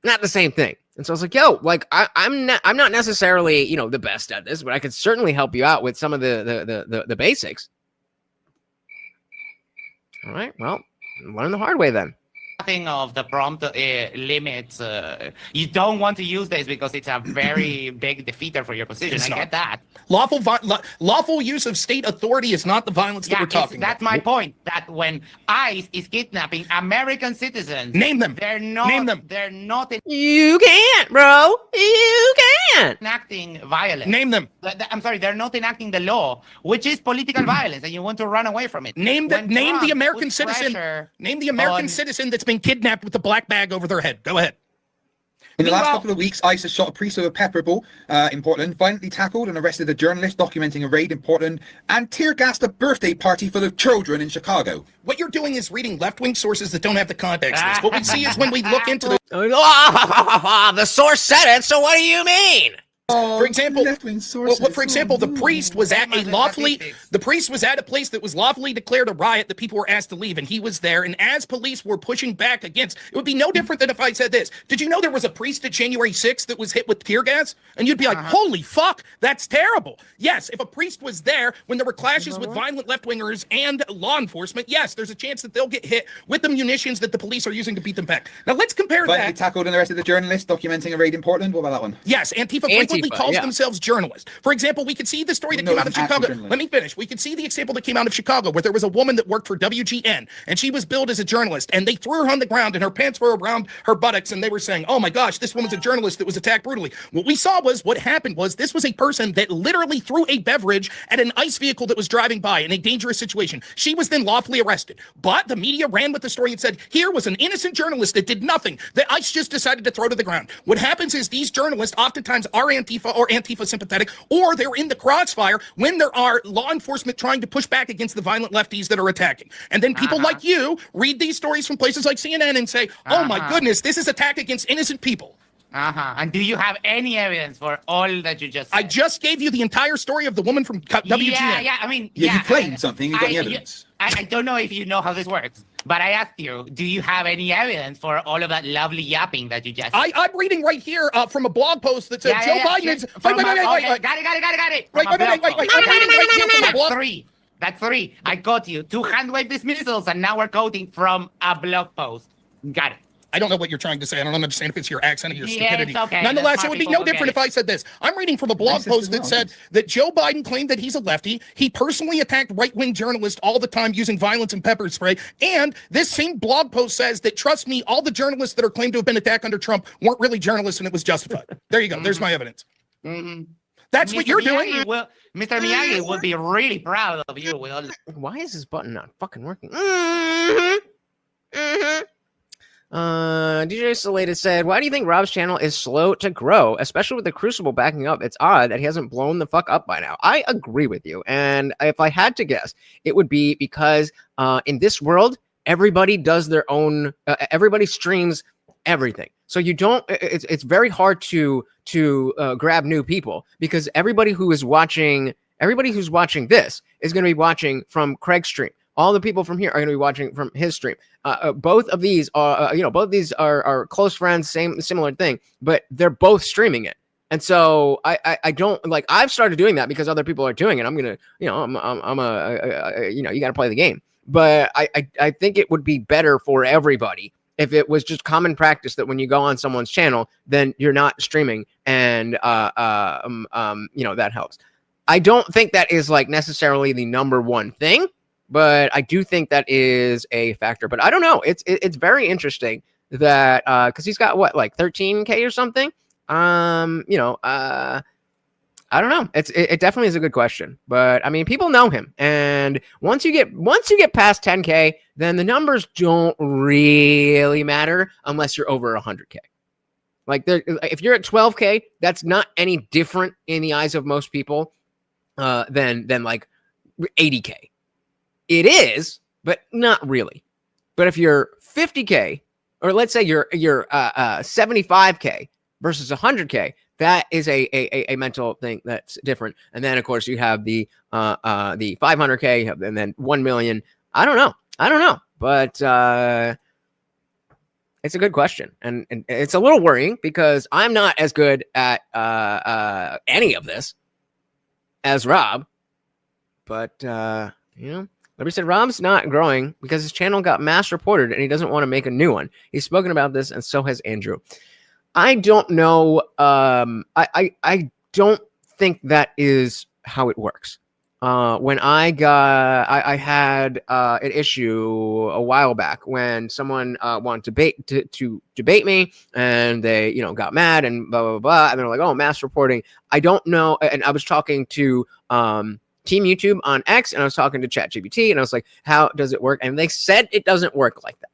S1: not the same thing." And so I was like, "Yo, like I'm not necessarily the best at this, but I could certainly help you out with some of the basics." All right, well, learn the hard way then.
S23: Nothing of the prompt limits. You don't want to use this because it's a very big defeater for your position. I get that.
S6: Lawful use of state authority is not the violence that we're talking about.
S23: That's my point. That when ICE is kidnapping American citizens,
S6: name them.
S23: They're not.
S6: Name them.
S23: They're not.
S1: You can't, bro. You can't.
S23: Enacting violence.
S6: Name them.
S23: I'm sorry. They're not enacting the law, which is political violence, and you want to run away from it.
S6: Name the American citizen. Name the American citizen that's been kidnapped with a black bag over their head. Go ahead.
S5: In the last couple of weeks, ICE has shot a priest with a pepper ball in Portland, violently tackled and arrested a journalist documenting a raid in Portland, and tear-gassed a birthday party full of children in Chicago.
S6: What you're doing is reading left-wing sources that don't have the context list. What we see is when we look into
S1: the source said it, so what do you mean?
S6: For example, the priest was at a place that was lawfully declared a riot that people were asked to leave, and he was there. And as police were pushing back against, it would be no different than if I said this. Did you know there was a priest at January 6th that was hit with tear gas? And you'd be like, holy fuck, that's terrible. Yes, if a priest was there when there were clashes with violent left-wingers and law enforcement, yes, there's a chance that they'll get hit with the munitions that the police are using to beat them back. Now let's compare
S5: Violently tackled and arrested a journalist documenting a raid in Portland. What about that one?
S6: Yes, Antifa frequently calls themselves journalists. For example, we could see the story that came out of Chicago. Let me finish. We could see the example that came out of Chicago where there was a woman that worked for WGN and she was billed as a journalist and they threw her on the ground and her pants were around her buttocks and they were saying, oh my gosh, this woman's a journalist that was attacked brutally. What we saw was what happened was this was a person that literally threw a beverage at an ICE vehicle that was driving by in a dangerous situation. She was then lawfully arrested. But the media ran with the story and said, here was an innocent journalist that did nothing that ICE just decided to throw to the ground. What happens is these journalists oftentimes are Antifa Antifa or Antifa sympathetic, or they're in the crossfire when there are law enforcement trying to push back against the violent lefties that are attacking. And then people like you read these stories from places like CNN and say, oh my goodness, this is attack against innocent people.
S23: And do you have any evidence for all that you just said?
S6: I just gave you the entire story of the woman from WGN.
S23: Yeah, I mean,
S5: you claimed something, you got any evidence.
S23: I don't know if you know how this works, but I asked you, do you have any evidence for all of that lovely yapping that you just said?
S6: I'm reading right here from a blog post that said Joe Biden is... Wait.
S23: Got it.
S6: Wait. I'm reading right here from a blog...
S23: That's three. I got you. 2 hand wave dismissals, and now we're quoting from a blog post. Got it.
S6: I don't know what you're trying to say. I don't understand if it's your accent or your stupidity.
S23: It's okay.
S6: Nonetheless, it would be no different if I said this. I'm reading from a blog post that said that Joe Biden claimed that he's a lefty. He personally attacked right-wing journalists all the time using violence and pepper spray. And this same blog post says that, trust me, all the journalists that are claimed to have been attacked under Trump weren't really journalists and it was justified. There you go. There's my evidence. That's what you're doing.
S23: Mr. Miyagi would be really proud of you.
S1: Why is this button not fucking working? DJ Salated said, why do you think Rob's channel is slow to grow, especially with the Crucible backing up? It's odd that he hasn't blown the fuck up by now. I agree with you. And if I had to guess, it would be because in this world, everybody does their own, everybody streams everything. So you don't, it's very hard to grab new people because everybody who's watching this is going to be watching from Craig's stream. All the people from here are going to be watching from his stream. Both of these are close friends, similar thing, but they're both streaming it. And so I don't like, I've started doing that because other people are doing it. I'm going to, you got to play the game, but I think it would be better for everybody if it was just common practice that when you go on someone's channel, then you're not streaming and, that helps. I don't think that is like necessarily the number one thing, but I do think that is a factor. But I don't know. It's very interesting that because he's got what, like 13K or something. I don't know. It definitely is a good question. But I mean, people know him, and once you get past 10K, then the numbers don't really matter unless you're over 100K. Like if you're at 12K, that's not any different in the eyes of most people than like 80K. It is, but not really. But if you're 50K, or let's say you're 75K versus 100K, that is a mental thing that's different. And then of course you have the 500K, and then 1 million. I don't know, but it's a good question, and it's a little worrying because I'm not as good at any of this as Rob, but Liberty said Rob's not growing because his channel got mass reported and he doesn't want to make a new one. He's spoken about this, and so has Andrew. I don't know. I don't think that is how it works. When I had an issue a while back when someone wanted to debate me, and they got mad and blah blah blah, and they're like, "Oh, mass reporting." I don't know, and I was talking to Team YouTube on X, and I was talking to ChatGPT, and I was like, how does it work? And they said it doesn't work like that.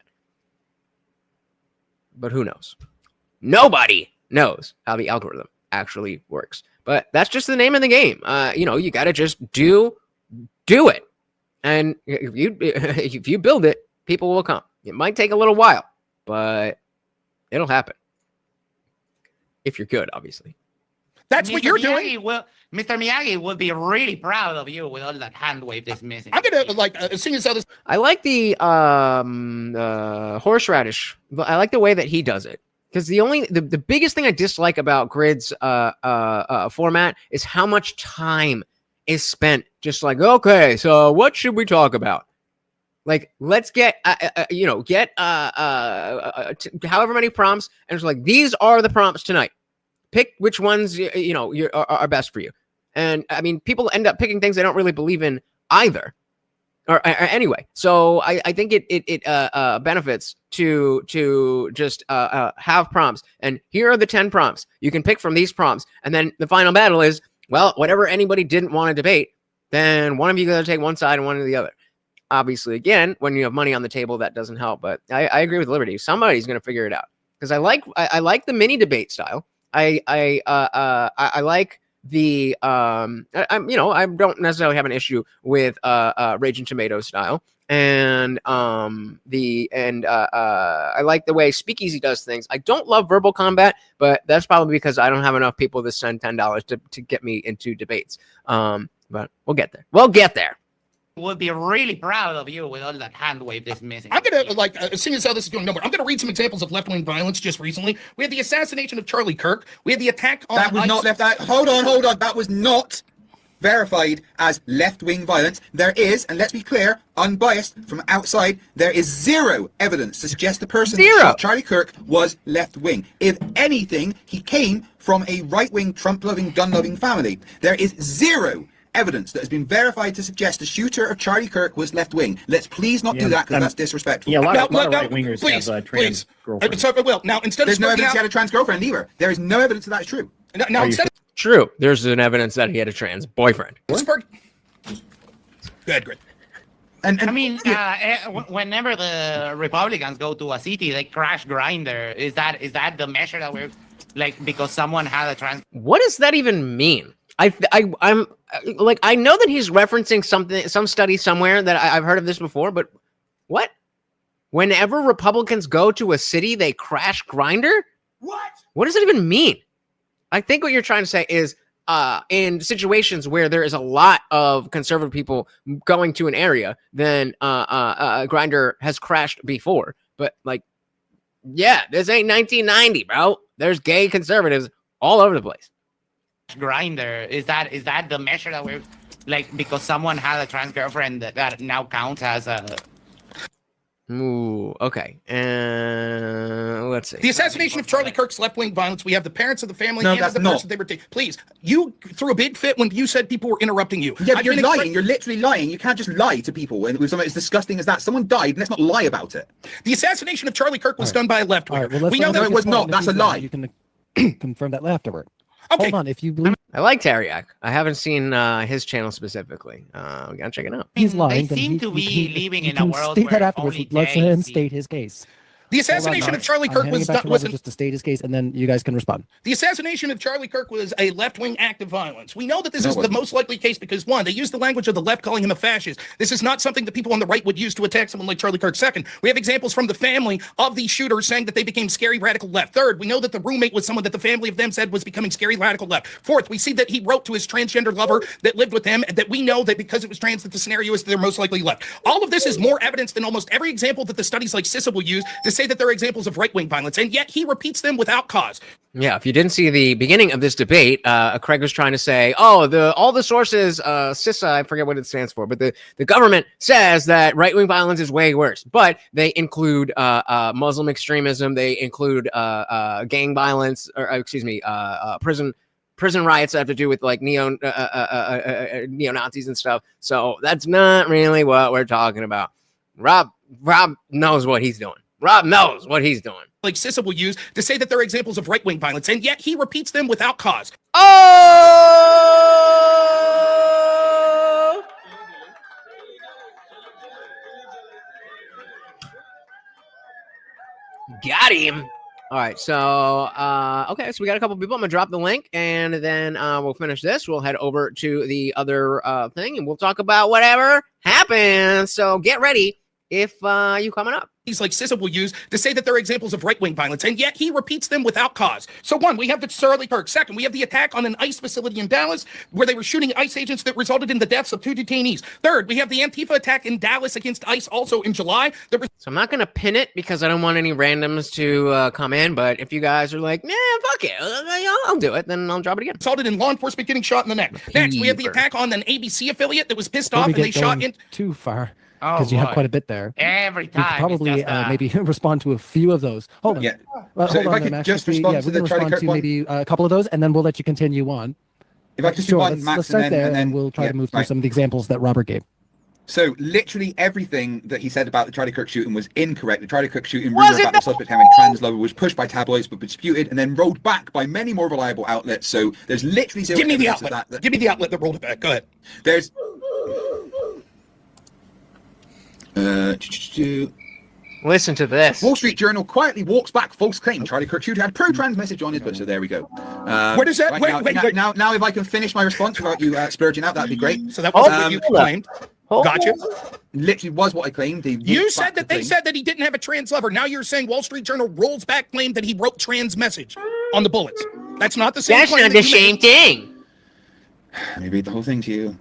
S1: But who knows? Nobody knows how the algorithm actually works. But that's just the name of the game. You got to just do it. And if you build it, people will come. It might take a little while, but it'll happen. If you're good, obviously.
S6: That's what you're doing.
S23: Mr. Miyagi would be really proud of you with all that hand wave that's missing.
S6: I'm gonna as soon as this.
S1: I like the horseradish. I like the way that he does it, because the biggest thing I dislike about Grid's format is how much time is spent just like, okay, so what should we talk about? Like, let's get however many prompts, and it's like, these are the prompts tonight. Pick which ones are best for you. And I mean, people end up picking things they don't really believe in either, or anyway. So I think it benefits to just have prompts. And here are the 10 prompts. You can pick from these prompts, and then the final battle is, well, whatever anybody didn't want to debate, then one of you got to take one side and one of the other. Obviously, again, when you have money on the table, that doesn't help. But I agree with Liberty. Somebody's going to figure it out, because I like the mini debate style. I like the I don't necessarily have an issue with Raging Tomato style, and I like the way Speakeasy does things. I don't love verbal combat, but that's probably because I don't have enough people to send $10 to get me into debates. But we'll get there. We'll get there.
S23: Would be really proud of you with all that hand wave that's missing.
S6: I'm gonna seeing as how this is going nowhere, I'm gonna read some examples of left-wing violence just recently. We had the assassination of Charlie Kirk. We had the attack on
S5: that was not left out. Hold on. That was not verified as left-wing violence. There is, and let's be clear, unbiased from outside, there is zero evidence to suggest the person who shot Charlie Kirk was left-wing. If anything, he came from a right-wing, Trump-loving, gun-loving family. There is zero evidence that has been verified to suggest the shooter of Charlie Kirk was left-wing. Let's please not do that, because that's disrespectful.
S4: Yeah, a lot of right-wingers have trans girlfriends.
S6: Now, instead
S5: There's
S6: of
S5: no evidence he had a trans girlfriend either. There is no evidence that is true.
S6: Now instead of
S1: True. There's an evidence that he had a trans boyfriend.
S6: Go ahead, Greg.
S5: And
S23: I mean, whenever the Republicans go to a city, they crash Grindr. Is that the measure that we're like because someone had a trans?
S1: What does that even mean? I'm like, I know that he's referencing some study somewhere that I've heard of this before, but what? Whenever Republicans go to a city, they crash Grindr? What does it even mean? I think what you're trying to say is in situations where there is a lot of conservative people going to an area, then Grindr has crashed before. But like, yeah, this ain't 1990, bro. There's gay conservatives all over the place.
S23: Grindr, is that the measure that we're like because someone had a trans girlfriend that now counts as a?
S1: Ooh, okay. Let's see.
S6: The assassination of Charlie Kirk's left-wing violence. We have the parents of the family
S5: No,
S6: and
S5: that's
S6: the
S5: not.
S6: person they were taking. Please, you threw a big fit when you said people were interrupting you.
S5: Yeah, but you're lying. You're literally lying. You can't just lie to people with something as disgusting as that. Someone died, and let's not lie about it.
S6: The assassination of Charlie Kirk was done by a left-winger.
S5: we know that it was not. That's a lie.
S8: You can confirm that afterward.
S6: Okay.
S8: Hold on. If you believe
S1: I like Teriak. I haven't seen his channel specifically. We gotta check it out.
S8: he's lying,
S23: They
S8: then
S23: seem
S8: he,
S23: to
S8: he
S23: be
S8: can-
S23: living
S8: he
S23: in a
S8: can
S23: world
S8: state
S23: where
S8: that afterwards.
S23: only
S8: Let's let
S23: gays
S8: him
S23: see-
S8: state his case.
S6: The assassination of Charlie Kirk was
S8: just to state his case, and then you guys can respond.
S6: The assassination of Charlie Kirk was a left-wing act of violence. We know that this
S8: No,
S6: is
S8: it
S6: the
S8: wasn't.
S6: most likely case because, one, they used the language of the left calling him a fascist. This is not something that people on the right would use to attack someone like Charlie Kirk. Second, we have examples from the family of these shooters saying that they became scary radical left. Third, we know that the roommate was someone that the family of them said was becoming scary radical left. Fourth, we see that he wrote to his transgender lover that lived with him and that we know that because it was trans that the scenario is that they're most likely left. All of this is more evidence than almost every example that the studies like CISA will use to say that there are examples of right-wing violence, and yet he repeats them without cause.
S1: Yeah, if you didn't see the beginning of this debate, Craig was trying to say, all the sources, CISA, I forget what it stands for, but the government says that right-wing violence is way worse, but they include Muslim extremism, they include gang violence, or prison riots that have to do with like neo-Nazis and stuff. So that's not really what we're talking about. Rob knows what he's doing. Rob knows what he's doing.
S6: Like CISA will use to say that there are examples of right-wing violence, and yet he repeats them without cause.
S1: Oh! Got him. All right, so okay, so we got a couple people. I'm gonna drop the link, and then we'll finish this. We'll head over to the other thing, and we'll talk about whatever happens. So get ready if you coming up.
S6: He's like CISA will use to say that there are examples of right-wing violence, and yet he repeats them without cause. So one, we have the Charlie Kirk. Second, we have the attack on an ICE facility in Dallas where they were shooting ICE agents that resulted in the deaths of 2 detainees. Third, we have the Antifa attack in Dallas against ICE also in July.
S1: So I'm not going to pin it because I don't want any randoms to come in, but if you guys are like, nah, fuck it, I'll do it, then I'll drop it again.
S6: Resulted in law enforcement getting shot in the neck. Next, we have the attack on an ABC affiliate that was pissed off and they shot in...
S8: Too far. Because you have quite a bit there.
S23: Every
S8: We could
S23: time.
S8: probably maybe respond to a few of those. Hold on.
S5: Yeah.
S8: Hold
S5: So if
S8: on,
S5: I could
S8: Max,
S5: just
S8: we
S5: respond to
S8: can
S5: the Charlie
S8: respond
S5: Kirk
S8: to
S5: one.
S8: maybe a couple of those, and then we'll let you continue on.
S5: If I could just
S8: Sure,
S5: respond, Max,
S8: let's start
S5: and
S8: there,
S5: then
S8: and we'll try
S5: yeah,
S8: to move through
S5: right.
S8: some of the examples that Robert gave.
S5: So literally everything that he said about the Charlie Kirk shooting was incorrect. The Charlie Kirk shooting
S1: Was
S5: rumor
S1: it
S5: about the suspect having trans lover was pushed by tabloids but disputed and then rolled back by many more reliable outlets. So there's literally zero
S6: Give me the
S5: evidence of
S6: outlet. Give me the outlet that rolled it back. Go ahead.
S5: There's
S1: Listen to this.
S5: Wall Street Journal quietly walks back false claim Charlie Kirk Jr. had pro-trans message on his book. So there we go.
S6: Where does that?
S5: Right, now, if I can finish my response without you splurging out, that'd be great.
S6: So that was what you claimed. Gotcha.
S5: Literally was what I claimed.
S6: You said that they said that he didn't have a trans lover. Now you're saying Wall Street Journal rolls back claim that he wrote trans message on the bullets. That's not the same.
S1: That's not the same thing.
S5: Let me read the whole thing to you.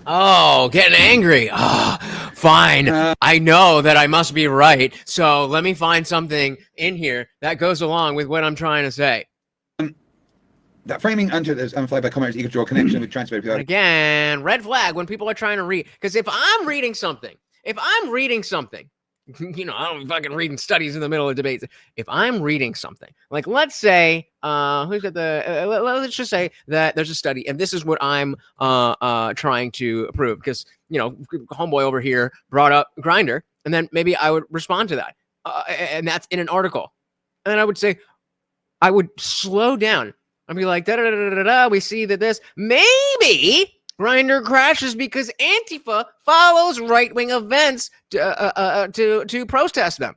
S1: Oh, getting angry. Oh, fine. I know that I must be right. So let me find something in here that goes along with what I'm trying to say.
S5: That framing unto this unflagged by commenters equal to draw connection with transmitted people.
S1: Again, red flag when people are trying to read. Because if I'm reading something, you know, I don't fucking reading studies in the middle of debates. If I'm reading something, like let's say, let's just say that there's a study, and this is what I'm trying to prove, because you know, homeboy over here brought up Grindr, and then maybe I would respond to that, and that's in an article, and then I would say, I would slow down. I'd be like, we see that this maybe Grindr crashes because Antifa follows right-wing events to protest them.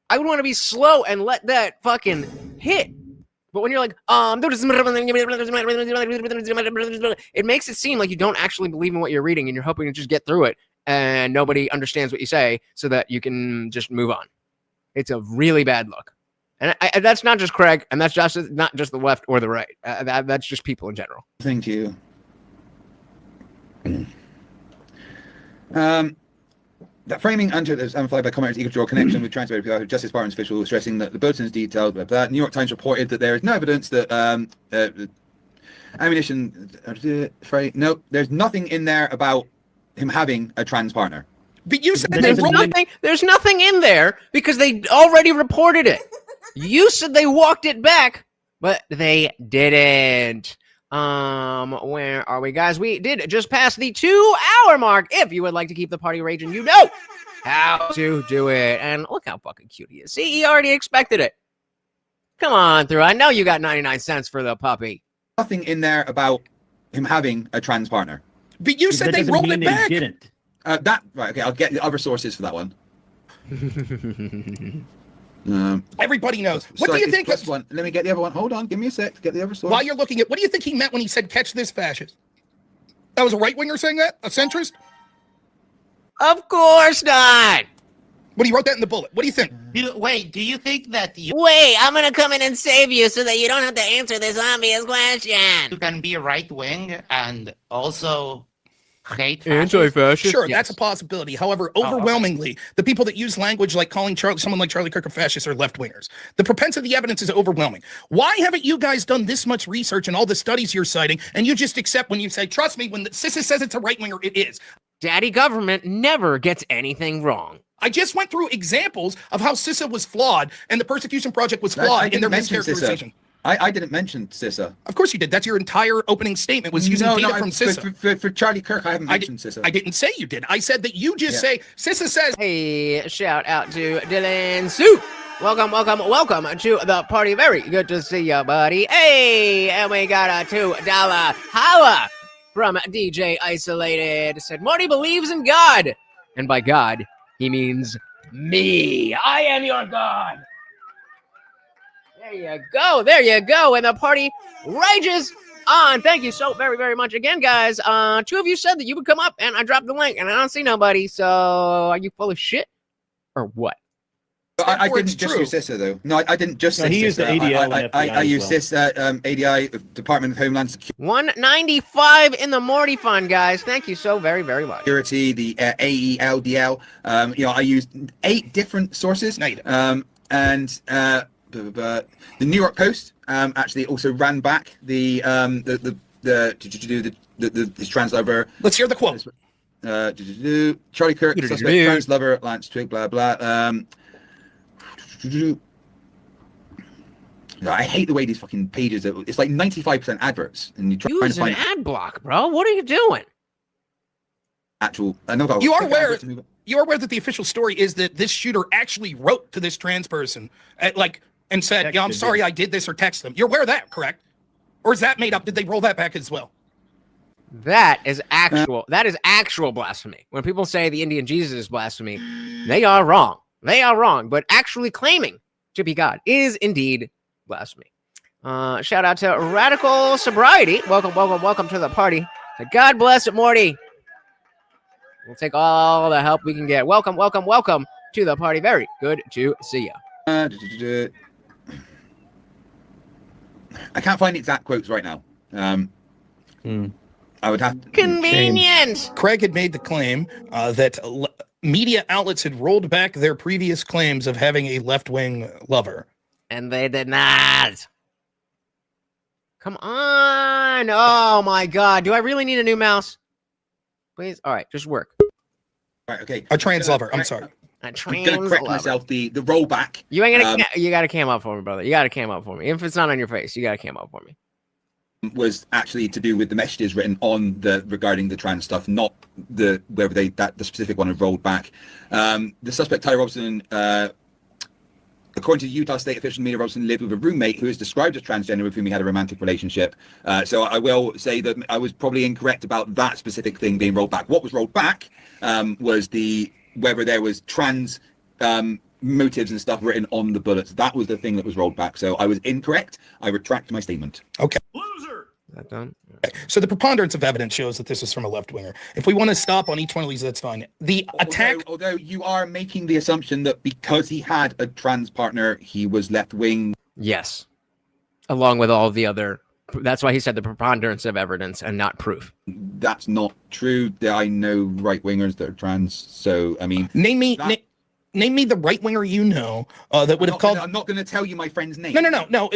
S1: I would want to be slow and let that fucking hit. But when you're like, it makes it seem like you don't actually believe in what you're reading and you're hoping to just get through it and nobody understands what you say so that you can just move on. It's a really bad look. And that's not just Craig, and that's just not just the left or the right. That's just people in general.
S5: Thank you. That framing unto this unflagged by commenters equal to draw connection with transmitted people, Justice Department officials stressing that the bulletin's detailed, blah, blah. New York Times reported that there is no evidence that ammunition. No, there's nothing in there about him having a trans partner.
S6: But you said
S1: there's nothing in there because they already reported it. You said they walked it back, but they didn't. Where are we, guys? We did just pass the 2-hour mark. If you would like to keep the party raging, you know how to do it. And look how fucking cute he is. See, he already expected it. Come on through. I know you got 99 cents for the puppy.
S5: Nothing in there about him having a trans partner.
S6: But you said they rolled it back.
S4: Didn't.
S5: Right, okay, I'll get the other sources for that one.
S6: Everybody knows. What do you think?
S5: One. Let me get the other one. Hold on, give me a sec to get the other source.
S6: While you're looking at, what do you think he meant when he said "catch this fascist"? That was a right winger saying that? A centrist?
S1: Of course not.
S6: But he wrote that in the bullet. What do you think?
S23: Do you think that
S1: Wait, I'm gonna come in and save you so that you don't have to answer this obvious question.
S23: you can be right wing and also hate
S1: anti-fascist?
S6: Sure, that's a possibility. However, overwhelmingly, the people that use language like calling someone like Charlie Kirk a fascist are left-wingers. The propensity evidence is overwhelming. Why haven't you guys done this much research and all the studies you're citing, and you just accept when you say, trust me, when the CISA says it's a right-winger, it is.
S1: Daddy government never gets anything wrong.
S6: I just went through examples of how CISA was flawed and the Persecution Project was flawed in their mischaracterization.
S5: I didn't mention CISA.
S6: Of course you did. That's your entire opening statement was using data from CISA.
S5: For Charlie Kirk, I haven't mentioned CISA.
S6: I didn't say you did. I said that you just say, CISA says.
S1: Hey, shout out to Dylan Sue. Welcome to the party. Very good to see you, buddy. Hey, and we got a $2 holla from DJ Isolated. Said, Marty believes in God. And by God, he means me. I am your God. There you go. And the party rages on. Thank you so very, very much again, guys. 2 of you said that you would come up, and I dropped the link, and I don't see nobody. So are you full of shit or what?
S5: I didn't just use CISA, though. No, I didn't just say
S4: he used the ADL.
S5: I used CISA, ADI, Department of Homeland Security.
S1: 195 in the Morty Fund, guys. Thank you so very, very much.
S5: Security, the AELDL. I used 8 different sources. And the New York Post actually also ran back the trans lover.
S6: Let's hear the quote.
S5: Charlie Kirk, suspect trans lover, Lance Twig, blah blah. I hate the way these fucking pages. It's like 95% adverts, and you try to find
S1: an ad block, bro. What are you doing?
S5: Actual. I know that
S6: you are aware. You're aware that the official story is that this shooter actually wrote to this trans person, and said, "Yeah, I'm sorry, I did this," or text them. You're aware of that, correct? Or is that made up? Did they roll that back as well?
S1: That is actual. That is actual blasphemy. When people say the Indian Jesus is blasphemy, they are wrong. they are wrong, but actually claiming to be God is indeed blasphemy. Shout out to Radical Sobriety. Welcome to the party. God bless it, Morty. We'll take all the help we can get. Welcome to the party. Very good to see you.
S5: I can't find the exact quotes right now. I would have to...
S1: Convenient.
S6: Craig had made the claim that media outlets had rolled back their previous claims of having a left-wing lover.
S1: And they did not. Come on. Oh, my God. Do I really need a new mouse? Please? All right, just work.
S5: Right, okay.
S6: A trans lover. I'm sorry.
S5: I'm going to correct myself. The rollback.
S1: You ain't gonna. You got to cam up for me, brother. You got to cam up for me. If it's not on your face, you got to cam up for me.
S5: Was actually to do with the messages written on regarding the trans stuff, not the specific one had rolled back. The suspect Tyler Robson, according to Utah State official Mina Robson, lived with a roommate who is described as transgender with whom he had a romantic relationship. So I will say that I was probably incorrect about that specific thing being rolled back. What was rolled back was whether there was trans motives and stuff written on the bullets. That was the thing that was rolled back. So I was incorrect. I retract my statement.
S6: Okay.
S1: That done?
S6: Okay. So the preponderance of evidence shows that this is from a left winger. If we want to stop on each one of these, that's fine. The attack.
S5: Although you are making the assumption that because he had a trans partner, he was left wing.
S1: Yes. Along with all the other. That's why he said the preponderance of evidence and not proof.
S5: That's not true. I know right wingers that are trans. So I mean,
S6: name me the right winger you know that would have called.
S5: I'm not going to tell you my friend's name.
S6: No.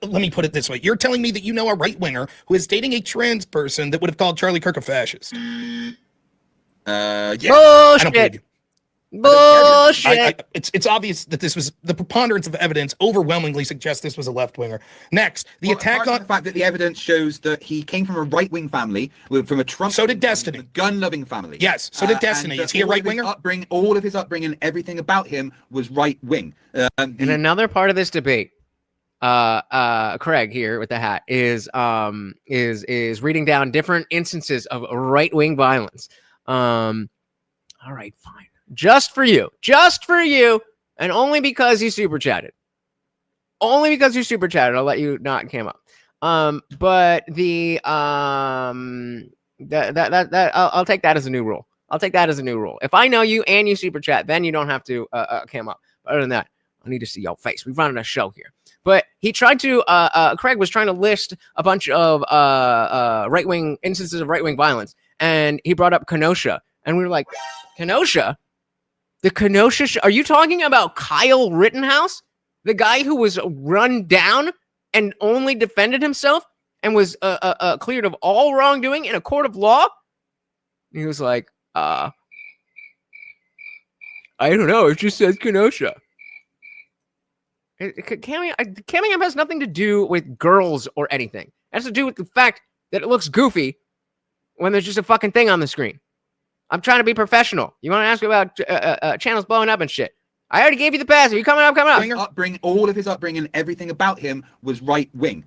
S6: Let me put it this way: you're telling me that you know a right winger who is dating a trans person that would have called Charlie Kirk a fascist.
S5: Yeah.
S1: Bullshit.
S6: I don't believe you.
S1: Bullshit.
S6: It's obvious that this was the preponderance of evidence overwhelmingly suggests this was a left winger. Next, the attack on
S5: the fact that the evidence shows that he came from a right wing family, from a Trump.
S6: So did Destiny,
S5: gun loving family.
S6: Yes. So did Destiny. Is he a right winger?
S5: All of his upbringing, everything about him was right wing.
S1: And another part of this debate, Craig here with the hat is reading down different instances of right wing violence. All right, fine. Just for you, and only because you super chatted. I'll let you not cam up. But the I'll take that as a new rule. If I know you and you super chat, then you don't have to cam up. But other than that, I need to see your face. We've run a show here. But he tried to. Craig was trying to list a bunch of right wing instances of right wing violence, and he brought up Kenosha, and we were like, Kenosha. The Kenosha. Are you talking about Kyle Rittenhouse, the guy who was run down and only defended himself and was cleared of all wrongdoing in a court of law? And he was like, I don't know. It just says Kenosha. Camming has nothing to do with girls or anything. It has to do with the fact that it looks goofy when there's just a fucking thing on the screen. I'm trying to be professional. You want to ask about channels blowing up and shit? I already gave you the pass. Are you coming up?
S5: All of his upbringing, everything about him was right wing.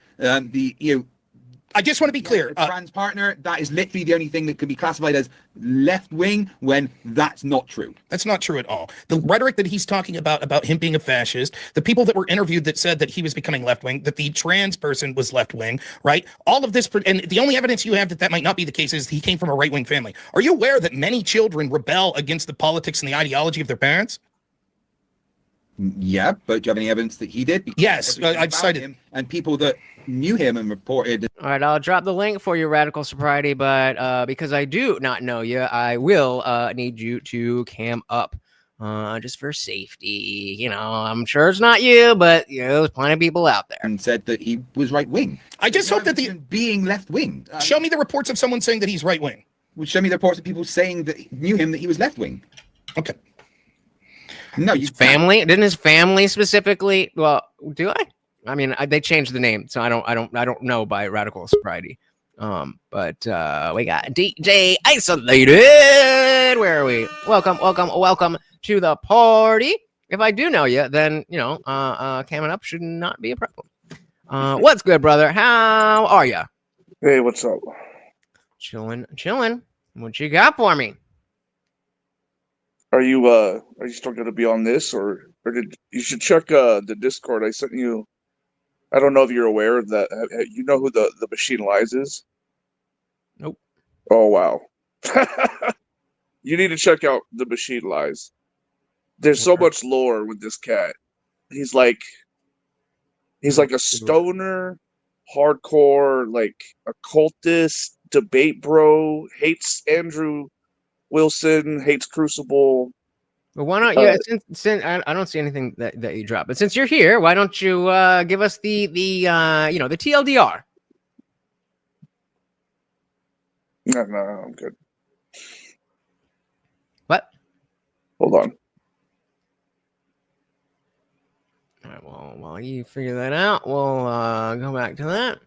S6: I just want to be clear.
S5: Trans partner, that is literally the only thing that could be classified as left wing when that's not true.
S6: That's not true at all. The rhetoric that he's talking about him being a fascist, the people that were interviewed that said that he was becoming left wing, that the trans person was left wing, right? All of this, and the only evidence you have that might not be the case is he came from a right wing family. Are you aware that many children rebel against the politics and the ideology of their parents?
S5: Yeah, but do you have any evidence that he did?
S6: Yes, I've cited
S5: him and people that knew him and reported.
S1: All right, I'll drop the link for you, Radical Sobriety, but because I do not know you, I will need you to cam up just for safety. You know, I'm sure it's not you, but you know, there's plenty of people out there.
S5: And said that he was right wing.
S6: I just hope that
S5: being left wing.
S6: Show me the reports of someone saying that he's right wing.
S5: Show me the reports of people saying that knew him that he was left wing.
S6: Okay.
S5: No,
S1: his family didn't his family specifically. Well, do I? I mean, they changed the name, so I don't know by Radical Sobriety. But we got DJ Isolated. Where are we? Welcome to the party. If I do know you, then you know, camming up should not be a problem. What's good, brother? How are you?
S7: Hey, what's up?
S1: Chilling. What you got for me?
S7: Are you still going to be on this, or did you should check the Discord I sent you? I don't know if you're aware of that. You know who the Machine Lies is?
S1: Nope.
S7: Oh wow. You need to check out the Machine Lies. There's so much lore with this cat. He's like a stoner, hardcore, like occultist, debate bro, hates Andrew Wilson, hates Crucible.
S1: Well, why don't you? Since I don't see anything that you dropped, but since you're here, why don't you give us the TLDR?
S7: No, I'm good.
S1: What?
S7: Hold on.
S1: All right. Well, while you figure that out, we'll go back to that.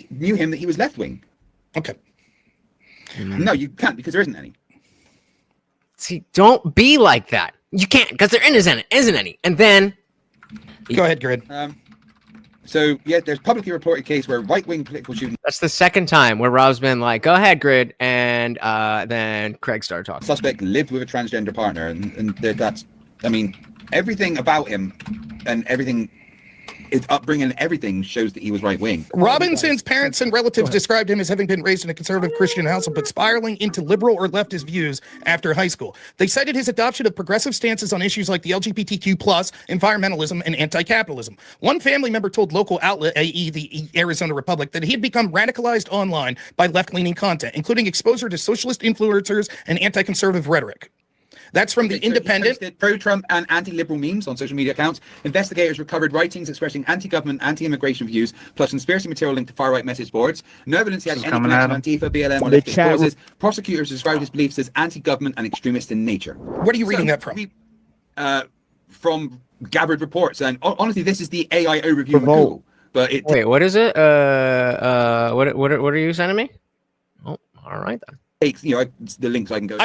S5: Knew him that he was left wing.
S6: Okay.
S5: No, you can't because there isn't any.
S1: See, don't be like that. You can't because there isn't any. And then
S6: go ahead, Grid.
S5: So yeah, there's publicly reported case where right-wing political shooting.
S1: That's the second time where Rob's been like, "Go ahead, Grid," and then Craig started talking.
S5: Suspect lived with a transgender partner, and that's, I mean, everything about him and everything. His upbringing and everything shows that he was right-wing.
S6: Robinson's parents and relatives described him as having been raised in a conservative Christian household, but spiraling into liberal or leftist views after high school. They cited his adoption of progressive stances on issues like the LGBTQ+, environmentalism, and anti-capitalism. One family member told local outlet, i.e. the Arizona Republic, that he had become radicalized online by left-leaning content, including exposure to socialist influencers and anti-conservative rhetoric. That's from The Independent.
S5: He posted pro-Trump and anti-liberal memes on social media accounts. Investigators recovered writings expressing anti-government, anti-immigration views, plus conspiracy material linked to far-right message boards. No evidence he had any connection to Antifa, BLM, or leftist causes. Prosecutors described his beliefs as anti-government and extremist in nature.
S6: What are you reading that from?
S5: From gathered reports, and honestly, this is the AI overview of Google. But
S1: wait, what is it? What are you sending me? Oh, all right then.
S5: The links I can go.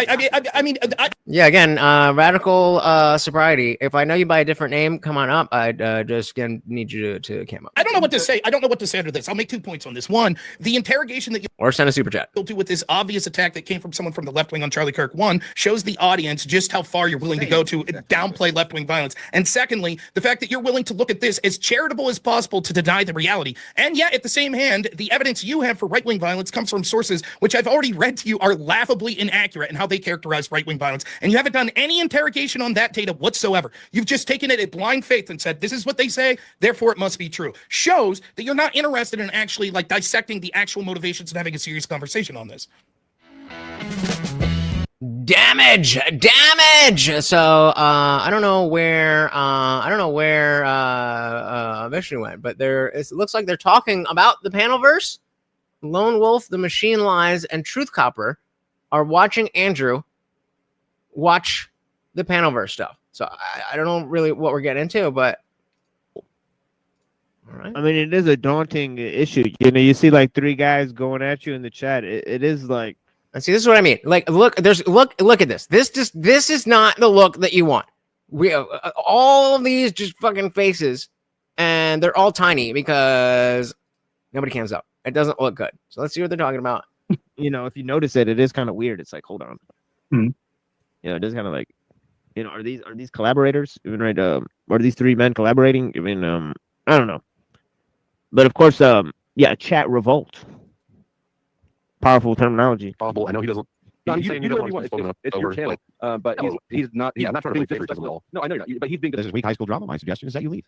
S6: Yeah,
S1: again, radical sobriety. If I know you by a different name, come on up. I just need you to cam up.
S6: I don't know what to say. I don't know what to say under this. I'll make 2 points on this. One, the interrogation that you
S1: or send a super chat.
S6: You'll do with this obvious attack that came from someone from the left wing on Charlie Kirk. One, shows the audience just how far you're willing to go to downplay left wing violence. And secondly, the fact that you're willing to look at this as charitable as possible to deny the reality. And yet, at the same hand, the evidence you have for right wing violence comes from sources which I've already read to you are laughably inaccurate in how they characterize right wing violence. And you haven't done any interrogation on that data whatsoever. You've just taken it at blind faith and said, this is what they say, therefore it must be true. Shows that you're not interested in actually like dissecting the actual motivations and having a serious conversation on this.
S1: Damage. So I don't know where Vishnu went, but it looks like they're talking about the Panelverse. Lone Wolf, The Machine Lies, and Truth Copper are watching Andrew watch the Panelverse stuff. So I don't know really what we're getting into, but all right.
S9: I mean, it is a daunting issue. You know, you see like 3 guys going at you in the chat. It is like,
S1: and see, this is what I mean. Like, look at this. This is not the look that you want. We all of these just fucking faces, and they're all tiny because nobody cams up. It doesn't look good. So let's see what they're talking about.
S9: You know, if you notice it is kind of weird. It's like, hold on. You know, it is kind of like, you know, are these collaborators? Even right? Are these 3 men collaborating? I mean, I don't know. But of course, yeah, chat revolt. Powerful terminology.
S10: I know he doesn't. He's saying he doesn't want to it's your channel. But he's not. Yeah, I'm not trying to play favorites at all. No, I know you're not. But he's being.
S24: This is weak high school drama. My suggestion is that you leave.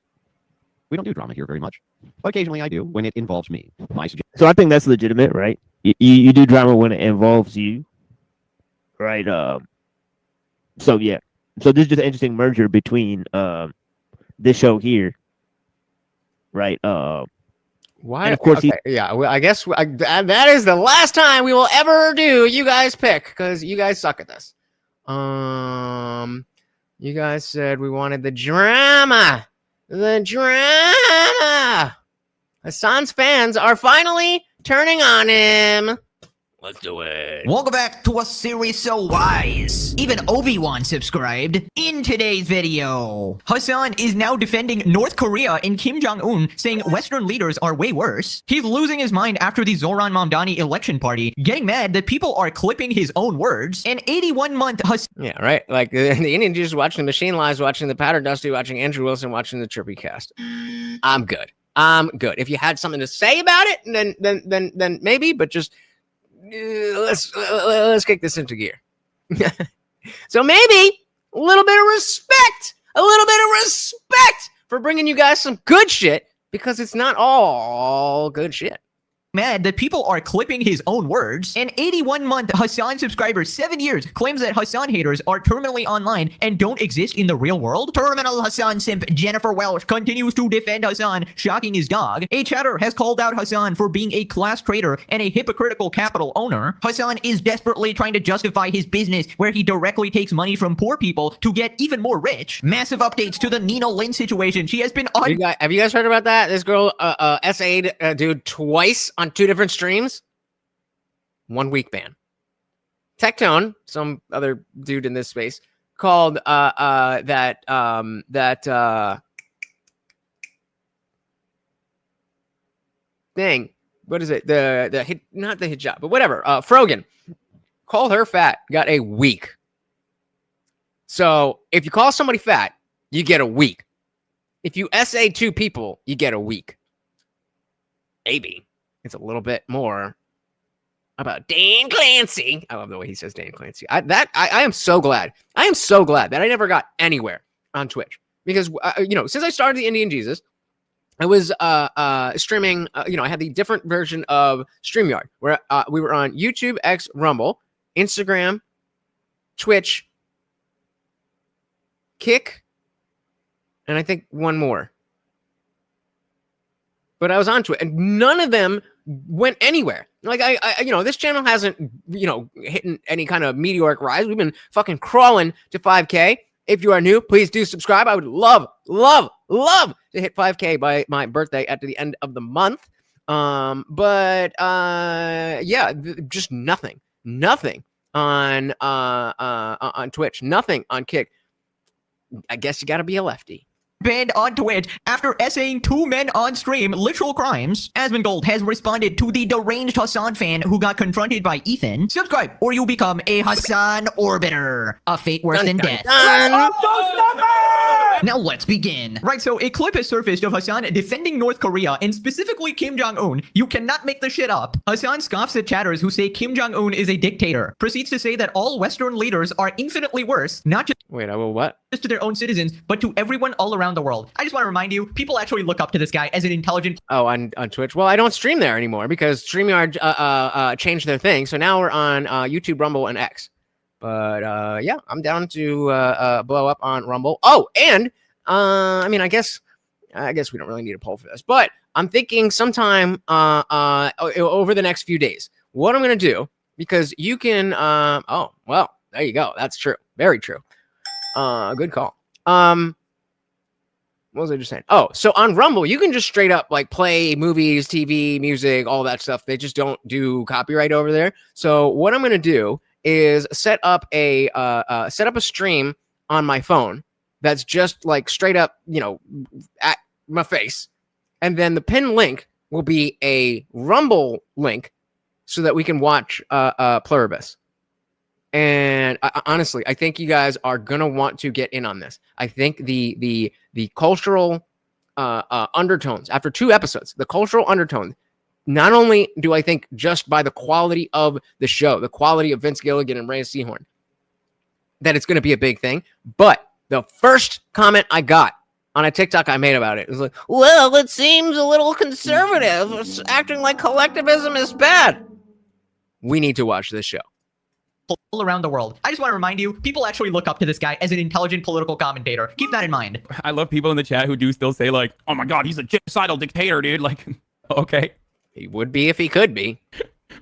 S24: We don't do drama here very much. Occasionally I do when it involves me. My suggestion.
S9: So I think that's legitimate, right? You do drama when it involves you, right? So yeah. So this is just an interesting merger between this show here, right?
S1: Why?
S9: And of course,
S1: yeah. Well, I guess that is the last time we will ever do You Guys Pick because you guys suck at this. You guys said we wanted the drama. The drama. Hassan's fans are finally turning on him. Let's do it.
S11: Welcome back to a series so wise. Even Obi-Wan subscribed. In today's video, Hassan is now defending North Korea and Kim Jong-un, saying Western leaders are way worse. He's losing his mind after the Zoran Mamdani election party, getting mad that people are clipping his own words. An 81-month Hassan...
S1: Yeah, right. Like the Indian Jesus watching the Machine Lies, watching the Powder Dusty, watching Andrew Wilson, watching the Trippy Cast. I'm good. If you had something to say about it, then maybe, but just... let's kick this into gear. So maybe a little bit of respect for bringing you guys some good shit, because it's not all good shit.
S11: Mad that people are clipping his own words. An 81-month Hassan subscriber, 7 years, claims that Hassan haters are terminally online and don't exist in the real world. Terminal Hassan simp Jennifer Welsh continues to defend Hassan, shocking his dog. A chatter has called out Hassan for being a class traitor and a hypocritical capital owner. Hassan is desperately trying to justify his business where he directly takes money from poor people to get even more rich. Massive updates to the Nina Lynn situation. She has been on...
S1: Have you guys heard about that? This girl SA'd a dude twice on 2 different streams. 1 week ban. Tectone, some other dude in this space, called thing. What is it? Not the hijab, but whatever. Frogan called her fat. Got a week. So if you call somebody fat, you get a week. If you SA 2 people, you get a week. Maybe. It's a little bit more about Dan Clancy. I love the way he says Dan Clancy. I am so glad. I am so glad that I never got anywhere on Twitch, because since I started the Indian Jesus, I was streaming. I had the different version of StreamYard where we were on YouTube, X, Rumble, Instagram, Twitch, Kick, and I think one more. But I was onto it, and none of them went anywhere. Like this channel hasn't, hitting any kind of meteoric rise. We've been fucking crawling to 5K. If you are new, please do subscribe. I would love to hit 5K by my birthday at the end of the month. Just nothing on Twitch, nothing on Kick. I guess you got to be a lefty.
S11: Banned on Twitch after essaying 2 men on stream literal crimes. Asmongold has responded to the deranged Hassan fan who got confronted by Ethan. Subscribe or you'll become a Hassan orbiter. A fate worse than death. Now let's begin. Right, so a clip has surfaced of Hassan defending North Korea and specifically Kim Jong-un. You cannot make this shit up. Hassan scoffs at chatters who say Kim Jong-un is a dictator. Proceeds to say that all Western leaders are infinitely worse, not just to their own citizens, but to everyone all around the world. I just want to remind you, people actually look up to this guy as an intelligent...
S1: Oh, on Twitch? Well, I don't stream there anymore because StreamYard changed their thing. So now we're on YouTube, Rumble, and X. But I'm down to blow up on Rumble. Oh, and I guess we don't really need a poll for this, but I'm thinking sometime over the next few days, what I'm going to do, because you can, there you go. That's true. Very true. Good call. What was I just saying? Oh, so on Rumble, you can just straight up like play movies, TV, music, all that stuff. They just don't do copyright over there. So what I'm going to do is set up a stream on my phone that's just like straight up, at my face. And then the pinned link will be a Rumble link so that we can watch Pluribus. And honestly, I think you guys are gonna want to get in on this. I think the cultural undertones after 2 episodes, the cultural undertones. Not only do I think just by the quality of the show, the quality of Vince Gilligan and Ray Seahorn, that it's going to be a big thing, but the first comment I got on a TikTok I made about it was like, "Well, it seems a little conservative. It's acting like collectivism is bad." We need to watch this show.
S11: All around the world. I just want to remind you, people actually look up to this guy as an intelligent political commentator. Keep that in mind.
S10: I love people in the chat who do still say like, "Oh my God, he's a genocidal dictator, dude." Like, okay.
S1: He would be if he could be.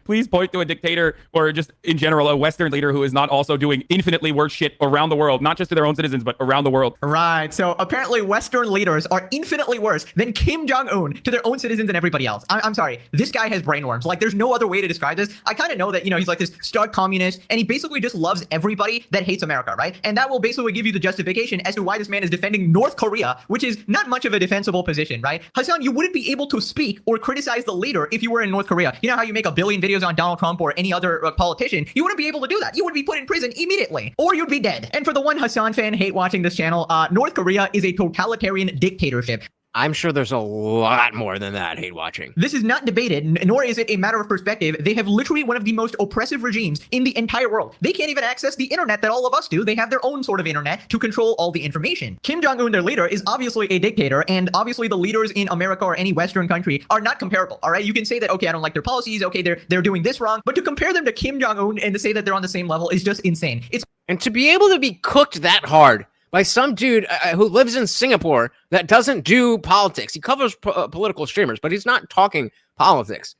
S10: Please point to a dictator or just in general a Western leader who is not also doing infinitely worse shit around the world, not just to their own citizens, but around the world.
S11: Right. So apparently Western leaders are infinitely worse than Kim Jong-un to their own citizens and everybody else. I'm sorry. This guy has brainworms. Like, there's no other way to describe this. I kind of know that, he's like this stark communist, and he basically just loves everybody that hates America, right? And that will basically give you the justification as to why this man is defending North Korea, which is not much of a defensible position, right? Hassan, you wouldn't be able to speak or criticize the leader if you were in North Korea. You know how you make a billion videos on Donald Trump or any other politician? You wouldn't be able to do that. You would be put in prison immediately, or you'd be dead. And for the one Hassan fan hate watching this channel, North Korea is a totalitarian dictatorship.
S1: I'm sure there's a lot more than that hate watching.
S11: This is not debated, nor is it a matter of perspective. They have literally one of the most oppressive regimes in the entire world. They can't even access the internet that all of us do. They have their own sort of internet to control all the information. Kim Jong-un, their leader, is obviously a dictator, and obviously the leaders in America or any Western country are not comparable, all right? You can say that, okay, I don't like their policies, okay, they're doing this wrong, but to compare them to Kim Jong-un and to say that they're on the same level is just insane.
S1: And to be able to be cooked that hard by some dude who lives in Singapore that doesn't do politics. He covers political streamers, but he's not talking politics.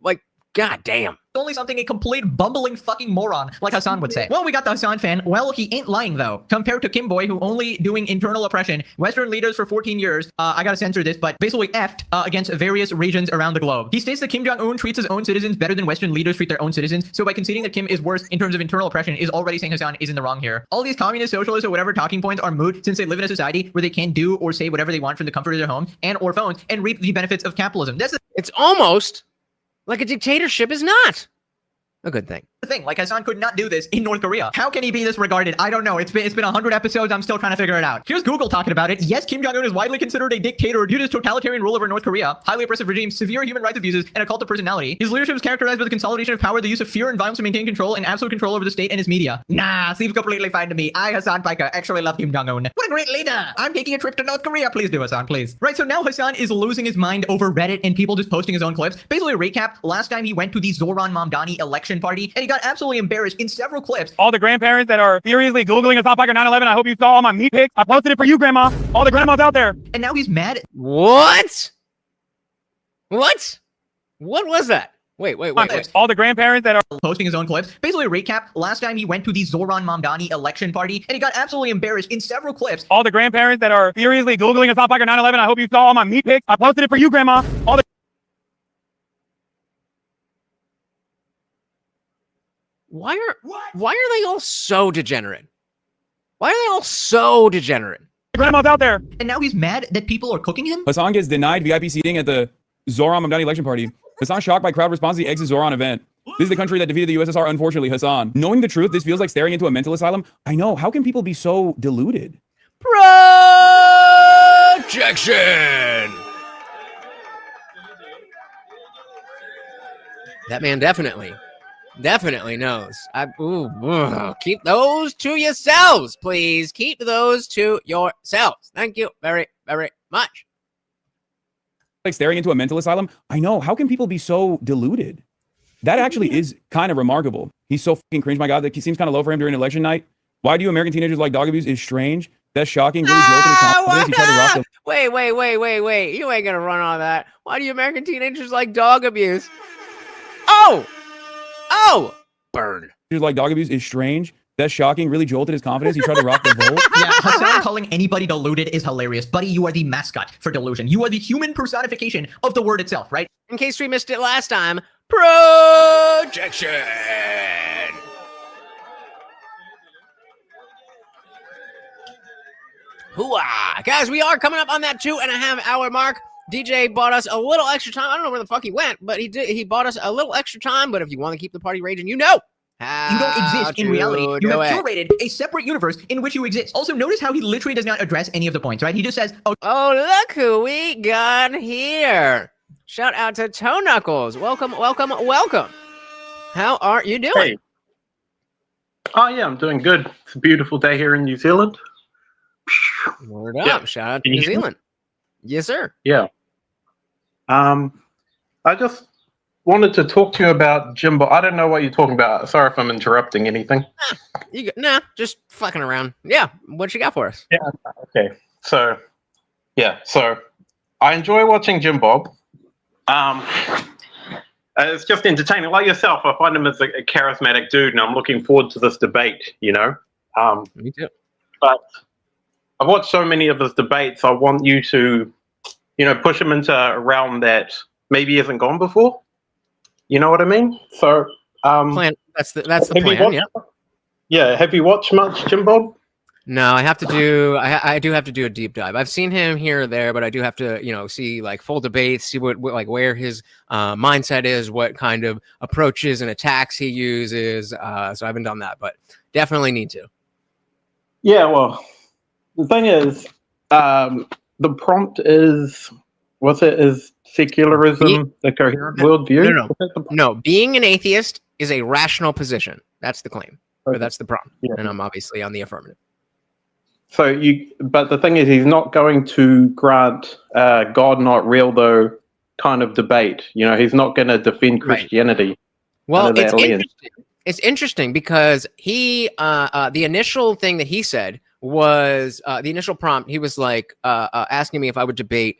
S1: Like, god damn.
S11: Only something a complete bumbling fucking moron like Hassan would say. Well, we got the Hassan fan. Well, he ain't lying though. Compared to Kim Boy, who only doing internal oppression, Western leaders for 14 years, I gotta censor this, but basically effed against various regions around the globe. He states that Kim Jong-un treats his own citizens better than Western leaders treat their own citizens. So by conceding that Kim is worse in terms of internal oppression is already saying Hassan is in the wrong here. All these communist, socialist, or whatever talking points are moot since they live in a society where they can do or say whatever they want from the comfort of their home and or phones and reap the benefits of capitalism.
S1: It's almost like a dictatorship is not a good thing.
S11: The thing, like Hassan could not do this in North Korea. How can he be disregarded? I don't know. It's been 100 episodes. I'm still trying to figure it out. Here's Google talking about it. Yes, Kim Jong-un is widely considered a dictator due to his totalitarian rule over North Korea, highly oppressive regime, severe human rights abuses, and a cult of personality. His leadership is characterized by the consolidation of power, the use of fear and violence to maintain control, and absolute control over the state and its media. Nah, seems completely fine to me. I, Hassan Piker, actually love Kim Jong-un. What a great leader! I'm taking a trip to North Korea. Please do, Hassan, please. Right, so now Hassan is losing his mind over Reddit and people just posting his own clips. Basically, a recap, last time he went to the Zoran Mamdani election party, and he got absolutely embarrassed in several clips.
S10: All the grandparents that are furiously Googling Hassan Piker 9/11, I hope you saw all my meat pics. I posted it for you, Grandma. All the grandmas out there.
S11: And now he's mad.
S1: What? What? What was that? Wait.
S10: All the grandparents that are
S11: posting his own clips. Basically, a recap, last time he went to the Zoran Mamdani election party, and he got absolutely embarrassed in several clips.
S10: All the grandparents that are furiously Googling Hassan Piker 9/11, I hope you saw all my meat pics. I posted it for you, Grandma. All the
S1: Why are they all so degenerate? Why are they all so degenerate?
S10: grandma's out there.
S11: And now he's mad that people are cooking him?
S10: Hassan gets denied VIP seating at the Zoran Mamdani election party. Hassan shocked by crowd response to the exit Zoran event. This is the country that defeated the USSR, unfortunately, Hassan. Knowing the truth, this feels like staring into a mental asylum. I know. How can people be so deluded?
S1: Projection! That man definitely knows. Keep those to yourselves, please. Keep those to yourselves. Thank you very, very much.
S10: Like staring into a mental asylum. I know. How can people be so deluded? That actually is kind of remarkable. He's so fucking cringe. My God, that seems kind of low for him during election night. Why do you American teenagers like dog abuse is strange. That's shocking. Really jolted his confidence. He tried to rock them.
S1: Wait. You ain't gonna run on that. Why do you American teenagers like dog abuse? Oh! Burn.
S10: Like dog abuse is strange. That's shocking. Really jolted his confidence. He tried to rock the vote.
S11: Yeah, Hassan calling anybody deluded is hilarious. Buddy, you are the mascot for delusion. You are the human personification of the word itself, right?
S1: In case we missed it last time, projection. Hooah! Guys, we are coming up on that 2.5 hour mark. DJ bought us a little extra time. I don't know where the fuck he went, but he bought us a little extra time. But if you want to keep the party raging, you know.
S11: You don't exist in reality. You have curated a separate universe in which you exist. Also, notice how he literally does not address any of the points, right? He just says,
S1: oh, look who we got here. Shout out to Toe Knuckles. Welcome. How are you doing?
S12: Hey. Oh, yeah, I'm doing good. It's a beautiful day here in New Zealand.
S1: Word up. Yeah. Shout out to New Zealand. Yes, sir.
S12: Yeah. I just wanted to talk to you about Jimbo. I don't know what you're talking about. Sorry if I'm interrupting anything.
S1: Just fucking around. Yeah. What you got for us?
S12: Yeah. Okay. So I enjoy watching Jim Bob. It's just entertaining. Like yourself, I find him as a charismatic dude, and I'm looking forward to this debate. You know.
S1: Me too.
S12: But I've watched so many of his debates. I want you to, push him into a realm that maybe hasn't gone before. You know what I mean? So,
S1: that's the plan. Yeah.
S12: Yeah. Have you watched much, Jim Bob?
S1: No, I have to do. I do have to do a deep dive. I've seen him here or there, but I do have to, see like full debates, see what like where his mindset is, what kind of approaches and attacks he uses. So I haven't done that, but definitely need to.
S12: Yeah. Well, the thing is, the prompt is, is secularism the coherent worldview?
S1: No. Being an atheist is a rational position. That's the claim. Or that's the prompt. Yeah. And I'm obviously on the affirmative.
S12: So but the thing is, he's not going to grant God not real though kind of debate. He's not going to defend Christianity.
S1: Right. Well, it's interesting because he, the initial thing that he said was the initial prompt. He was like asking me if I would debate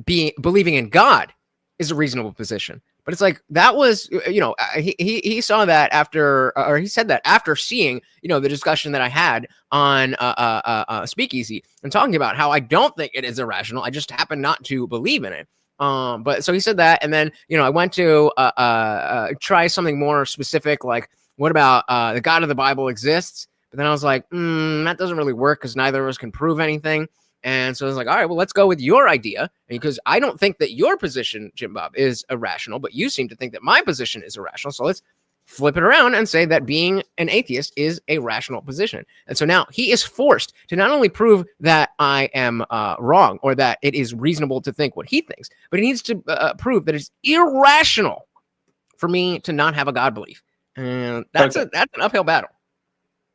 S1: believing in God is a reasonable position. But it's like that was, he saw that after, or he said that after seeing, the discussion that I had on Speakeasy and talking about how I don't think it is irrational. I just happen not to believe in it. But so he said that, and then I went to try something more specific, like what about the God of the Bible exists? But then I was like, that doesn't really work because neither of us can prove anything. And so I was like, all right, well, let's go with your idea, because I don't think that your position, Jim Bob, is irrational, but you seem to think that my position is irrational. So let's flip it around and say that being an atheist is a rational position. And so now he is forced to not only prove that I am wrong or that it is reasonable to think what he thinks, but he needs to prove that it's irrational for me to not have a God belief. And that's an uphill battle.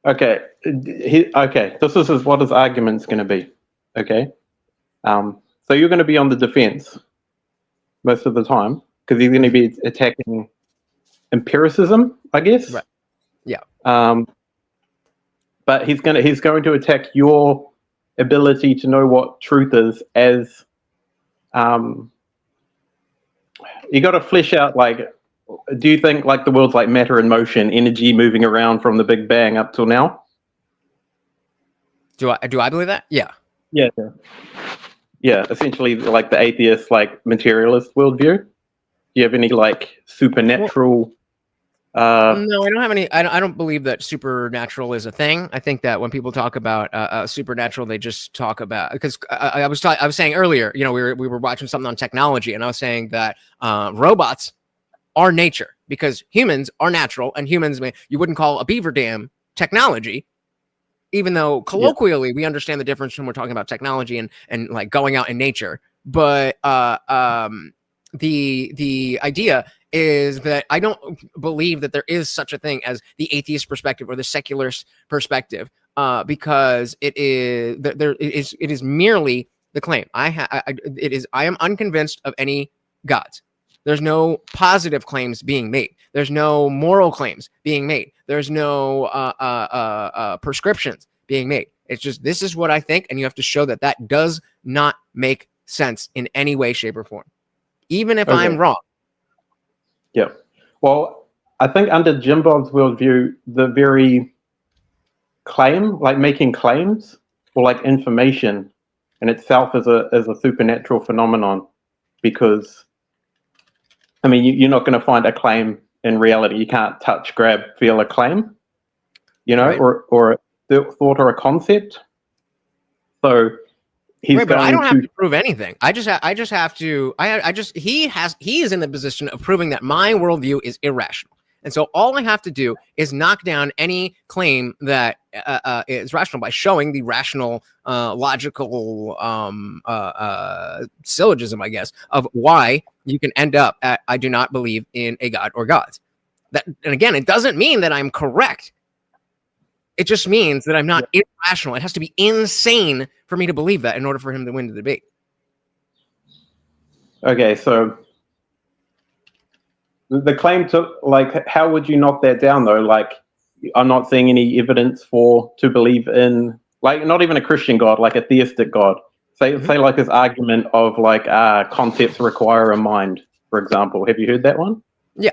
S12: Okay. This is what his argument's going to be. Okay. So you're going to be on the defense most of the time because he's going to be attacking empiricism, I guess.
S1: Right. Yeah.
S12: But he's going to attack your ability to know what truth is as you got to flesh out, like, do you think like the world's like matter in motion, energy moving around from the Big Bang up till now?
S1: Do I believe that? Yeah.
S12: Yeah, essentially like the atheist, like materialist worldview. Do you have any like supernatural?
S1: No, I don't have any. I don't believe that supernatural is a thing. I think that when people talk about supernatural, they just talk about, because I was saying earlier, we were watching something on technology, and I was saying that robots are nature because humans are natural, and humans, you wouldn't call a beaver dam technology. Even though colloquially we understand the difference when we're talking about technology and like going out in nature, but the idea is that I don't believe that there is such a thing as the atheist perspective or the secularist perspective, because it is merely the claim. I am unconvinced of any gods. There's no positive claims being made. There's no moral claims being made. There's no prescriptions being made. It's just, this is what I think, and you have to show that that does not make sense in any way, shape, or form, even if I'm wrong.
S12: Yeah. Well, I think under Jim Bob's worldview, the very claim, like making claims or like information in itself is a supernatural phenomenon, because I mean, you're not going to find a claim in reality. You can't touch, grab, feel a claim, right. or a thought or a concept. So he's
S1: right, but I don't have to prove anything. He is in the position of proving that my worldview is irrational. And so all I have to do is knock down any claim that is rational by showing the rational, logical syllogism, I guess, of why you can end up at, I do not believe in a God or gods. And again, it doesn't mean that I'm correct. It just means that I'm not irrational. It has to be insane for me to believe that in order for him to win the debate.
S12: Okay, so the claim to, like, how would you knock that down though? Like, I'm not seeing any evidence to believe in, like, not even a Christian God, like a theistic God. Say like his argument of like concepts require a mind, for example. Have you heard that one?
S1: Yeah.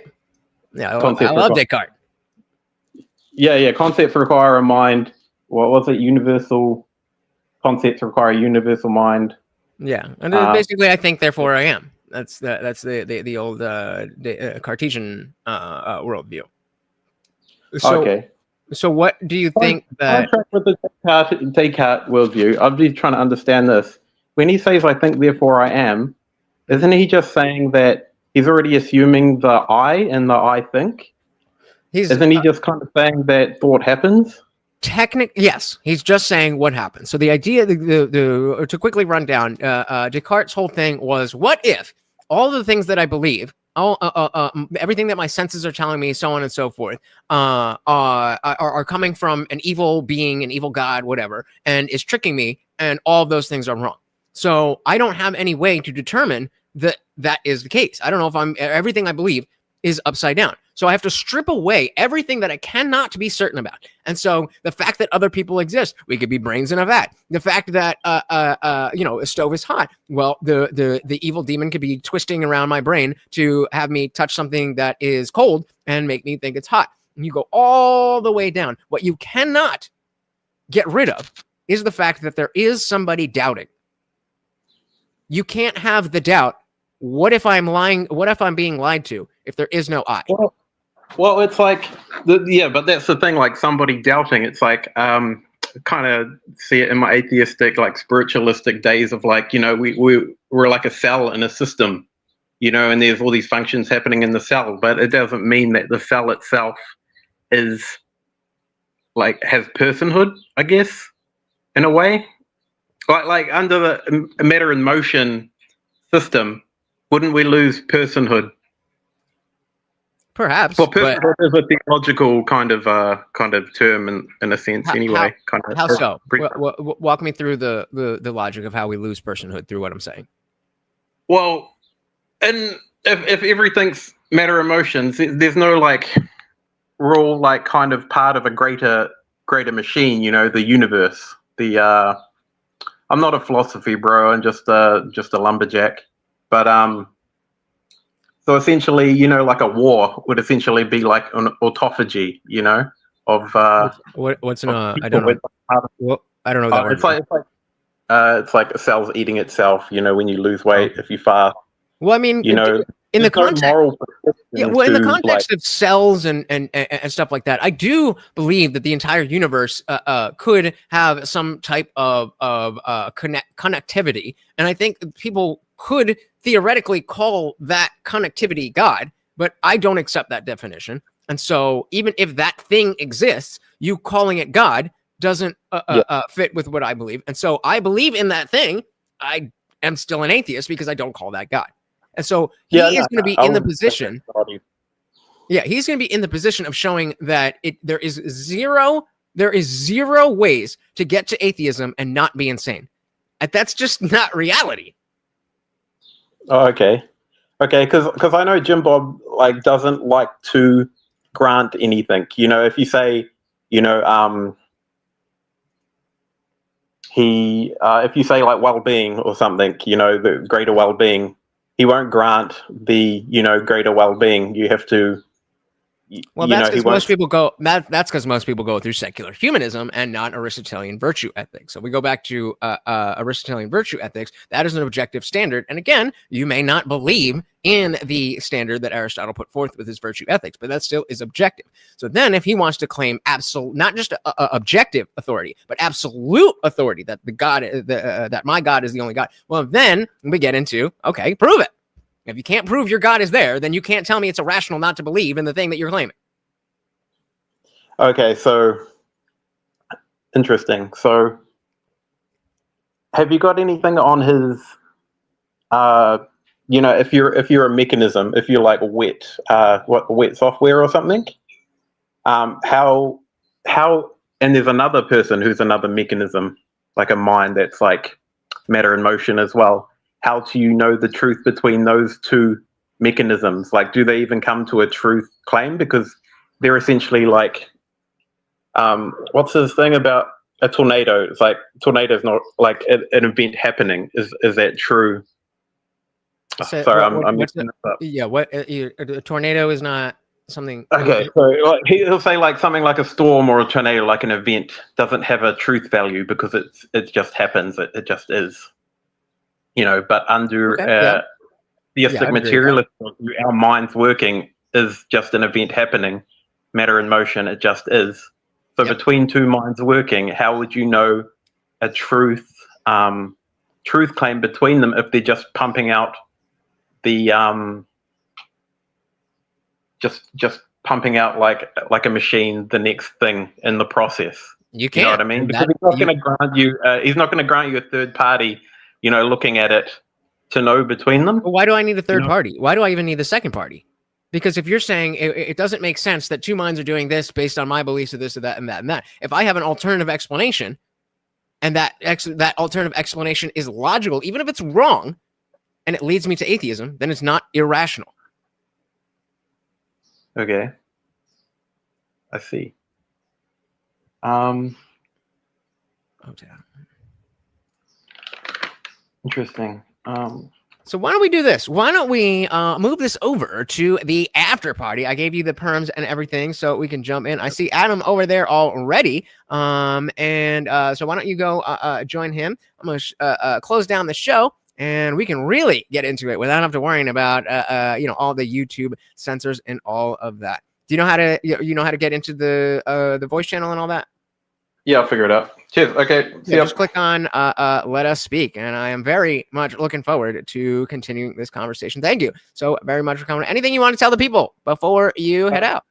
S1: I love Descartes.
S12: Yeah. Concepts require a mind. What was it? Universal concepts require a universal mind.
S1: Yeah, and basically, I think, therefore I am. That's the old Cartesian worldview. So,
S12: okay.
S1: So what do you think that?
S12: With the Descartes worldview, I'm just trying to understand this. When he says "I think, therefore I am," isn't he just saying that he's already assuming the I and the I think? Isn't he just kind of saying that thought happens?
S1: Yes, he's just saying what happens. So the idea, to quickly run down, Descartes' whole thing was, what if all the things that I believe, everything that my senses are telling me, so on and so forth, are coming from an evil being, an evil god, whatever, and is tricking me, and all of those things are wrong. So I don't have any way to determine that that is the case. I don't know if everything I believe is upside down. So I have to strip away everything that I cannot be certain about. And so the fact that other people exist, we could be brains in a vat. The fact that a stove is hot. Well, the evil demon could be twisting around my brain to have me touch something that is cold and make me think it's hot. And you go all the way down. What you cannot get rid of is the fact that there is somebody doubting. You can't have the doubt. What if I'm lying? What if I'm being lied to if there is no I?
S12: Well, it's like, but that's the thing, like somebody doubting, it's like, kind of see it in my atheistic, like spiritualistic days of like, we're like a cell in a system, and there's all these functions happening in the cell, but it doesn't mean that the cell itself is like, has personhood, I guess, in a way. Like under the matter in motion system, wouldn't we lose personhood?
S1: Perhaps.
S12: Well, personhood is a theological kind of term in a sense, anyway.
S1: How so? Walk me through the logic of how we lose personhood through what I'm saying.
S12: Well, and if everything's matter emotions, there's no like we're all like kind of part of a greater machine, the universe. I'm not a philosophy bro, I'm just a lumberjack. But so essentially, like a war would essentially be like an autophagy, of
S1: what's an I don't know. Well, I don't know that word.
S12: It's like cells eating itself, when you lose weight, if you fast.
S1: Well, I mean, in the context, in the context of cells and stuff like that, I do believe that the entire universe could have some type of connectivity, and I think people could theoretically call that connectivity God, but I don't accept that definition. And so, even if that thing exists, you calling it God doesn't fit with what I believe. And so, I believe in that thing. I am still an atheist because I don't call that God. And so he is going to be in the position. Yeah, he's going to be in the position of showing that there is zero ways to get to atheism and not be insane. And that's just not reality.
S12: Oh, okay, because I know Jim Bob like doesn't like to grant anything. If you say, if you say like well-being or something, the greater well-being. He won't grant the, greater well-being. You have to.
S1: Well, that's because most people go. That's because most people go through secular humanism and not Aristotelian virtue ethics. So we go back to Aristotelian virtue ethics. That is an objective standard. And again, you may not believe in the standard that Aristotle put forth with his virtue ethics, but that still is objective. So then, if he wants to claim absolute, not just objective authority, but absolute authority that that my God is the only God, well, then we get into prove it. If you can't prove your God is there, then you can't tell me it's irrational not to believe in the thing that you're claiming.
S12: Okay, so interesting. So have you got anything on his if you're a mechanism, if you're like wet software or something, how and there's another person who's another mechanism, like a mind that's like matter in motion as well. How do you know the truth between those two mechanisms? Like, do they even come to a truth claim? Because they're essentially like, what's this thing about a tornado? It's like tornado's not like an event happening. Is that true?
S1: So
S12: sorry, I'm mixing this up.
S1: Yeah, a tornado is not something.
S12: Okay, so like, he'll say like something like a storm or a tornado, like an event, doesn't have a truth value because it just happens. It just is. But under theistic materialist, our minds working is just an event happening, matter in motion. It just is. So between two minds working, how would you know a truth claim between them if they're just pumping out the just pumping out like a machine the next thing in the process?
S1: You
S12: know what I mean? Because he's not going to grant you. He's not going to grant you a third party. Looking at it to know between them.
S1: Why do I need a third party? Why do I even need the second party? Because if you're saying it doesn't make sense that two minds are doing this based on my beliefs of this or that and that and that, if I have an alternative explanation, and that alternative explanation is logical, even if it's wrong, and it leads me to atheism, then it's not irrational.
S12: Okay. I see. Interesting.
S1: So why don't we do this? Why don't we move this over to the after party? I gave you the perms and everything, so we can jump in. I see Adam over there already. So why don't you go join him? I'm going to close down the show, and we can really get into it without having to worrying about all the YouTube censors and all of that. Do you know how to know how to get into the voice channel and all that?
S12: Yeah, I'll figure it out. Cheers. Okay.
S1: Just click on let us speak, and I am very much looking forward to continuing this conversation. Thank you so very much for coming. Anything you want to tell the people before you head out?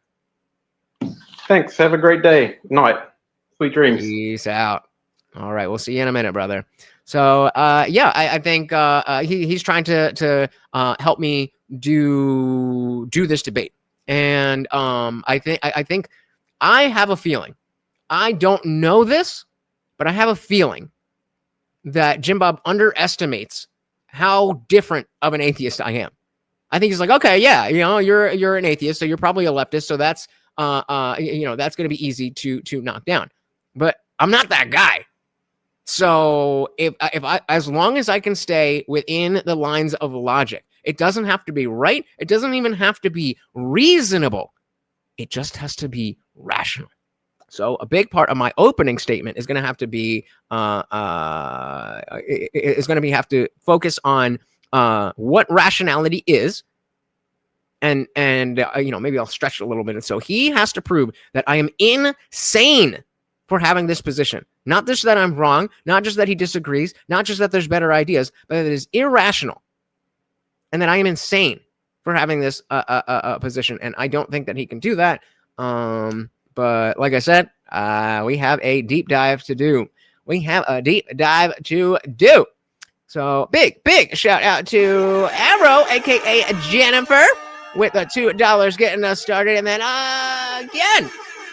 S12: Thanks. Have a great day. Night. Sweet dreams.
S1: Peace out. All right. We'll see you in a minute, brother. So I think he's trying to help me do this debate, and I think I have a feeling. I don't know this, but I have a feeling that Jim Bob underestimates how different of an atheist I am. I think he's like, okay, yeah, you're an atheist, so you're probably a leftist, so that's that's going to be easy to knock down. But I'm not that guy. So if I as long as I can stay within the lines of logic, it doesn't have to be right. It doesn't even have to be reasonable. It just has to be rational. So a big part of my opening statement is going to have to be have to focus on what rationality is, and maybe I'll stretch it a little bit. And so he has to prove that I am insane for having this position, not just that I'm wrong, not just that he disagrees, not just that there's better ideas, but that it is irrational, and that I am insane for having this position. And I don't think that he can do that. But like I said, we have a deep dive to do. So big shout out to Arrow, aka Jennifer, with the $2 getting us started. And then again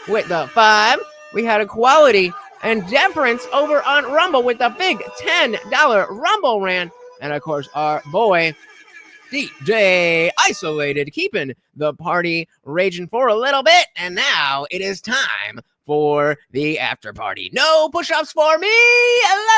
S1: with the $5, we had Equality and Deference over on Rumble with the big $10 Rumble rant. And of course, our boy DJ Isolated, keeping the party raging for a little bit. And now it is time for the after party. No push-ups for me.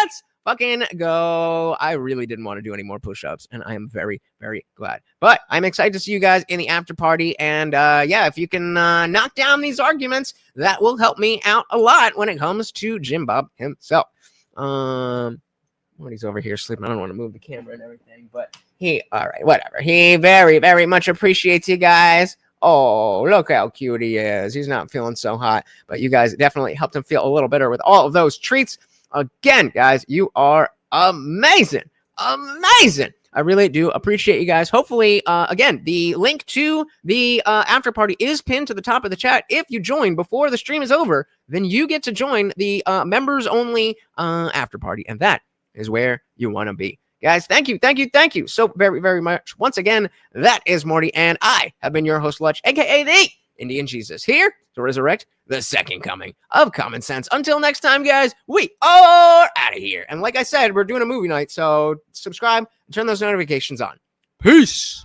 S1: Let's fucking go. I really didn't want to do any more push-ups, and I am very, very glad. But I'm excited to see you guys in the after party. And if you can knock down these arguments, that will help me out a lot when it comes to Jim Bob himself. When he's over here sleeping, I don't want to move the camera and everything, but all right, whatever. He very, very much appreciates you guys. Oh, look how cute he is. He's not feeling so hot, but you guys definitely helped him feel a little better with all of those treats. Again, guys, you are amazing. Amazing. I really do appreciate you guys. Hopefully, again, the link to the after party is pinned to the top of the chat. If you join before the stream is over, then you get to join the members only after party, and that is where you want to be. Guys, thank you so very, very much. Once again, that is Morty, and I have been your host, Lutch, aka the Indian Jesus, here to resurrect the second coming of common sense. Until next time, guys, we are out of here. And like I said, we're doing a movie night, so subscribe and turn those notifications on. Peace.